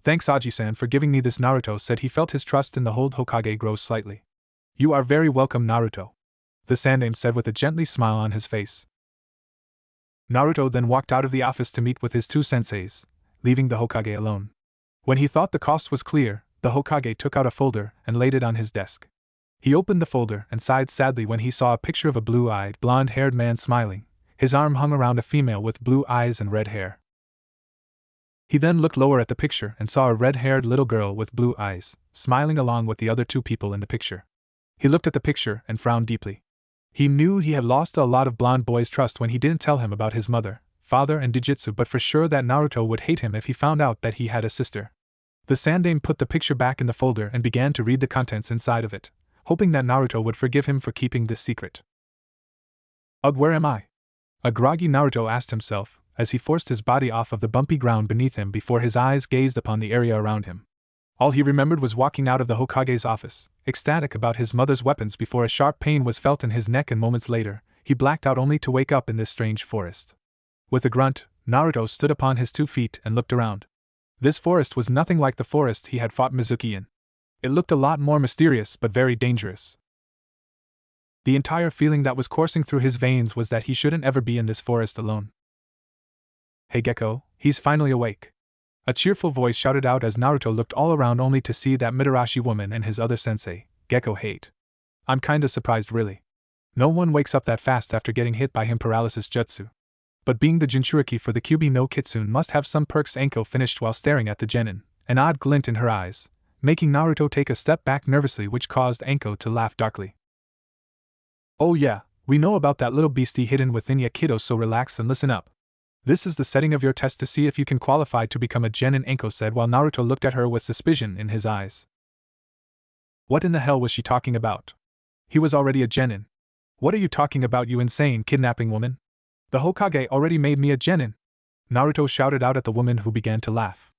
Thanks Aji-san for giving me this, Naruto said. He felt his trust in the old Hokage grow slightly. You are very welcome, Naruto, the Sandaime said with a gently smile on his face. Naruto then walked out of the office to meet with his two senseis, leaving the Hokage alone. When he thought the cost was clear, the Hokage took out a folder and laid it on his desk. He opened the folder and sighed sadly when he saw a picture of a blue-eyed, blonde-haired man smiling. His arm hung around a female with blue eyes and red hair. He then looked lower at the picture and saw a red-haired little girl with blue eyes, smiling along with the other two people in the picture. He looked at the picture and frowned deeply. He knew he had lost a lot of blonde boy's trust when he didn't tell him about his mother, father and Dijitsu, but for sure that Naruto would hate him if he found out that he had a sister. The Sandaime put the picture back in the folder and began to read the contents inside of it, hoping that Naruto would forgive him for keeping this secret. Ugh, where am I? A groggy Naruto asked himself, as he forced his body off of the bumpy ground beneath him before his eyes gazed upon the area around him. All he remembered was walking out of the Hokage's office, ecstatic about his mother's weapons before a sharp pain was felt in his neck, and moments later, he blacked out only to wake up in this strange forest. With a grunt, Naruto stood upon his 2 feet and looked around. This forest was nothing like the forest he had fought Mizuki in. It looked a lot more mysterious but very dangerous. The entire feeling that was coursing through his veins was that he shouldn't ever be in this forest alone. Hey Gecko, he's finally awake. A cheerful voice shouted out as Naruto looked all around only to see that Mitarashi woman and his other sensei, Gecko Hate. I'm kinda surprised really. No one wakes up that fast after getting hit by him paralysis jutsu. But being the Jinchuriki for the Kyuubi no Kitsune must have some perks. Anko finished while staring at the genin, an odd glint in her eyes, making Naruto take a step back nervously, which caused Anko to laugh darkly. Oh yeah, we know about that little beastie hidden within ya kiddo, so relax and listen up. This is the setting of your test to see if you can qualify to become a genin, Anko said while Naruto looked at her with suspicion in his eyes. What in the hell was she talking about? He was already a genin. What are you talking about, you insane kidnapping woman? The Hokage already made me a genin. Naruto shouted out at the woman, who began to laugh.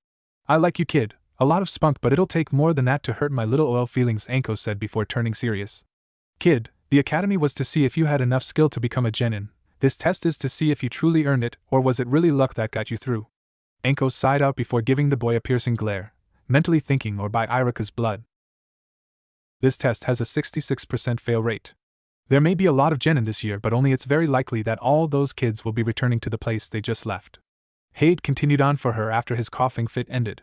I like you, kid, a lot of spunk, but it'll take more than that to hurt my little oil feelings, Anko said before turning serious. Kid, the academy was to see if you had enough skill to become a genin. This test is to see if you truly earned it, or was it really luck that got you through? Anko sighed out before giving the boy a piercing glare, mentally thinking, or by Irika's blood. This test has a 66% fail rate. There may be a lot of genin this year, but only it's very likely that all those kids will be returning to the place they just left. Hade continued on for her after his coughing fit ended.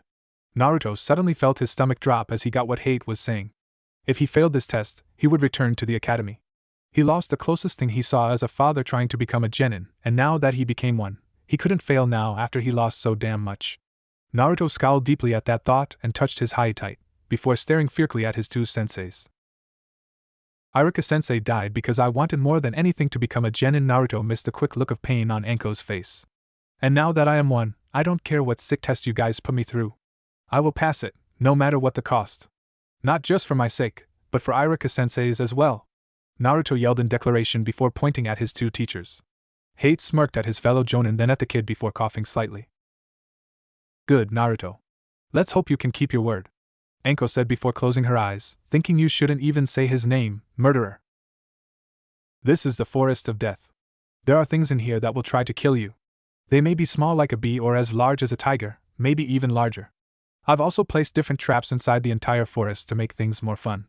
Naruto suddenly felt his stomach drop as he got what Hade was saying. If he failed this test, he would return to the academy. He lost the closest thing he saw as a father trying to become a genin, and now that he became one, he couldn't fail now after he lost so damn much. Naruto scowled deeply at that thought and touched his high-tight, before staring fiercely at his 2 senseis. Irika-sensei died because I wanted more than anything to become a genin. Naruto missed a quick look of pain on Anko's face. And now that I am one, I don't care what sick test you guys put me through. I will pass it, no matter what the cost. Not just for my sake, but for Irika-sensei's as well. Naruto yelled in declaration before pointing at his 2 teachers. Hate smirked at his fellow jonin, then at the kid before coughing slightly. Good, Naruto. Let's hope you can keep your word, Anko said before closing her eyes, thinking you shouldn't even say his name, murderer. This is the forest of death. There are things in here that will try to kill you. They may be small like a bee or as large as a tiger, maybe even larger. I've also placed different traps inside the entire forest to make things more fun.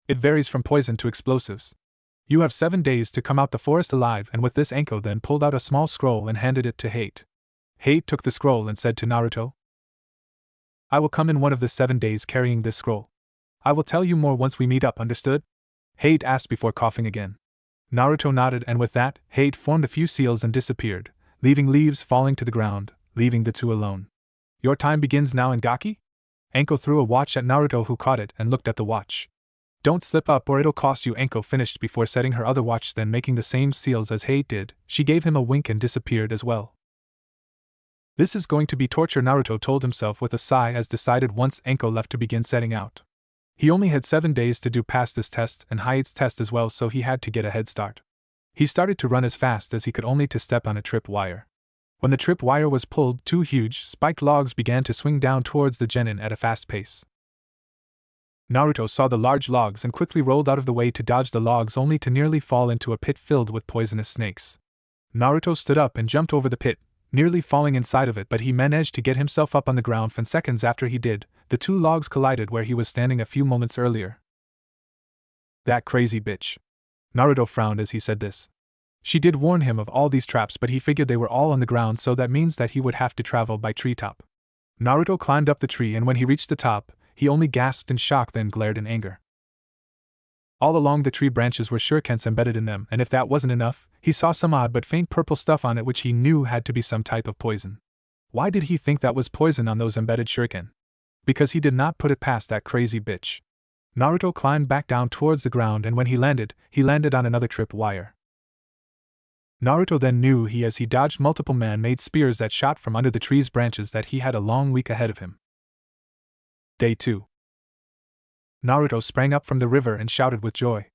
It varies from poison to explosives. You have 7 days to come out the forest alive, and with this Anko then pulled out a small scroll and handed it to Hate. Hate took the scroll and said to Naruto, I will come in one of the 7 days carrying this scroll. I will tell you more once we meet up, understood? Hate asked before coughing again. Naruto nodded, and with that, Hate formed a few seals and disappeared, leaving leaves falling to the ground, leaving the two alone. Your time begins now, Ngaki? Anko threw a watch at Naruto, who caught it and looked at the watch. Don't slip up or it'll cost you, Anko finished before setting her other watch, then making the same seals as Hate did. She gave him a wink and disappeared as well. This is going to be torture, Naruto told himself with a sigh as decided once Anko left to begin setting out. He only had 7 days to do past this test and Hate's test as well, so he had to get a head start. He started to run as fast as he could, only to step on a trip wire. When the trip wire was pulled, 2 huge, spiked logs began to swing down towards the genin at a fast pace. Naruto saw the large logs and quickly rolled out of the way to dodge the logs, only to nearly fall into a pit filled with poisonous snakes. Naruto stood up and jumped over the pit, nearly falling inside of it, but he managed to get himself up on the ground, and seconds after he did, the 2 logs collided where he was standing a few moments earlier. That crazy bitch. Naruto frowned as he said this. She did warn him of all these traps, but he figured they were all on the ground, so that means that he would have to travel by treetop. Naruto climbed up the tree, and when he reached the top, he only gasped in shock, then glared in anger. All along the tree branches were shurikens embedded in them, and if that wasn't enough, he saw some odd but faint purple stuff on it which he knew had to be some type of poison. Why did he think that was poison on those embedded shuriken? Because he did not put it past that crazy bitch. Naruto climbed back down towards the ground, and when he landed on another trip wire. Naruto then knew as he dodged multiple man-made spears that shot from under the tree's branches that he had a long week ahead of him. Day 2. Naruto sprang up from the river and shouted with joy.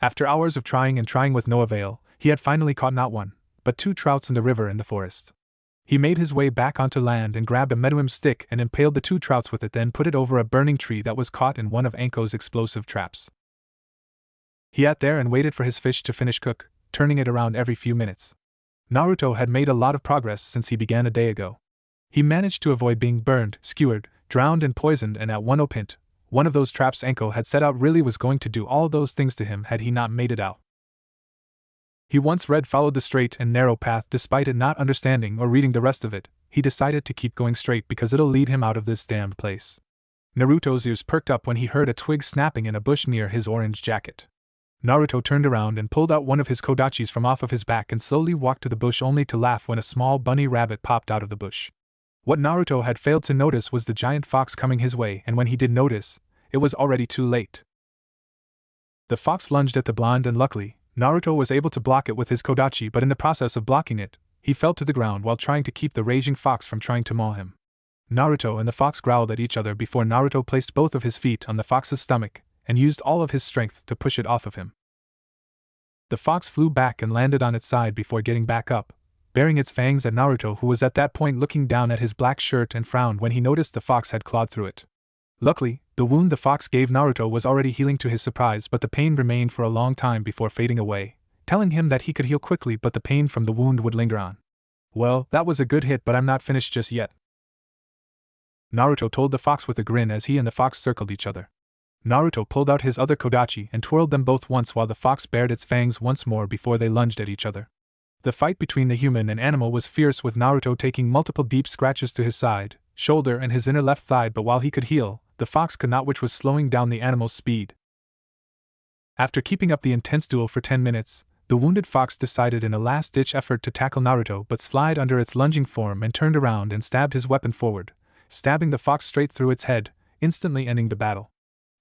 After hours of trying with no avail, he had finally caught not 1, but 2 trouts in the river in the forest. He made his way back onto land and grabbed a meduim stick and impaled the 2 trouts with it, then put it over a burning tree that was caught in one of Anko's explosive traps. He sat there and waited for his fish to finish cook, turning it around every few minutes. Naruto had made a lot of progress since he began a day ago. He managed to avoid being burned, skewered, drowned and poisoned, and at one point, one of those traps Anko had set out really was going to do all those things to him had he not made it out. He once followed the straight and narrow path despite it not understanding or reading the rest of it. He decided to keep going straight because it'll lead him out of this damned place. Naruto's ears perked up when he heard a twig snapping in a bush near his orange jacket. Naruto turned around and pulled out one of his kodachis from off of his back and slowly walked to the bush, only to laugh when a small bunny rabbit popped out of the bush. What Naruto had failed to notice was the giant fox coming his way, and when he did notice, it was already too late. The fox lunged at the blonde, and luckily, Naruto was able to block it with his kodachi, but in the process of blocking it, he fell to the ground while trying to keep the raging fox from trying to maul him. Naruto and the fox growled at each other before Naruto placed both of his feet on the fox's stomach and used all of his strength to push it off of him. The fox flew back and landed on its side before getting back up, baring its fangs at Naruto, who was at that point looking down at his black shirt and frowned when he noticed the fox had clawed through it. Luckily, the wound the fox gave Naruto was already healing to his surprise, but the pain remained for a long time before fading away, telling him that he could heal quickly but the pain from the wound would linger on. Well, that was a good hit, but I'm not finished just yet, Naruto told the fox with a grin as he and the fox circled each other. Naruto pulled out his other kodachi and twirled them both once while the fox bared its fangs once more before they lunged at each other. The fight between the human and animal was fierce, with Naruto taking multiple deep scratches to his side, shoulder and his inner left thigh, but while he could heal, the fox could not, which was slowing down the animal's speed. After keeping up the intense duel for 10 minutes, the wounded fox decided in a last-ditch effort to tackle Naruto but slid under its lunging form and turned around and stabbed his weapon forward, stabbing the fox straight through its head, instantly ending the battle.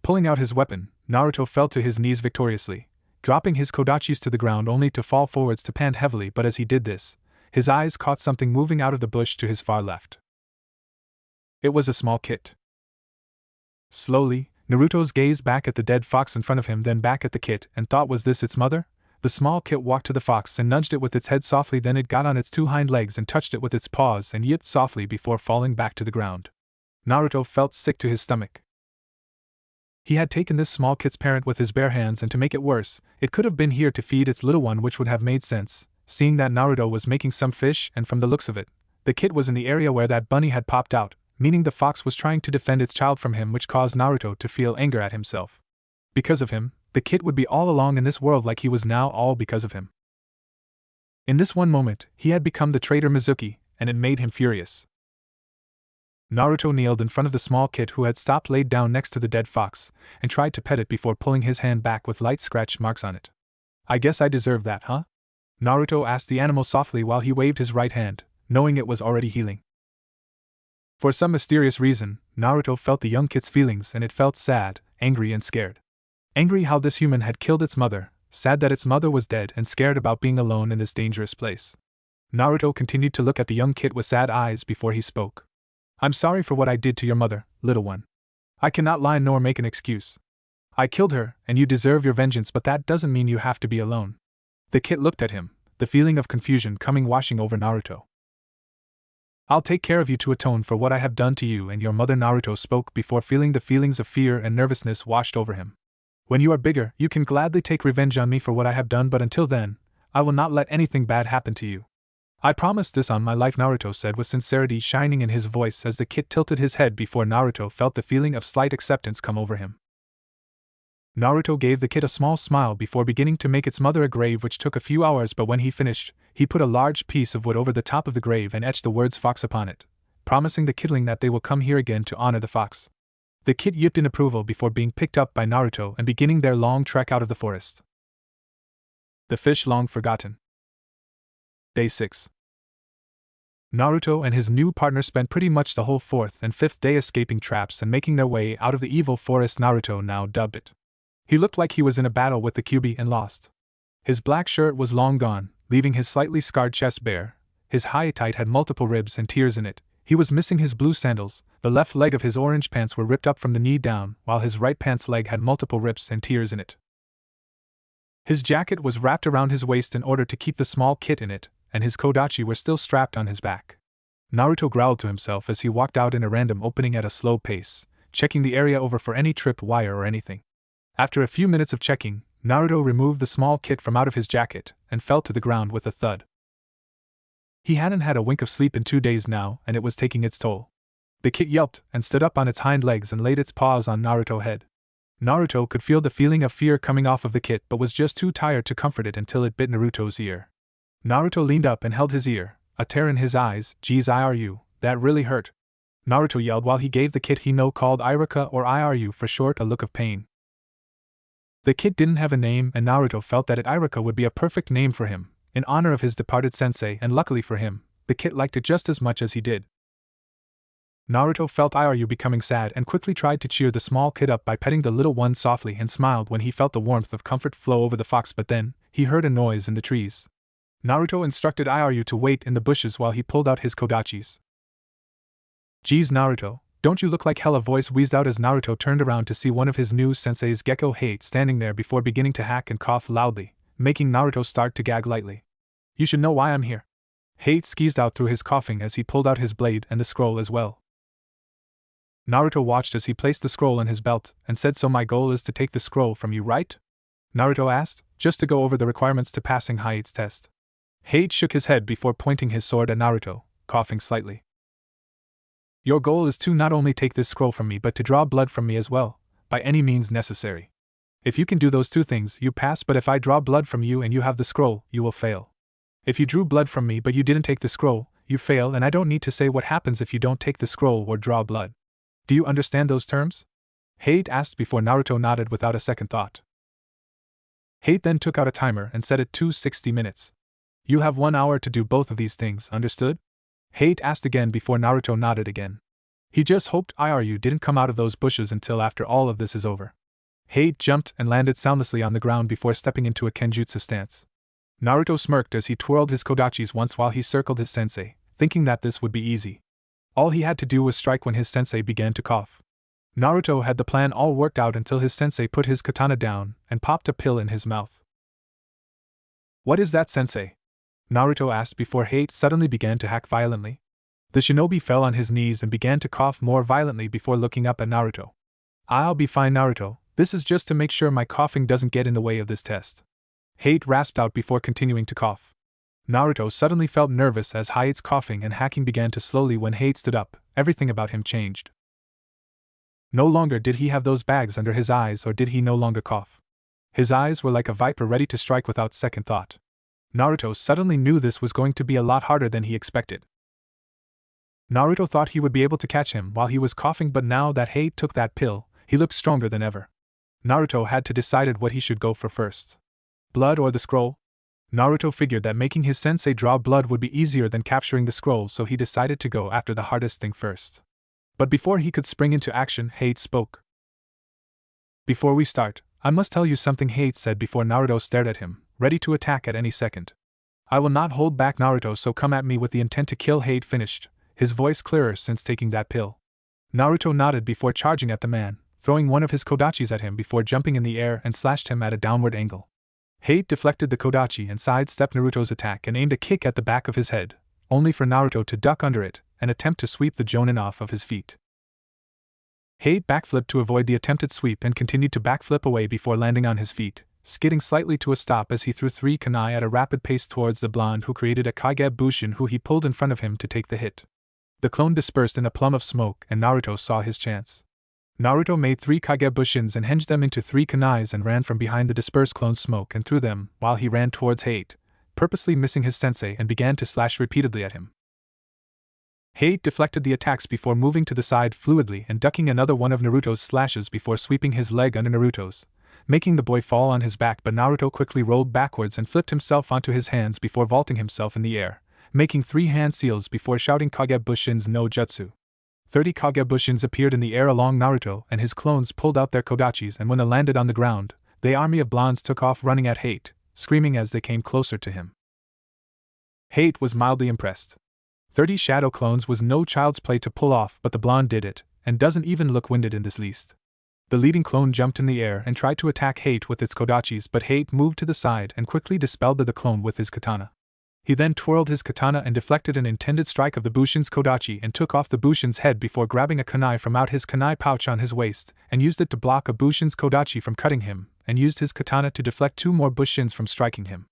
Pulling out his weapon, Naruto fell to his knees victoriously, dropping his kodachis to the ground only to fall forwards to pant heavily, but as he did this, his eyes caught something moving out of the bush to his far left. It was a small kit. Slowly, Naruto's gazed back at the dead fox in front of him, then back at the kit, and thought, was this its mother? The small kit walked to the fox and nudged it with its head softly, then it got on its 2 hind legs and touched it with its paws and yipped softly before falling back to the ground. Naruto felt sick to his stomach. He had taken this small kit's parent with his bare hands, and to make it worse, it could have been here to feed its little one, which would have made sense, seeing that Naruto was making some fish, and from the looks of it, the kit was in the area where that bunny had popped out, meaning the fox was trying to defend its child from him, which caused Naruto to feel anger at himself. Because of him, the kid would be all along in this world, like he was now all because of him. In this one moment, he had become the traitor Mizuki, and it made him furious. Naruto kneeled in front of the small kit who had stopped laid down next to the dead fox, and tried to pet it before pulling his hand back with light scratch marks on it. I guess I deserve that, huh? Naruto asked the animal softly while he waved his right hand, knowing it was already healing. For some mysterious reason, Naruto felt the young kit's feelings and it felt sad, angry and scared. Angry how this human had killed its mother, sad that its mother was dead and scared about being alone in this dangerous place. Naruto continued to look at the young kit with sad eyes before he spoke. I'm sorry for what I did to your mother, little one. I cannot lie nor make an excuse. I killed her, and you deserve your vengeance, but that doesn't mean you have to be alone. The kit looked at him, the feeling of confusion coming washing over Naruto. I'll take care of you to atone for what I have done to you and your mother. Naruto spoke before feeling the feelings of fear and nervousness washed over him. When you are bigger, you can gladly take revenge on me for what I have done, but until then, I will not let anything bad happen to you. I promise this on my life, Naruto said with sincerity shining in his voice as the kid tilted his head before Naruto felt the feeling of slight acceptance come over him. Naruto gave the kid a small smile before beginning to make its mother a grave, which took a few hours, but when he finished, he put a large piece of wood over the top of the grave and etched the words fox upon it, promising the kidling that they will come here again to honor the fox. The kid yipped in approval before being picked up by Naruto and beginning their long trek out of the forest. The fish long forgotten. Day 6. Naruto and his new partner spent pretty much the whole fourth and fifth day escaping traps and making their way out of the evil forest Naruto now dubbed it. He looked like he was in a battle with the Kyuubi and lost. His black shirt was long gone, leaving his slightly scarred chest bare. His high-tight had multiple ribs and tears in it. He was missing his blue sandals. The left leg of his orange pants were ripped up from the knee down, while his right pants leg had multiple rips and tears in it. His jacket was wrapped around his waist in order to keep the small kit in it, and his kodachi were still strapped on his back. Naruto growled to himself as he walked out in a random opening at a slow pace, checking the area over for any tripped wire or anything. After a few minutes of checking, Naruto removed the small kit from out of his jacket and fell to the ground with a thud. He hadn't had a wink of sleep in 2 days now, and it was taking its toll. The kit yelped and stood up on its hind legs and laid its paws on Naruto's head. Naruto could feel the feeling of fear coming off of the kit but was just too tired to comfort it until it bit Naruto's ear. Naruto leaned up and held his ear, a tear in his eyes. Geez, IRU, that really hurt. Naruto yelled while he gave the kit he called Iruka or IRU for short a look of pain. The kid didn't have a name, and Naruto felt that Iruka would be a perfect name for him, in honor of his departed sensei, and luckily for him, the kid liked it just as much as he did. Naruto felt Iru becoming sad and quickly tried to cheer the small kid up by petting the little one softly and smiled when he felt the warmth of comfort flow over the fox, but then, he heard a noise in the trees. Naruto instructed Iru to wait in the bushes while he pulled out his kodachis. Geez, Naruto, don't you look like hell? A voice wheezed out as Naruto turned around to see one of his new senseis, Gekko Hate, standing there before beginning to hack and cough loudly, making Naruto start to gag lightly. You should know why I'm here. Hate skeezed out through his coughing as he pulled out his blade and the scroll as well. Naruto watched as he placed the scroll in his belt and said, So my goal is to take the scroll from you, right? Naruto asked, just to go over the requirements to passing Hate's test. Hate shook his head before pointing his sword at Naruto, coughing slightly. Your goal is to not only take this scroll from me but to draw blood from me as well, by any means necessary. If you can do those two things, you pass, but if I draw blood from you and you have the scroll, you will fail. If you drew blood from me but you didn't take the scroll, you fail, and I don't need to say what happens if you don't take the scroll or draw blood. Do you understand those terms? Hate asked before Naruto nodded without a second thought. Hate then took out a timer and set it to 60 minutes. You have 1 hour to do both of these things, understood? Hate asked again before Naruto nodded again. He just hoped Iru didn't come out of those bushes until after all of this is over. Hate jumped and landed soundlessly on the ground before stepping into a kenjutsu stance. Naruto smirked as he twirled his kodachis once while he circled his sensei, thinking that this would be easy. All he had to do was strike when his sensei began to cough. Naruto had the plan all worked out until his sensei put his katana down and popped a pill in his mouth. What is that, sensei? Naruto asked before Hate suddenly began to hack violently. The shinobi fell on his knees and began to cough more violently before looking up at Naruto. I'll be fine, Naruto, this is just to make sure my coughing doesn't get in the way of this test. Hate rasped out before continuing to cough. Naruto suddenly felt nervous as Hate's coughing and hacking began to slowly. When Hate stood up, everything about him changed. No longer did he have those bags under his eyes, or did he no longer cough. His eyes were like a viper ready to strike without second thought. Naruto suddenly knew this was going to be a lot harder than he expected. Naruto thought he would be able to catch him while he was coughing, but now that Hate took that pill, he looked stronger than ever. Naruto had to decide what he should go for first. Blood or the scroll? Naruto figured that making his sensei draw blood would be easier than capturing the scroll, so he decided to go after the hardest thing first. But before he could spring into action, Hate spoke. "Before we start, I must tell you something," Hate said before Naruto stared at him, ready to attack at any second. "I will not hold back, Naruto, so come at me with the intent to kill." Hate finished, his voice clearer since taking that pill. Naruto nodded before charging at the man, throwing one of his kodachis at him before jumping in the air and slashed him at a downward angle. Hate deflected the kodachi and sidestepped Naruto's attack and aimed a kick at the back of his head, only for Naruto to duck under it and attempt to sweep the jonin off of his feet. Hate backflipped to avoid the attempted sweep and continued to backflip away before landing on his feet, skidding slightly to a stop as he threw 3 kunai at a rapid pace towards the blonde, who created a Kage Bushin, who he pulled in front of him to take the hit. The clone dispersed in a plume of smoke and Naruto saw his chance. Naruto made 3 Kage Bushins and hinged them into 3 kunais and ran from behind the dispersed clone's smoke and threw them while he ran towards Hate, purposely missing his sensei, and began to slash repeatedly at him. Hate deflected the attacks before moving to the side fluidly and ducking another one of Naruto's slashes before sweeping his leg under Naruto's, making the boy fall on his back, but Naruto quickly rolled backwards and flipped himself onto his hands before vaulting himself in the air, making 3 hand seals before shouting Kage Bushins no Jutsu. 30 Kage Bushins appeared in the air along Naruto, and his clones pulled out their kodachis, and when they landed on the ground, the army of blondes took off running at Hate, screaming as they came closer to him. Hate was mildly impressed. 30 shadow clones was no child's play to pull off, but the blonde did it, and doesn't even look winded in this least. The leading clone jumped in the air and tried to attack Hate with its kodachis, but Hate moved to the side and quickly dispelled the clone with his katana. He then twirled his katana and deflected an intended strike of the Bushin's kodachi and took off the Bushin's head before grabbing a kunai from out his kunai pouch on his waist and used it to block a Bushin's kodachi from cutting him, and used his katana to deflect 2 more Bushins from striking him.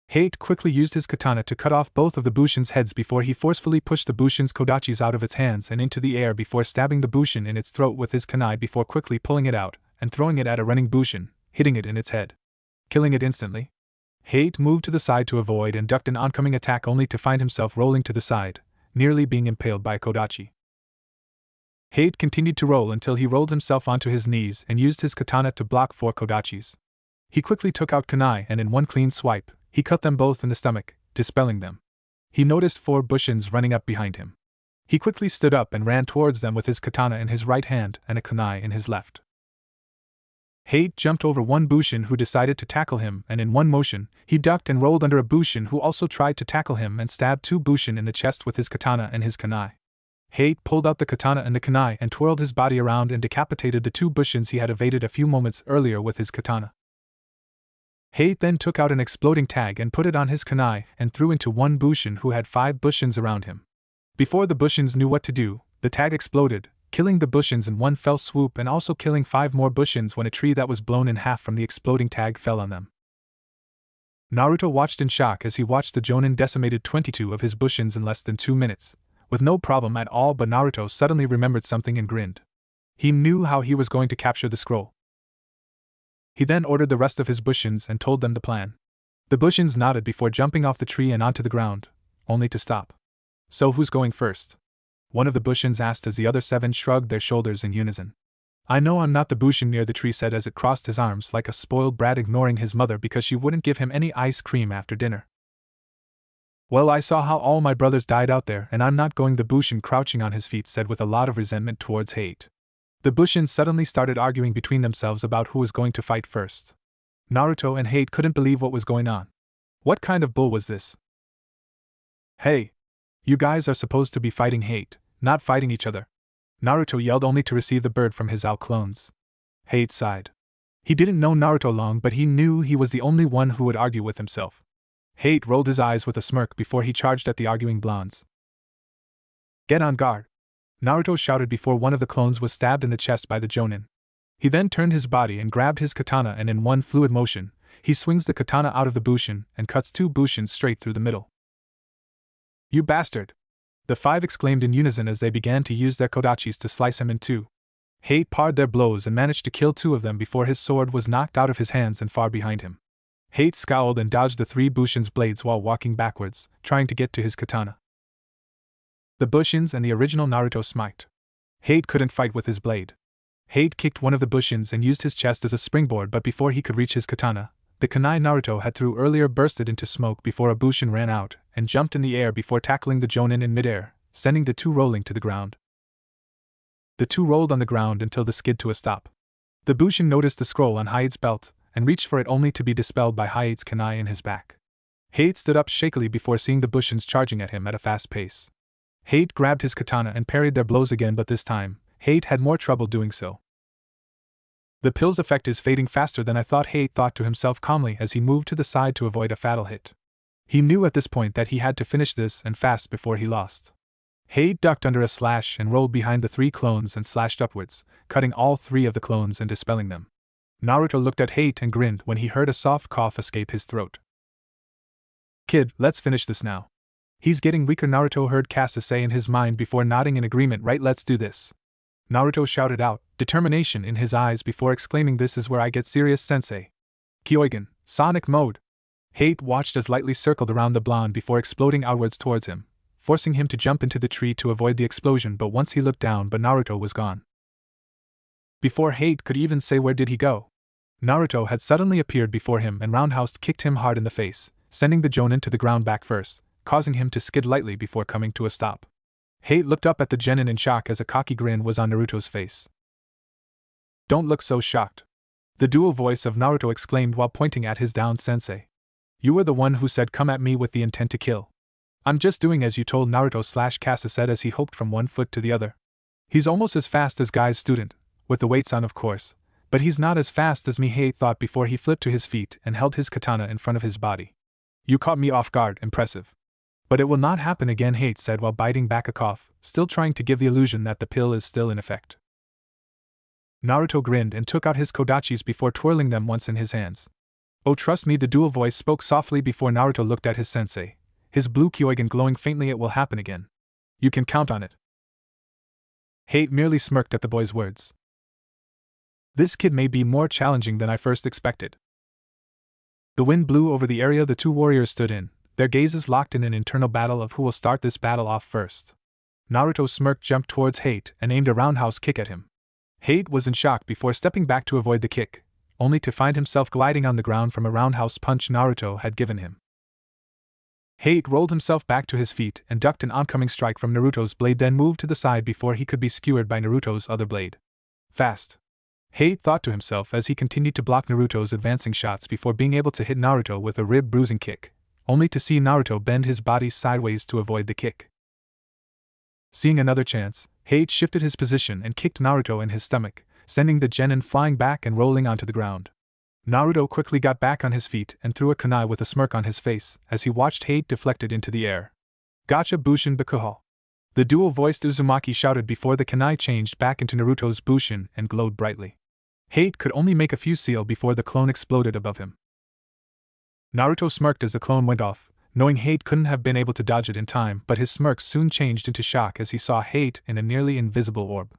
Hate quickly used his katana to cut off both of the Bushin's heads before he forcefully pushed the Bushin's kodachis out of its hands and into the air before stabbing the Bushin in its throat with his kunai before quickly pulling it out and throwing it at a running Bushin, hitting it in its head, killing it instantly. Hate moved to the side to avoid and ducked an oncoming attack, only to find himself rolling to the side, nearly being impaled by a kodachi. Hate continued to roll until he rolled himself onto his knees and used his katana to block 4 kodachis. He quickly took out kunai and in one clean swipe, he cut them both in the stomach, dispelling them. He noticed 4 Bushins running up behind him. He quickly stood up and ran towards them with his katana in his right hand and a kunai in his left. Hate jumped over one Bushin who decided to tackle him, and in one motion, he ducked and rolled under a Bushin who also tried to tackle him and stabbed 2 Bushin in the chest with his katana and his kunai. Hate pulled out the katana and the kunai and twirled his body around and decapitated the 2 Bushins he had evaded a few moments earlier with his katana. Hate then took out an exploding tag and put it on his kunai and threw into one Bushin who had 5 Bushins around him. Before the Bushins knew what to do, the tag exploded, killing the Bushins in one fell swoop and also killing 5 more Bushins when a tree that was blown in half from the exploding tag fell on them. Naruto watched in shock as he watched the Jonin decimated 22 of his Bushins in less than 2 minutes, with no problem at all, but Naruto suddenly remembered something and grinned. He knew how he was going to capture the scroll. He then ordered the rest of his Bushins and told them the plan. The Bushins nodded before jumping off the tree and onto the ground, only to stop. "So who's going first?" one of the Bushins asked as the other 7 shrugged their shoulders in unison. "I know I'm not," the Bushin near the tree said as it crossed his arms like a spoiled brat ignoring his mother because she wouldn't give him any ice cream after dinner. "Well, I saw how all my brothers died out there and I'm not going," the Bushin crouching on his feet said with a lot of resentment towards Hate. The Bushins suddenly started arguing between themselves about who was going to fight first. Naruto and Hate couldn't believe what was going on. What kind of bull was this? "Hey! You guys are supposed to be fighting Hate, not fighting each other," Naruto yelled, only to receive the bird from his clones. Hate sighed. He didn't know Naruto long, but he knew he was the only one who would argue with himself. Hate rolled his eyes with a smirk before he charged at the arguing blondes. "Get on guard!" Naruto shouted before one of the clones was stabbed in the chest by the Jonin. He then turned his body and grabbed his katana, and in one fluid motion, he swings the katana out of the Bushin and cuts 2 Bushins straight through the middle. "You bastard!" the 5 exclaimed in unison as they began to use their kodachis to slice him in 2. Hate parried their blows and managed to kill 2 of them before his sword was knocked out of his hands and far behind him. Hate scowled and dodged the 3 Bushins' blades while walking backwards, trying to get to his katana. The Bushins and the original Naruto smite. Hate couldn't fight with his blade. Hate kicked one of the Bushins and used his chest as a springboard, but before he could reach his katana, the kunai Naruto had threw earlier bursted into smoke before a Bushin ran out and jumped in the air before tackling the Jonin in midair, sending the two rolling to the ground. The two rolled on the ground until the skid to a stop. The Bushin noticed the scroll on Hate's belt and reached for it only to be dispelled by Hate's kunai in his back. Hate stood up shakily before seeing the Bushins charging at him at a fast pace. Hate grabbed his katana and parried their blows again, but this time, Hate had more trouble doing so. The pill's effect is fading faster than I thought, Hate thought to himself calmly as he moved to the side to avoid a fatal hit. He knew at this point that he had to finish this and fast before he lost. Hate ducked under a slash and rolled behind the three clones and slashed upwards, cutting all three of the clones and dispelling them. Naruto looked at Hate and grinned when he heard a soft cough escape his throat. "Kid, let's finish this now." "He's getting weaker," Naruto heard Kasa say in his mind before nodding in agreement. "Right, let's do this." Naruto shouted out, determination in his eyes before exclaiming, "This is where I get serious, sensei." Kyogen, Sonic mode. Hate watched as lightly circled around the blonde before exploding outwards towards him, forcing him to jump into the tree to avoid the explosion, but once he looked down, but Naruto was gone. Before Hate could even say where did he go, Naruto had suddenly appeared before him and roundhouse kicked him hard in the face, sending the Jonin to the ground back first, causing him to skid lightly before coming to a stop. Hate looked up at the genin in shock as a cocky grin was on Naruto's face. "Don't look so shocked," the dual voice of Naruto exclaimed while pointing at his downed sensei. "You were the one who said come at me with the intent to kill." "I'm just doing as you told," Naruto/Kasa said as he hopped from one foot to the other. "He's almost as fast as Guy's student, with the weights on of course, but he's not as fast as me," Hate thought before he flipped to his feet and held his katana in front of his body. "You caught me off guard, impressive. But it will not happen again," Hate said while biting back a cough, still trying to give the illusion that the pill is still in effect. Naruto grinned and took out his kodachis before twirling them once in his hands. "Oh, trust me," the dual voice spoke softly before Naruto looked at his sensei, his blue Kyogen glowing faintly. "It will happen again. You can count on it." Hate merely smirked at the boy's words. "This kid may be more challenging than I first expected." The wind blew over the area the two warriors stood in, their gazes locked in an internal battle of who will start this battle off first. Naruto smirked, jumped towards Hate, and aimed a roundhouse kick at him. Hate was in shock before stepping back to avoid the kick, only to find himself gliding on the ground from a roundhouse punch Naruto had given him. Hate rolled himself back to his feet and ducked an oncoming strike from Naruto's blade, then moved to the side before he could be skewered by Naruto's other blade. "Fast," Hate thought to himself as he continued to block Naruto's advancing shots before being able to hit Naruto with a rib-bruising kick, only to see Naruto bend his body sideways to avoid the kick. Seeing another chance, Hate shifted his position and kicked Naruto in his stomach, sending the genin flying back and rolling onto the ground. Naruto quickly got back on his feet and threw a kunai with a smirk on his face as he watched Hate deflected into the air. "Gotcha, Bushin Bakuho!" The dual-voiced Uzumaki shouted before the kunai changed back into Naruto's Bushin and glowed brightly. Hate could only make a few seal before the clone exploded above him. Naruto smirked as the clone went off, knowing Hate couldn't have been able to dodge it in time, but his smirk soon changed into shock as he saw Hate in a nearly invisible orb.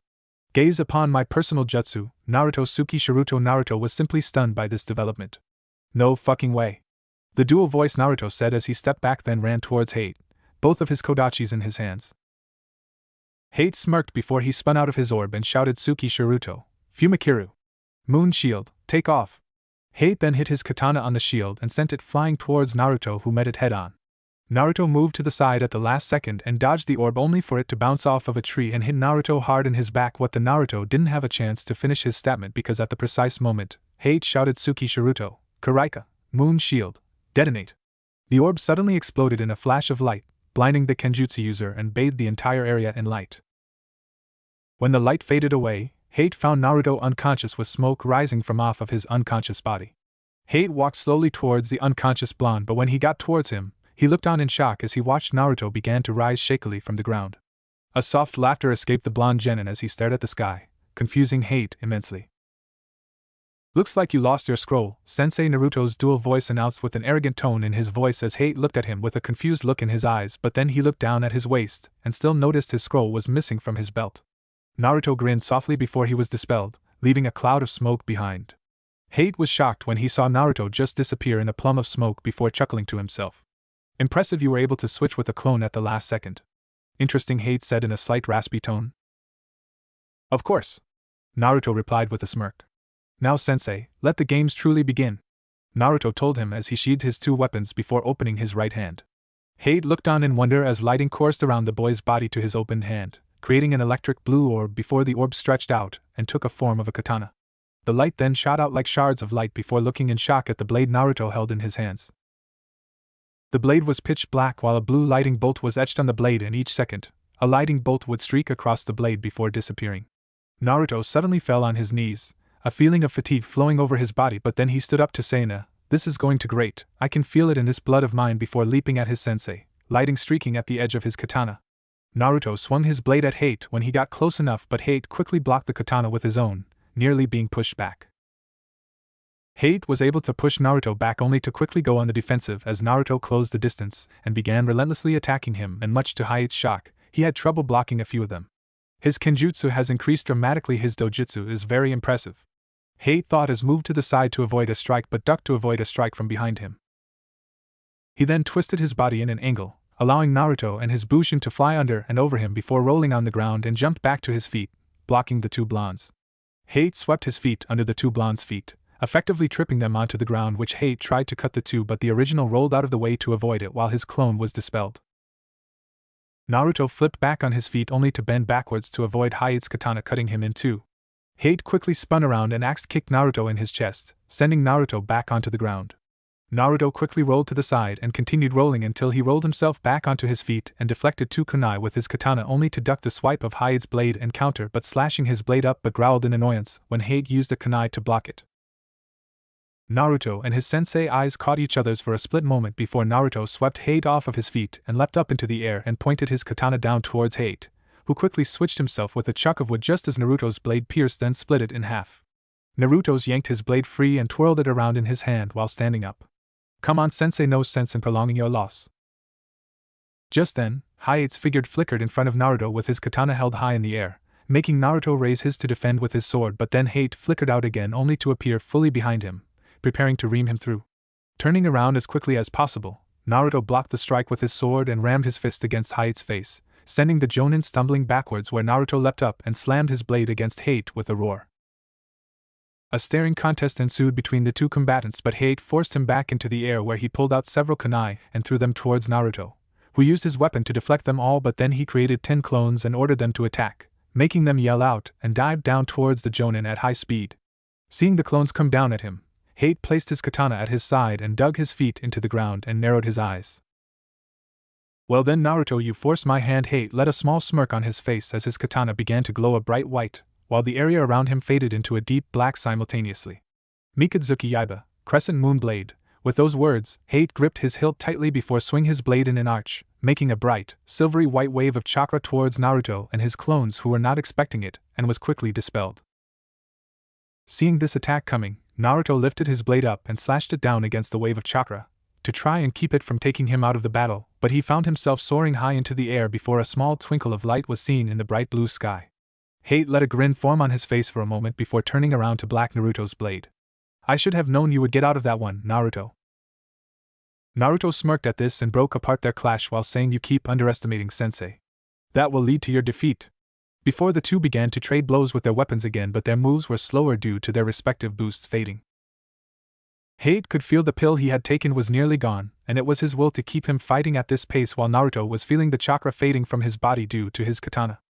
"Gaze upon my personal jutsu, Naruto Suki Shiruto." Naruto was simply stunned by this development. "No fucking way," the dual-voice Naruto said as he stepped back then ran towards Hate, both of his kodachis in his hands. Hate smirked before he spun out of his orb and shouted, "Suki Shiruto, Fumikiru. Moon shield, take off." Hate then hit his katana on the shield and sent it flying towards Naruto, who met it head-on. Naruto moved to the side at the last second and dodged the orb only for it to bounce off of a tree and hit Naruto hard in his back. What the Naruto didn't have a chance to finish his statement because at the precise moment, Hate shouted, "Suki Shiruto, Karaika, Moon shield, detonate." The orb suddenly exploded in a flash of light, blinding the Kenjutsu user and bathed the entire area in light. When the light faded away, Hate found Naruto unconscious with smoke rising from off of his unconscious body. Hate walked slowly towards the unconscious blonde, but when he got towards him, he looked on in shock as he watched Naruto began to rise shakily from the ground. A soft laughter escaped the blonde genin as he stared at the sky, confusing Hate immensely. "Looks like you lost your scroll," Sensei Naruto's dual voice announced with an arrogant tone in his voice as Hate looked at him with a confused look in his eyes, but then he looked down at his waist and still noticed his scroll was missing from his belt. Naruto grinned softly before he was dispelled, leaving a cloud of smoke behind. Hate was shocked when he saw Naruto just disappear in a plum of smoke before chuckling to himself. "Impressive, you were able to switch with a clone at the last second." Interesting, Hate said in a slight raspy tone. Of course, Naruto replied with a smirk. Now sensei, let the games truly begin, Naruto told him as he sheathed his two weapons before opening his right hand. Hate looked on in wonder as lighting coursed around the boy's body to his opened hand, creating an electric blue orb before the orb stretched out and took a form of a katana. The light then shot out like shards of light before looking in shock at the blade Naruto held in his hands. The blade was pitch black while a blue lighting bolt was etched on the blade, and each second, a lighting bolt would streak across the blade before disappearing. Naruto suddenly fell on his knees, a feeling of fatigue flowing over his body, but then he stood up to say, "This is going to great, I can feel it in this blood of mine," before leaping at his sensei, lighting streaking at the edge of his katana. Naruto swung his blade at Hate when he got close enough, but Hate quickly blocked the katana with his own, nearly being pushed back. Hate was able to push Naruto back only to quickly go on the defensive as Naruto closed the distance and began relentlessly attacking him, and much to Hate's shock, he had trouble blocking a few of them. His kenjutsu has increased dramatically, his dojutsu is very impressive. Hate thought his move to the side to avoid a strike but ducked to avoid a strike from behind him. He then twisted his body in an angle, allowing Naruto and his Bushin to fly under and over him before rolling on the ground and jumped back to his feet, blocking the two blondes. Hate swept his feet under the two blondes' feet, effectively tripping them onto the ground, which Hate tried to cut the two, but the original rolled out of the way to avoid it while his clone was dispelled. Naruto flipped back on his feet only to bend backwards to avoid Hate's katana cutting him in two. Hate quickly spun around and axe-kicked Naruto in his chest, sending Naruto back onto the ground. Naruto quickly rolled to the side and continued rolling until he rolled himself back onto his feet and deflected two kunai with his katana only to duck the swipe of Hate's blade and counter, but slashing his blade up but growled in annoyance when Hate used a kunai to block it. Naruto and his sensei eyes caught each other's for a split moment before Naruto swept Hate off of his feet and leapt up into the air and pointed his katana down towards Hate, who quickly switched himself with a chuck of wood just as Naruto's blade pierced, then split it in half. Naruto's yanked his blade free and twirled it around in his hand while standing up. "Come on, sensei, no sense in prolonging your loss." Just then, Hate's figure flickered in front of Naruto with his katana held high in the air, making Naruto raise his to defend with his sword, but then Hate flickered out again only to appear fully behind him, preparing to ream him through. Turning around as quickly as possible, Naruto blocked the strike with his sword and rammed his fist against Hate's face, sending the Jonin stumbling backwards, where Naruto leapt up and slammed his blade against Hate with a roar. A staring contest ensued between the two combatants, but Hate forced him back into the air where he pulled out several kunai and threw them towards Naruto, who used his weapon to deflect them all, but then he created 10 clones and ordered them to attack, making them yell out and dive down towards the Jonin at high speed. Seeing the clones come down at him, Hate placed his katana at his side and dug his feet into the ground and narrowed his eyes. "Well then, Naruto, you force my hand." Hate let a small smirk on his face as his katana began to glow a bright white, while the area around him faded into a deep black simultaneously. "Mikadzuki Yaiba, Crescent Moon Blade." With those words, Hate gripped his hilt tightly before swinging his blade in an arch, making a bright, silvery white wave of chakra towards Naruto and his clones, who were not expecting it, and was quickly dispelled. Seeing this attack coming, Naruto lifted his blade up and slashed it down against the wave of chakra, to try and keep it from taking him out of the battle, but he found himself soaring high into the air before a small twinkle of light was seen in the bright blue sky. Hate let a grin form on his face for a moment before turning around to black Naruto's blade. "I should have known you would get out of that one, Naruto." Naruto smirked at this and broke apart their clash while saying, "You keep underestimating Sensei. That will lead to your defeat." Before the two began to trade blows with their weapons again, but their moves were slower due to their respective boosts fading. Hate could feel the pill he had taken was nearly gone, and it was his will to keep him fighting at this pace while Naruto was feeling the chakra fading from his body due to his katana.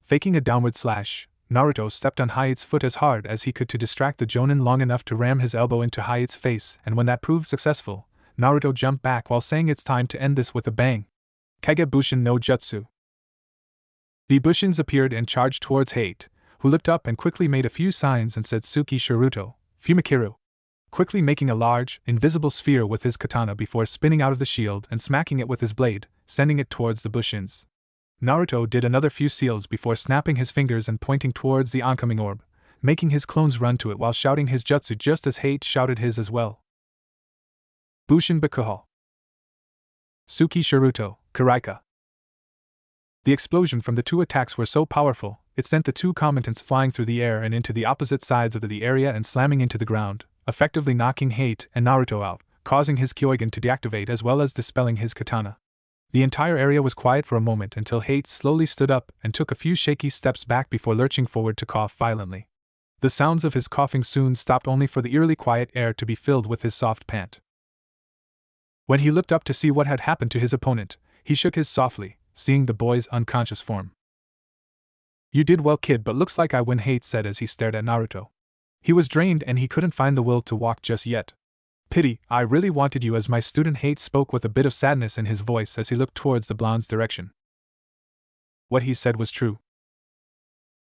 Faking a downward slash, Naruto stepped on Hate's foot as hard as he could to distract the Jonin long enough to ram his elbow into Hate's face, and when that proved successful, Naruto jumped back while saying, "It's time to end this with a bang." Kage Bushin no Jutsu. The Bushins appeared and charged towards Hate, who looked up and quickly made a few signs and said, "Tsuki Shiruto, Fumikiru," quickly making a large, invisible sphere with his katana before spinning out of the shield and smacking it with his blade, sending it towards the Bushins. Naruto did another few seals before snapping his fingers and pointing towards the oncoming orb, making his clones run to it while shouting his jutsu just as Hate shouted his as well. Bushin Bakuhal. Tsuki Shiruto, Karaika. The explosion from the two attacks were so powerful, it sent the two combatants flying through the air and into the opposite sides of the area and slamming into the ground, effectively knocking Hate and Naruto out, causing his Kyogen to deactivate as well as dispelling his katana. The entire area was quiet for a moment until Hate slowly stood up and took a few shaky steps back before lurching forward to cough violently. The sounds of his coughing soon stopped, only for the eerily quiet air to be filled with his soft pant. When he looked up to see what had happened to his opponent, he shook his softly, seeing the boy's unconscious form. "You did well, kid, but looks like I win," Hate said as he stared at Naruto. He was drained and he couldn't find the will to walk just yet. "Pity, I really wanted you as my student." Hate spoke with a bit of sadness in his voice as he looked towards the blonde's direction. What he said was true.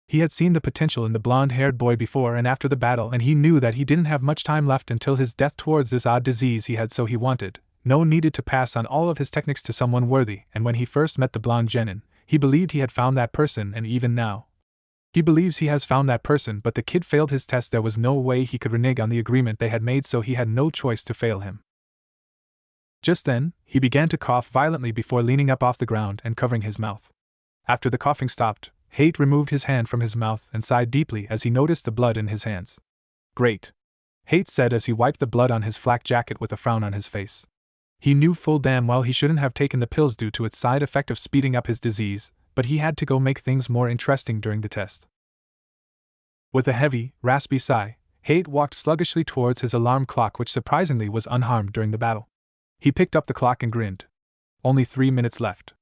He had seen the potential in the blonde-haired boy before and after the battle, and he knew that he didn't have much time left until his death towards this odd disease he had, so he needed to pass on all of his techniques to someone worthy, and when he first met the blonde genin, he believed he had found that person, and even now, he believes he has found that person, but the kid failed his test. There was no way he could renege on the agreement they had made, so he had no choice to fail him. Just then, he began to cough violently before leaning up off the ground and covering his mouth. After the coughing stopped, Hate removed his hand from his mouth and sighed deeply as he noticed the blood in his hands. "Great," Hate said as he wiped the blood on his flak jacket with a frown on his face. He knew full damn well he shouldn't have taken the pills due to its side effect of speeding up his disease, but he had to go make things more interesting during the test. With a heavy, raspy sigh, Hate walked sluggishly towards his alarm clock, which surprisingly was unharmed during the battle. He picked up the clock and grinned. Only 3 minutes left.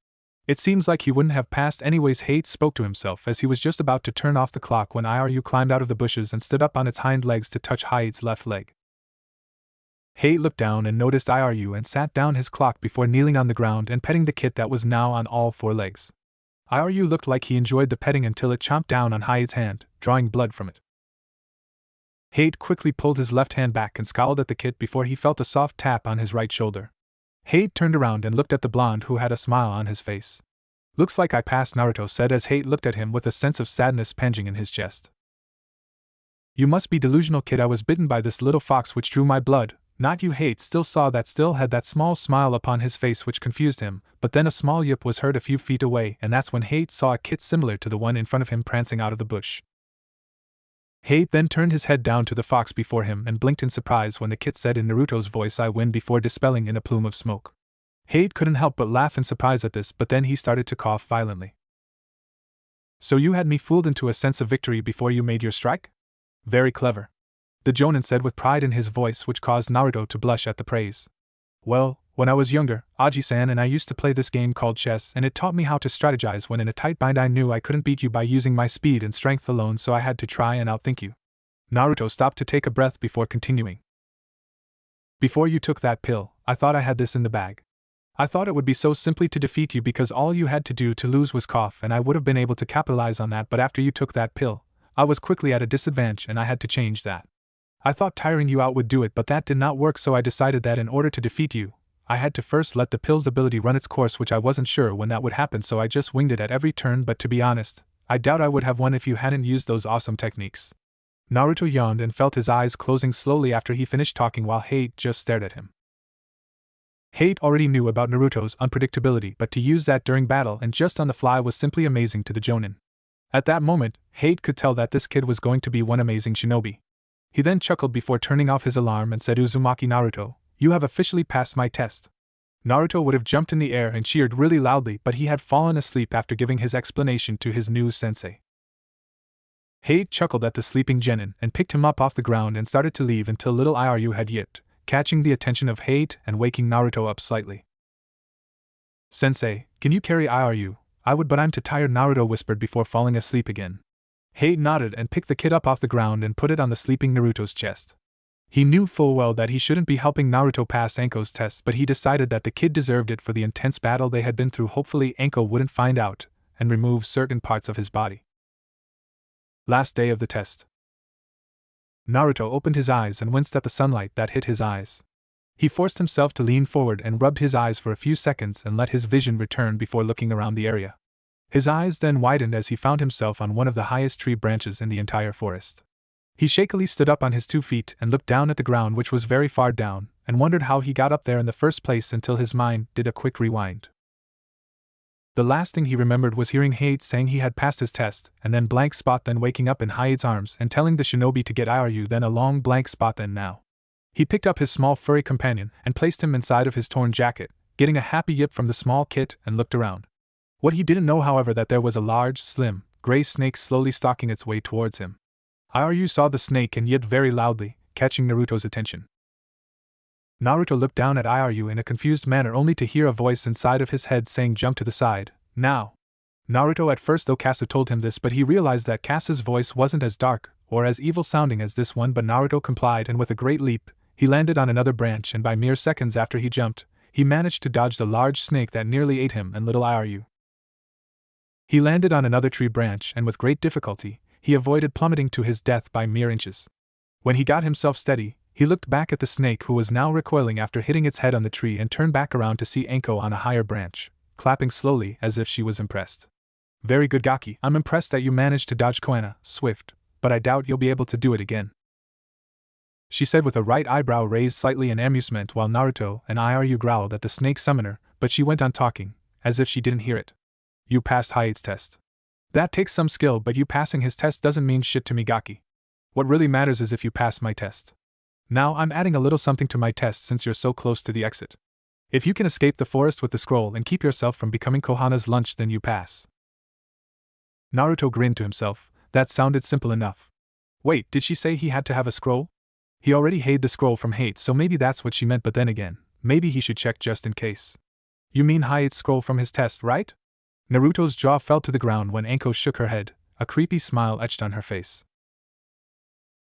It seems like he wouldn't have passed anyways, Hate spoke to himself as he was just about to turn off the clock when Iru climbed out of the bushes and stood up on its hind legs to touch Hate's left leg. Hate looked down and noticed Iru and sat down his clock before kneeling on the ground and petting the kit that was now on all 4 legs. Iru looked like he enjoyed the petting until it chomped down on Hate's hand, drawing blood from it. Hate quickly pulled his left hand back and scowled at the kit before he felt a soft tap on his right shoulder. Hate turned around and looked at the blonde, who had a smile on his face. "Looks like I passed," Naruto said as Hate looked at him with a sense of sadness panging in his chest. "You must be delusional, kid. I was bitten by this little fox which drew my blood, not you." Hate still had that small smile upon his face which confused him, but then a small yip was heard a few feet away, and that's when Hate saw a kit similar to the one in front of him prancing out of the bush. Hate then turned his head down to the fox before him and blinked in surprise when the kit said in Naruto's voice, "I win," before dispelling in a plume of smoke. Hate couldn't help but laugh in surprise at this, but then he started to cough violently. "So you had me fooled into a sense of victory before you made your strike? Very clever," the Jonin said with pride in his voice, which caused Naruto to blush at the praise. "Well, when I was younger, Aji-san and I used to play this game called chess, and it taught me how to strategize when in a tight bind. I knew I couldn't beat you by using my speed and strength alone, so I had to try and outthink you." Naruto stopped to take a breath before continuing. "Before you took that pill, I thought I had this in the bag. I thought it would be so simply to defeat you because all you had to do to lose was cough, and I would have been able to capitalize on that, but after you took that pill, I was quickly at a disadvantage and I had to change that. I thought tiring you out would do it, but that did not work, so I decided that in order to defeat you, I had to first let the pill's ability run its course, which I wasn't sure when that would happen, so I just winged it at every turn, but to be honest, I doubt I would have won if you hadn't used those awesome techniques." Naruto yawned and felt his eyes closing slowly after he finished talking while Hate just stared at him. Hate already knew about Naruto's unpredictability, but to use that during battle and just on the fly was simply amazing to the Jonin. At that moment, Hate could tell that this kid was going to be one amazing shinobi. He then chuckled before turning off his alarm and said, "Uzumaki Naruto, you have officially passed my test." Naruto would have jumped in the air and cheered really loudly, but he had fallen asleep after giving his explanation to his new sensei. Hate chuckled at the sleeping genin and picked him up off the ground and started to leave until little Iru had yipped, catching the attention of Hate and waking Naruto up slightly. "Sensei, can you carry Iru?" "I would, but I'm too tired," Naruto whispered before falling asleep again. Hate nodded and picked the kid up off the ground and put it on the sleeping Naruto's chest. He knew full well that he shouldn't be helping Naruto pass Anko's test, but he decided that the kid deserved it for the intense battle they had been through. Hopefully Anko wouldn't find out and remove certain parts of his body. Last day of the test. Naruto opened his eyes and winced at the sunlight that hit his eyes. He forced himself to lean forward and rubbed his eyes for a few seconds and let his vision return before looking around the area. His eyes then widened as he found himself on one of the highest tree branches in the entire forest. He shakily stood up on his 2 feet and looked down at the ground, which was very far down, and wondered how he got up there in the first place until his mind did a quick rewind. The last thing he remembered was hearing Hate saying he had passed his test, and then blank spot, then waking up in Hate's arms and telling the shinobi to get Iru, then a long blank spot, then now. He picked up his small furry companion and placed him inside of his torn jacket, getting a happy yip from the small kit, and looked around. What he didn't know, however, that there was a large, slim, gray snake slowly stalking its way towards him. Airyu saw the snake and yipped very loudly, catching Naruto's attention. Naruto looked down at Airyu in a confused manner only to hear a voice inside of his head saying jump to the side, now. Naruto at first thought Kasa told him this, but he realized that Kasa's voice wasn't as dark or as evil sounding as this one, but Naruto complied, and with a great leap, he landed on another branch, and by mere seconds after he jumped, he managed to dodge the large snake that nearly ate him and little Airyu. He landed on another tree branch, and with great difficulty, he avoided plummeting to his death by mere inches. When he got himself steady, he looked back at the snake, who was now recoiling after hitting its head on the tree, and turned back around to see Anko on a higher branch, clapping slowly as if she was impressed. Very good, Gaki. I'm impressed that you managed to dodge Koana, Swift, but I doubt you'll be able to do it again, she said with a right eyebrow raised slightly in amusement, while Naruto and Airyu growled at the snake summoner, but she went on talking, as if she didn't hear it. You passed Hayate's test. That takes some skill, but you passing his test doesn't mean shit to me, Gaki. What really matters is if you pass my test. Now I'm adding a little something to my test since you're so close to the exit. If you can escape the forest with the scroll and keep yourself from becoming Kohana's lunch, then you pass. Naruto grinned to himself. That sounded simple enough. Wait, did she say he had to have a scroll? He already hid the scroll from Hate, so maybe that's what she meant, but then again, maybe he should check just in case. You mean Hayate's scroll from his test, right? Naruto's jaw fell to the ground when Anko shook her head, a creepy smile etched on her face.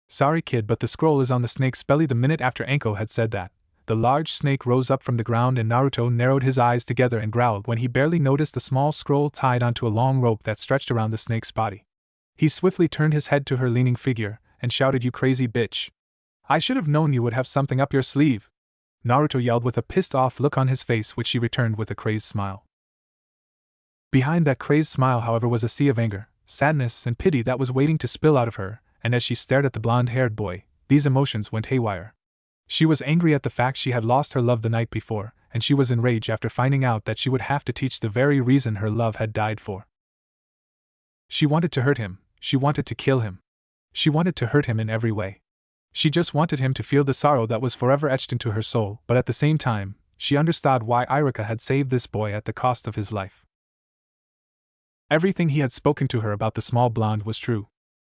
Sorry kid, but the scroll is on the snake's belly. The minute after Anko had said that, the large snake rose up from the ground, and Naruto narrowed his eyes together and growled when he barely noticed the small scroll tied onto a long rope that stretched around the snake's body. He swiftly turned his head to her leaning figure, and shouted, "You crazy bitch! I should have known you would have something up your sleeve!" Naruto yelled with a pissed-off look on his face, which she returned with a crazed smile. Behind that crazed smile, however, was a sea of anger, sadness, and pity that was waiting to spill out of her, and as she stared at the blonde-haired boy, these emotions went haywire. She was angry at the fact she had lost her love the night before, and she was enraged after finding out that she would have to teach the very reason her love had died for. She wanted to hurt him, she wanted to kill him. She wanted to hurt him in every way. She just wanted him to feel the sorrow that was forever etched into her soul, but at the same time, she understood why Irika had saved this boy at the cost of his life. Everything he had spoken to her about the small blonde was true.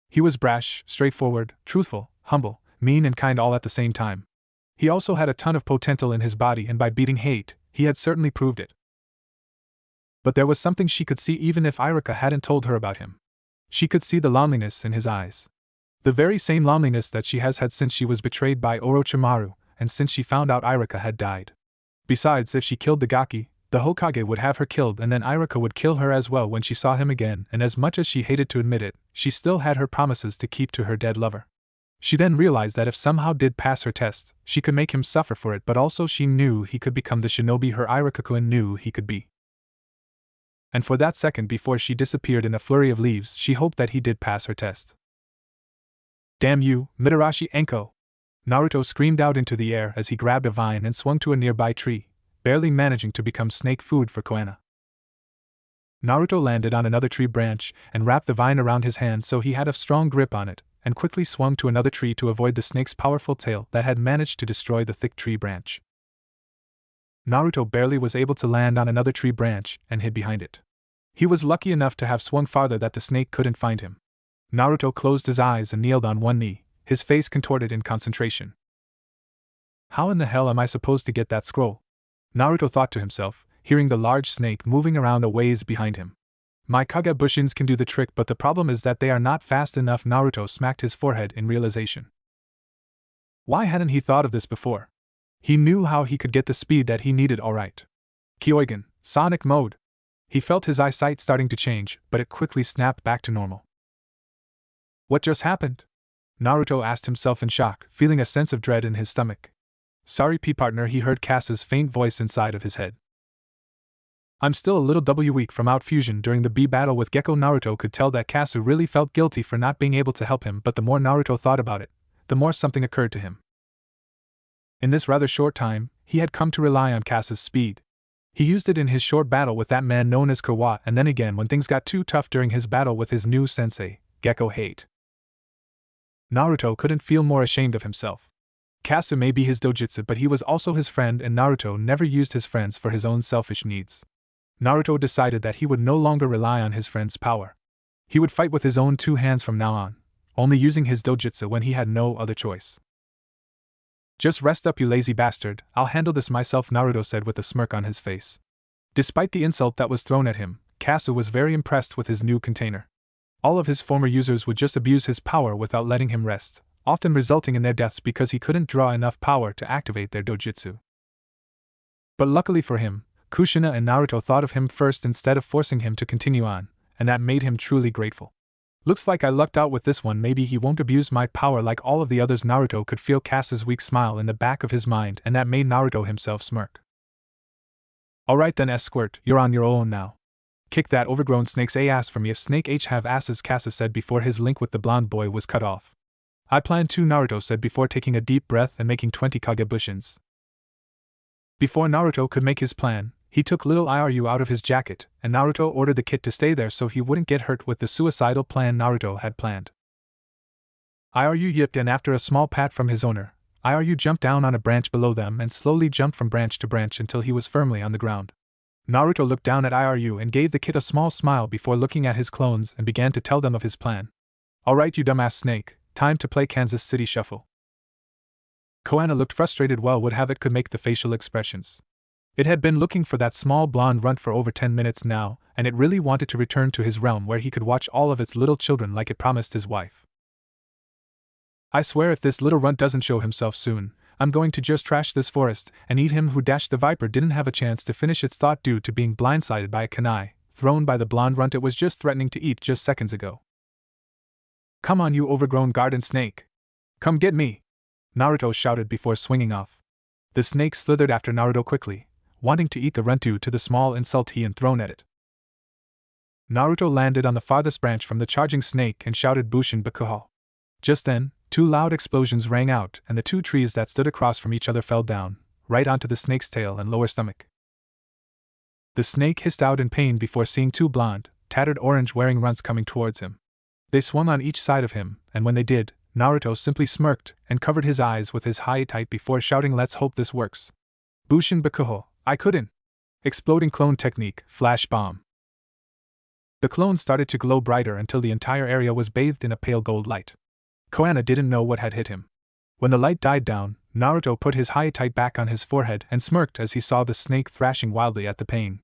He was brash, straightforward, truthful, humble, mean, and kind all at the same time. He also had a ton of potential in his body, and by beating Hate, he had certainly proved it. But there was something she could see even if Irika hadn't told her about him. She could see the loneliness in his eyes. The very same loneliness that she has had since she was betrayed by Orochimaru, and since she found out Irika had died. Besides, if she killed the Gaki, the Hokage would have her killed, and then Irika would kill her as well when she saw him again, and as much as she hated to admit it, she still had her promises to keep to her dead lover. She then realized that if somehow did pass her test, she could make him suffer for it, but also she knew he could become the shinobi her Irika-kun knew he could be. And for that second before she disappeared in a flurry of leaves, she hoped that he did pass her test. Damn you, Mitarashi Anko! Naruto screamed out into the air as he grabbed a vine and swung to a nearby tree, barely managing to become snake food for Koana. Naruto landed on another tree branch and wrapped the vine around his hand so he had a strong grip on it, and quickly swung to another tree to avoid the snake's powerful tail that had managed to destroy the thick tree branch. Naruto barely was able to land on another tree branch and hid behind it. He was lucky enough to have swung farther that the snake couldn't find him. Naruto closed his eyes and kneeled on one knee, his face contorted in concentration. How in the hell am I supposed to get that scroll? Naruto thought to himself, hearing the large snake moving around a ways behind him. My Kage Bushins can do the trick, but the problem is that they are not fast enough. Naruto smacked his forehead in realization. Why hadn't he thought of this before? He knew how he could get the speed that he needed, alright. Kyoigen, Sonic mode. He felt his eyesight starting to change, but it quickly snapped back to normal. What just happened? Naruto asked himself in shock, feeling a sense of dread in his stomach. Sorry P-partner, he heard Cass's faint voice inside of his head. I'm still a little weak from outfusion during the B battle with Gekko. Naruto could tell that Kasu really felt guilty for not being able to help him, but the more Naruto thought about it, the more something occurred to him. In this rather short time, he had come to rely on Kasa's speed. He used it in his short battle with that man known as Kawa, and then again when things got too tough during his battle with his new sensei, Gekko Hate. Naruto couldn't feel more ashamed of himself. Kasa may be his dojutsu, but he was also his friend, and Naruto never used his friends for his own selfish needs. Naruto decided that he would no longer rely on his friend's power. He would fight with his own two hands from now on, only using his dojutsu when he had no other choice. Just rest up, you lazy bastard, I'll handle this myself, Naruto said with a smirk on his face. Despite the insult that was thrown at him, Kasa was very impressed with his new container. All of his former users would just abuse his power without letting him rest, often resulting in their deaths because he couldn't draw enough power to activate their dojutsu. But luckily for him, Kushina and Naruto thought of him first instead of forcing him to continue on, and that made him truly grateful. Looks like I lucked out with this one, maybe he won't abuse my power like all of the others. Naruto could feel Kasa's weak smile in the back of his mind, and that made Naruto himself smirk. Alright then, Squirt, you're on your own now. Kick that overgrown snake's ass for me if Snake H have asses, Kasa said before his link with the blonde boy was cut off. I plan to, Naruto said before taking a deep breath and making 20 Kagebushin. Before Naruto could make his plan, he took little Iru out of his jacket, and Naruto ordered the kid to stay there so he wouldn't get hurt with the suicidal plan Naruto had planned. Iru yipped, and after a small pat from his owner, Iru jumped down on a branch below them and slowly jumped from branch to branch until he was firmly on the ground. Naruto looked down at Iru and gave the kid a small smile before looking at his clones and began to tell them of his plan. Alright, you dumbass snake, time to play Kansas City Shuffle. Koana looked frustrated. Well, would have it could make the facial expressions. It had been looking for that small blonde runt for over 10 minutes now, and it really wanted to return to his realm where he could watch all of its little children like it promised his wife. I swear if this little runt doesn't show himself soon, I'm going to just trash this forest and eat him. Who dashed the viper didn't have a chance to finish its thought due to being blindsided by a kunai thrown by the blonde runt it was just threatening to eat just seconds ago. Come on, you overgrown garden snake! Come get me! Naruto shouted before swinging off. The snake slithered after Naruto quickly, wanting to eat the runt due to the small insult he had thrown at it. Naruto landed on the farthest branch from the charging snake and shouted Bushin Bakuho. Just then, 2 loud explosions rang out and the 2 trees that stood across from each other fell down, right onto the snake's tail and lower stomach. The snake hissed out in pain before seeing 2 blonde, tattered orange-wearing runts coming towards him. They swung on each side of him, and when they did, Naruto simply smirked and covered his eyes with his high-tight before shouting, let's hope this works. Bushin Bakuho, I couldn't! Exploding clone technique, flash bomb. The clones started to glow brighter until the entire area was bathed in a pale gold light. Koana didn't know what had hit him. When the light died down, Naruto put his high-tight back on his forehead and smirked as he saw the snake thrashing wildly at the pain.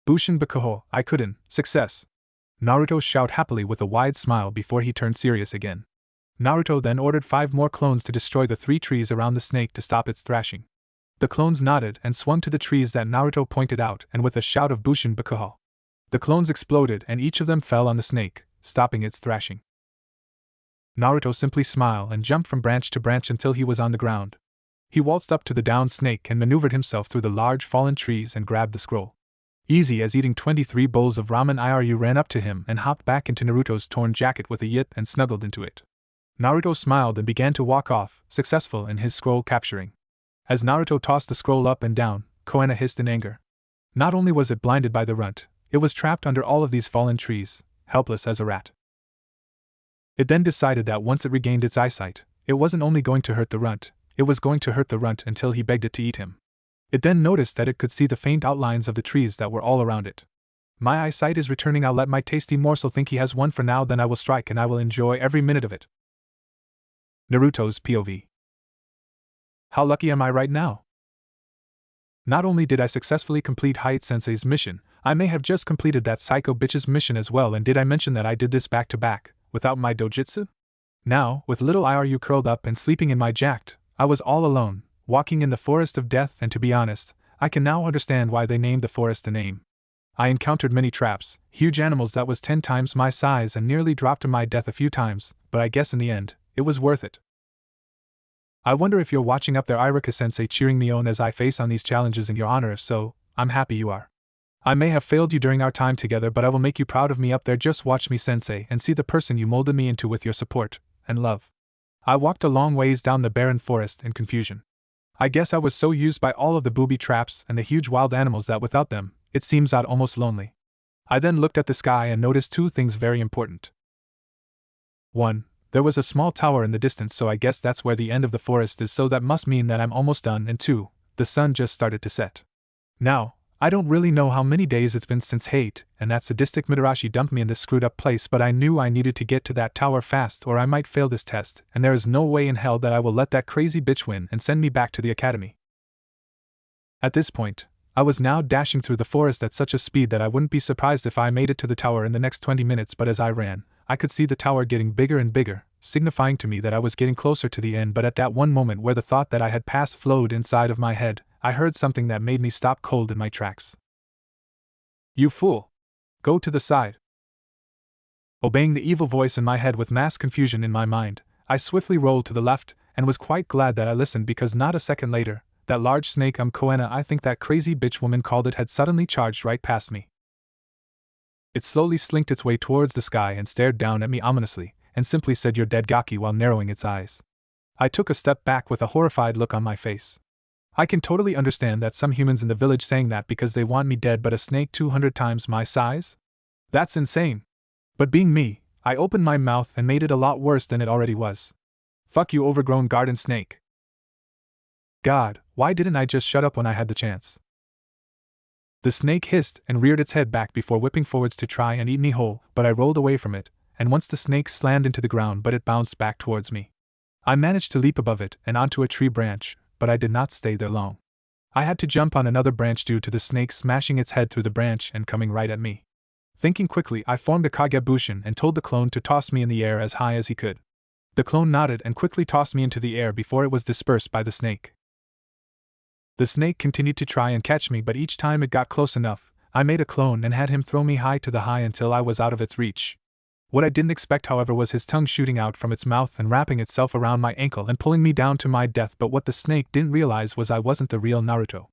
Bushin Bakuho, I couldn't, success! Naruto shouted happily with a wide smile before he turned serious again. Naruto then ordered 5 more clones to destroy the 3 trees around the snake to stop its thrashing. The clones nodded and swung to the trees that Naruto pointed out, and with a shout of Bushin Bakuho, the clones exploded and each of them fell on the snake, stopping its thrashing. Naruto simply smiled and jumped from branch to branch until he was on the ground. He waltzed up to the downed snake and maneuvered himself through the large fallen trees and grabbed the scroll. Easy as eating 23 bowls of ramen, Iru ran up to him and hopped back into Naruto's torn jacket with a yip and snuggled into it. Naruto smiled and began to walk off, successful in his scroll capturing. As Naruto tossed the scroll up and down, Koana hissed in anger. Not only was it blinded by the runt, it was trapped under all of these fallen trees, helpless as a rat. It then decided that once it regained its eyesight, it wasn't only going to hurt the runt, it was going to hurt the runt until he begged it to eat him. It then noticed that it could see the faint outlines of the trees that were all around it. My eyesight is returning, I'll let my tasty morsel think he has won for now, then I will strike and I will enjoy every minute of it. Naruto's POV. How lucky am I right now? Not only did I successfully complete Hayate-sensei's mission, I may have just completed that psycho bitch's mission as well, and did I mention that I did this back to back, without my dojutsu? Now, with little Iru curled up and sleeping in my jacket, I was all alone, walking in the forest of death, and to be honest, I can now understand why they named the forest the name. I encountered many traps, huge animals that was 10 times my size and nearly dropped to my death a few times, but I guess in the end, it was worth it. I wonder if you're watching up there, Iruka-sensei, cheering me on as I face on these challenges in your honor. If so, I'm happy you are. I may have failed you during our time together, but I will make you proud of me up there. Just watch me, sensei, and see the person you molded me into with your support and love. I walked a long ways down the barren forest in confusion. I guess I was so used by all of the booby traps and the huge wild animals that without them, it seems I'd almost lonely. I then looked at the sky and noticed 2 things very important. 1. There was a small tower in the distance, so I guess that's where the end of the forest is, so that must mean that I'm almost done, and 2, the sun just started to set. Now, I don't really know how many days it's been since hate, and that sadistic Mitarashi dumped me in this screwed up place, but I knew I needed to get to that tower fast or I might fail this test, and there is no way in hell that I will let that crazy bitch win and send me back to the academy. At this point, I was now dashing through the forest at such a speed that I wouldn't be surprised if I made it to the tower in the next 20 minutes, but as I ran, I could see the tower getting bigger and bigger, signifying to me that I was getting closer to the end. But at that one moment where the thought that I had passed flowed inside of my head, I heard something that made me stop cold in my tracks. "You fool! Go to the side!" Obeying the evil voice in my head with mass confusion in my mind, I swiftly rolled to the left, and was quite glad that I listened, because not a second later, that large snake Koena, I think that crazy bitch woman called it, had suddenly charged right past me. It slowly slinked its way towards the sky and stared down at me ominously, and simply said, "You're dead, Gaki," while narrowing its eyes. I took a step back with a horrified look on my face. I can totally understand that some humans in the village saying that because they want me dead, but a snake 200 times my size? That's insane. But being me, I opened my mouth and made it a lot worse than it already was. "Fuck you, overgrown garden snake." God, why didn't I just shut up when I had the chance? The snake hissed and reared its head back before whipping forwards to try and eat me whole, but I rolled away from it, and once the snake slammed into the ground, but it bounced back towards me. I managed to leap above it and onto a tree branch, but I did not stay there long. I had to jump on another branch due to the snake smashing its head through the branch and coming right at me. Thinking quickly, I formed a Kagebushin and told the clone to toss me in the air as high as he could. The clone nodded and quickly tossed me into the air before it was dispersed by the snake. The snake continued to try and catch me, but each time it got close enough, I made a clone and had him throw me high to the high until I was out of its reach. What I didn't expect, however, was his tongue shooting out from its mouth and wrapping itself around my ankle and pulling me down to my death. But what the snake didn't realize was I wasn't the real Naruto.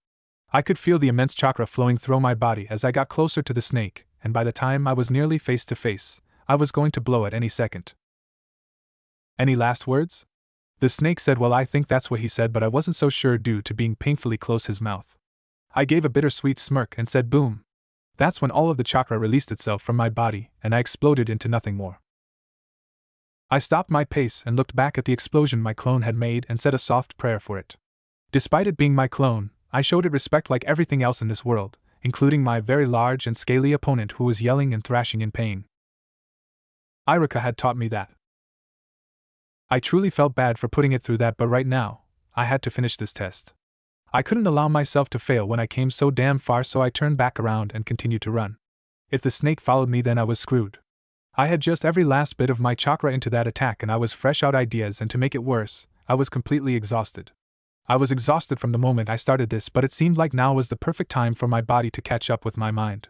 I could feel the immense chakra flowing through my body as I got closer to the snake, and by the time I was nearly face to face, I was going to blow at any second. "Any last words?" The snake said. "Well, I think that's what he said, but I wasn't so sure due to being painfully close his mouth." I gave a bittersweet smirk and said, "Boom." That's when all of the chakra released itself from my body, and I exploded into nothing more. I stopped my pace and looked back at the explosion my clone had made and said a soft prayer for it. Despite it being my clone, I showed it respect like everything else in this world, including my very large and scaly opponent who was yelling and thrashing in pain. Iruka had taught me that. I truly felt bad for putting it through that, but right now, I had to finish this test. I couldn't allow myself to fail when I came so damn far, so I turned back around and continued to run. If the snake followed me, then I was screwed. I had just every last bit of my chakra into that attack, and I was fresh out ideas, and to make it worse, I was completely exhausted. I was exhausted from the moment I started this, but it seemed like now was the perfect time for my body to catch up with my mind.